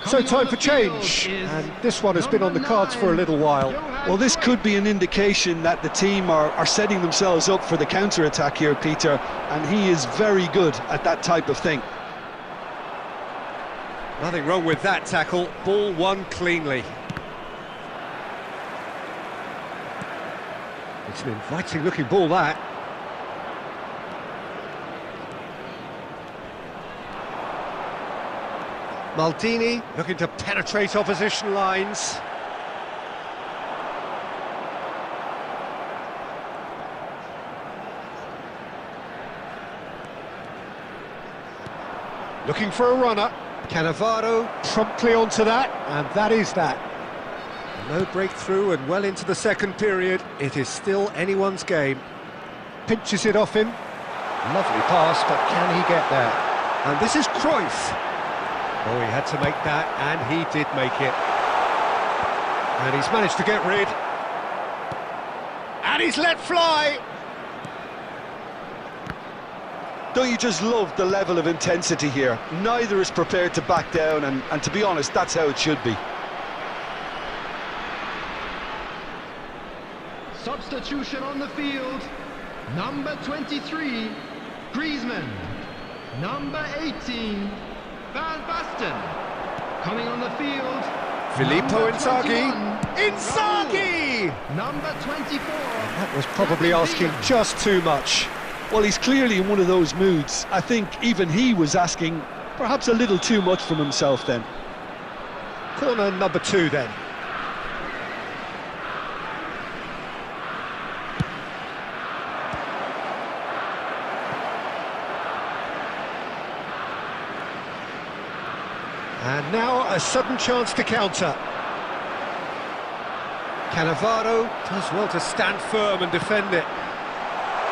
So time for change, and this one has been on the cards for a little while. Well, this could be an indication that the team are setting themselves up for the counter-attack here, Peter, and he is very good at that type of thing. Nothing wrong with that tackle, ball won cleanly. It's an inviting looking ball, that. Maldini looking to penetrate opposition lines. Looking for a runner. Cannavaro promptly onto that, and that is that. No breakthrough and well into the second period. It is still anyone's game. Pinches it off him. Lovely pass, but can he get there? And this is Cruyff. Oh, he had to make that, and he did make it. And he's managed to get rid. And he's let fly. Don't you just love the level of intensity here? Neither is prepared to back down, and to be honest, that's how it should be. Substitution on the field. Number 23, Griezmann. Number 18, Van Basten. Coming on the field, Filippo number Inzaghi. 21, Inzaghi! Raul. Number 24. That was probably asking just too much. Well, he's clearly in one of those moods. I think even he was asking perhaps a little too much from himself then. Corner number 2 then. And now a sudden chance to counter. Cannavaro does well to stand firm and defend it.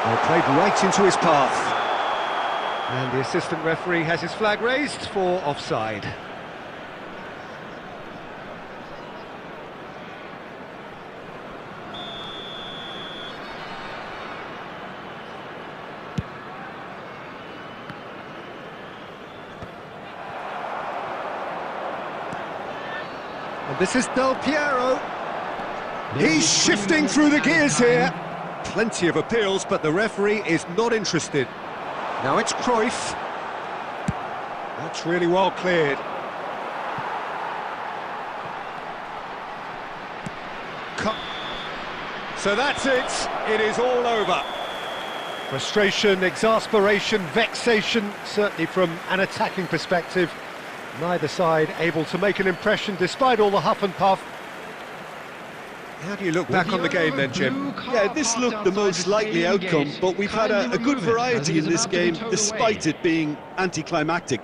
Well, played right into his path. And the assistant referee has his flag raised for offside. And this is Del Piero. He's shifting through the gears here. Plenty of appeals, but the referee is not interested. Now it's Cruyff. That's really well cleared. So that's it. It is all over. Frustration, exasperation, vexation, certainly from an attacking perspective. Neither side able to make an impression despite all the huff and puff. How do you look back on the game then, Jim? Yeah, this looked the most likely outcome, but we've had a good variety in this game, despite it being anticlimactic.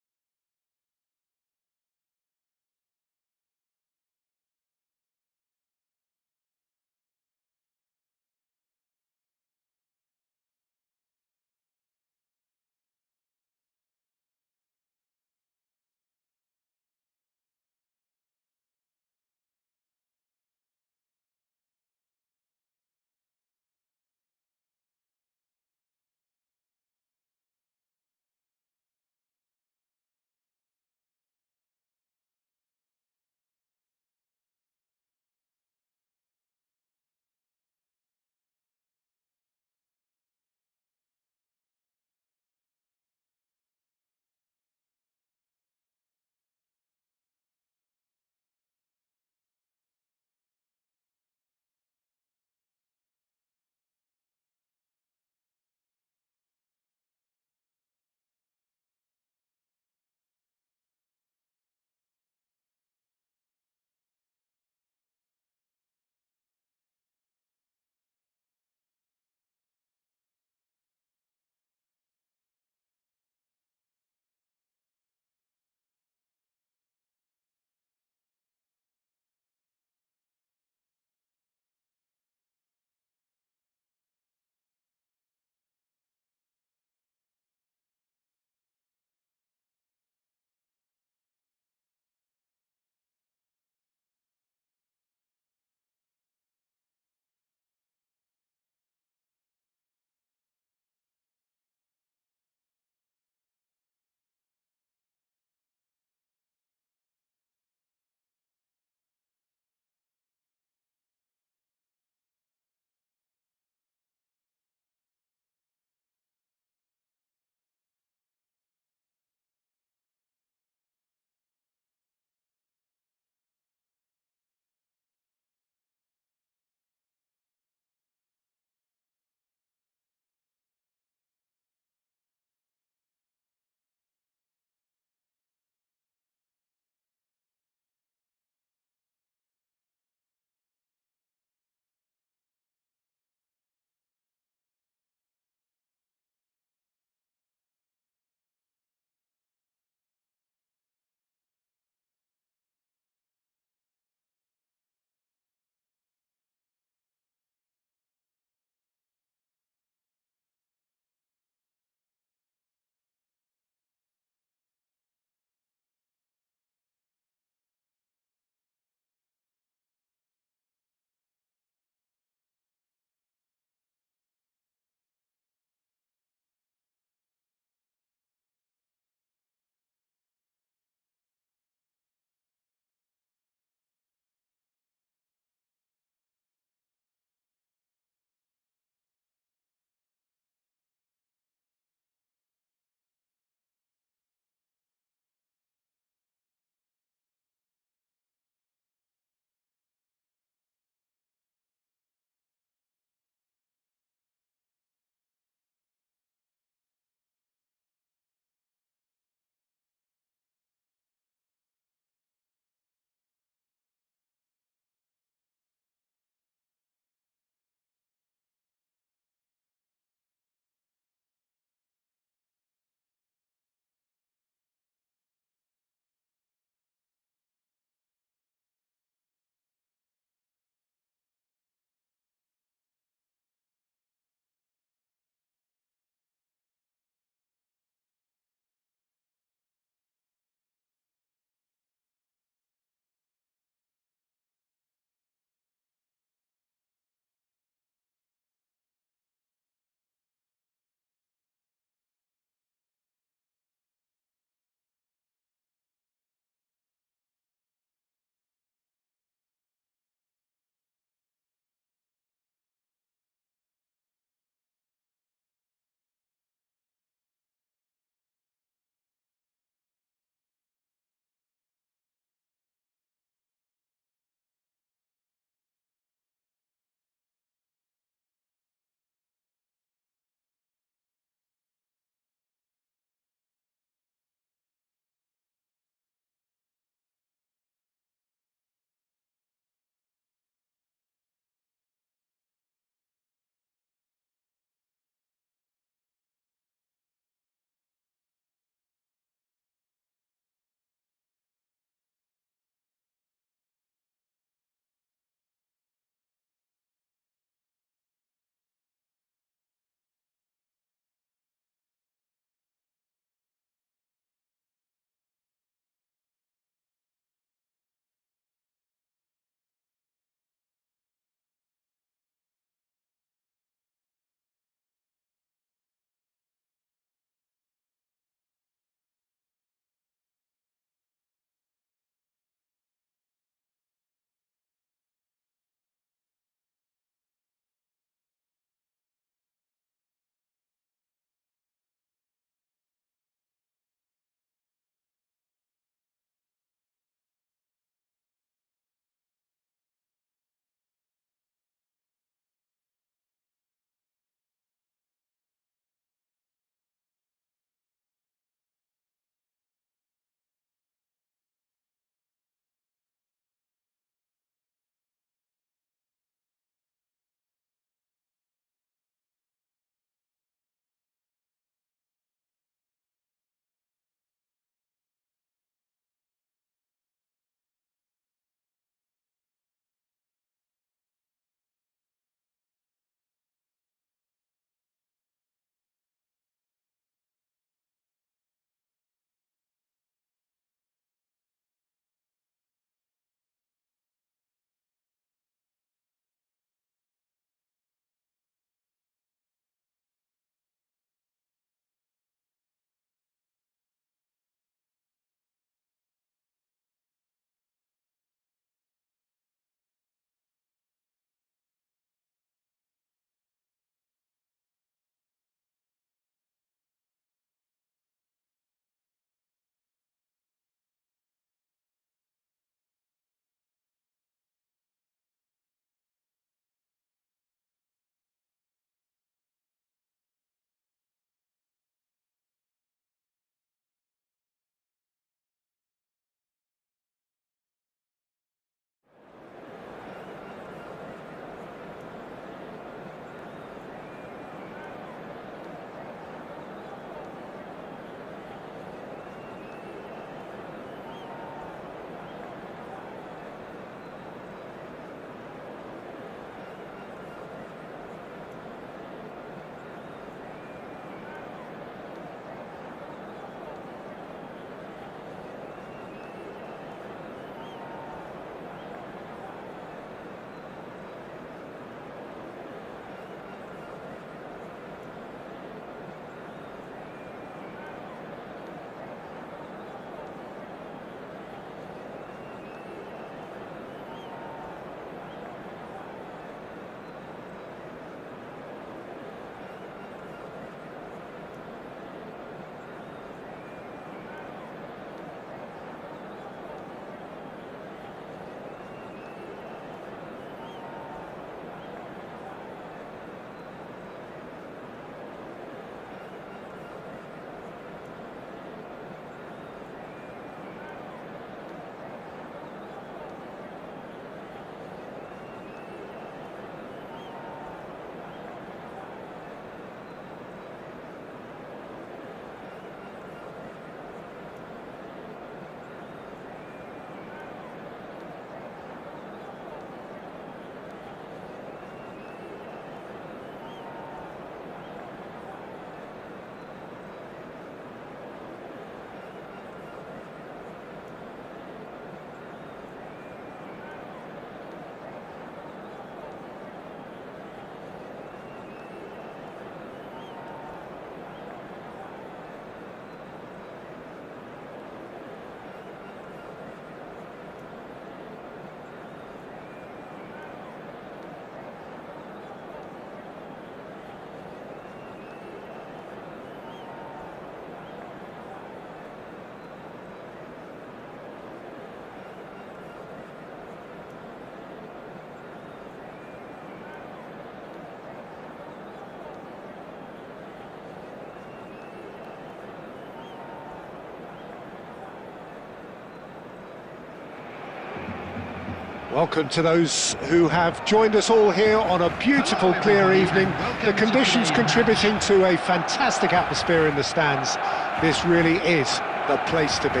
Welcome to those who have joined us all here on a beautiful, clear evening. The conditions contributing to a fantastic atmosphere in the stands. This really is the place to be.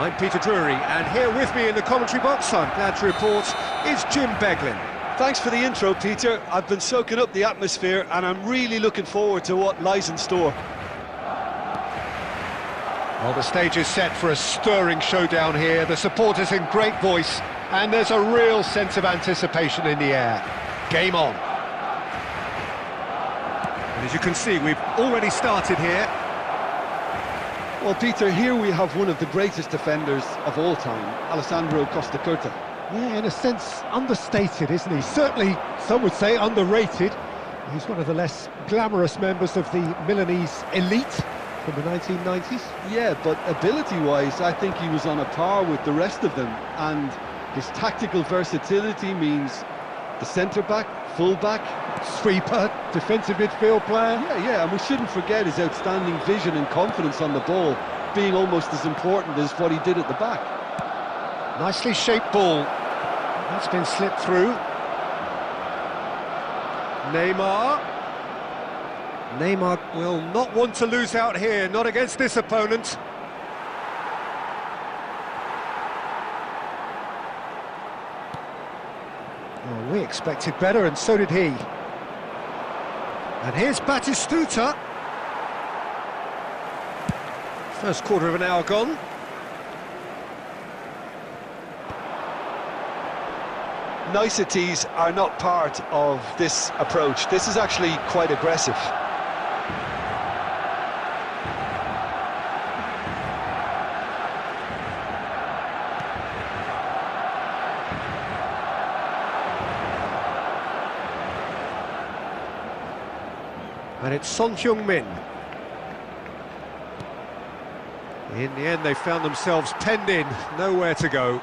I'm Peter Drury, and here with me in the commentary box, I'm glad to report, is Jim Beglin. Thanks for the intro, Peter. I've been soaking up the atmosphere and I'm really looking forward to what lies in store. Well, the stage is set for a stirring showdown here. The supporters in great voice, and there's a real sense of anticipation in the air. Game on. And as you can see, we've already started here. Well, Peter, here we have one of the greatest defenders of all time, Alessandro Costa Curta. Yeah, in a sense, understated, isn't he? Certainly, some would say underrated. He's one of the less glamorous members of the Milanese elite from the 1990s. Yeah, but ability-wise, I think he was on a par with the rest of them, and his tactical versatility means the centre-back, full-back, Sweeper, defensive midfield player. yeah, and we shouldn't forget his outstanding vision and confidence on the ball, being almost as important as what he did at the back. Nicely shaped ball. That's been slipped through. Neymar will not want to lose out here, not against this opponent. Well, we expected better, and so did he. And here's Batistuta. First quarter of an hour gone. Niceties are not part of this approach. This is actually quite aggressive. And it's Son Heung-min. In the end, they found themselves penned in, nowhere to go.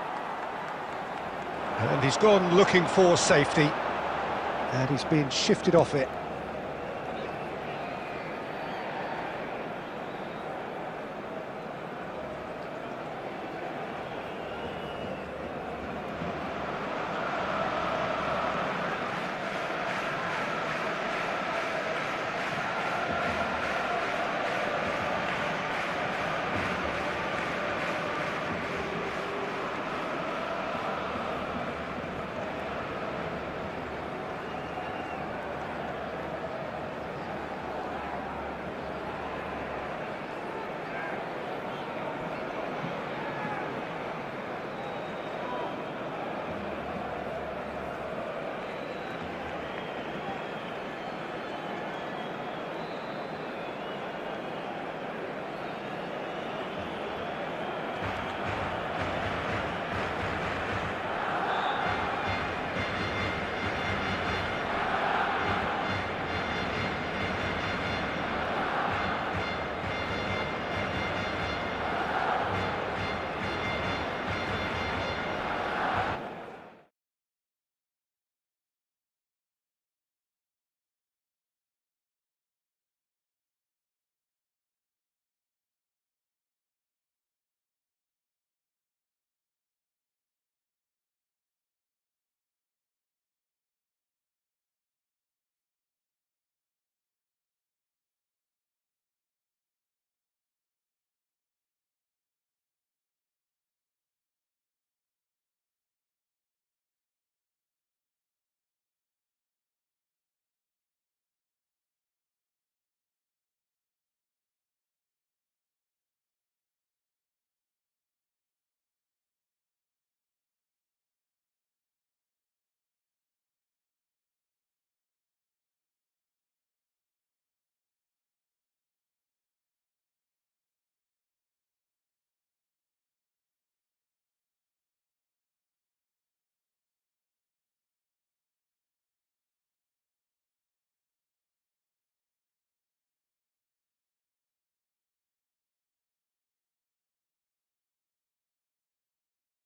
And he's gone looking for safety. And he's been shifted off it.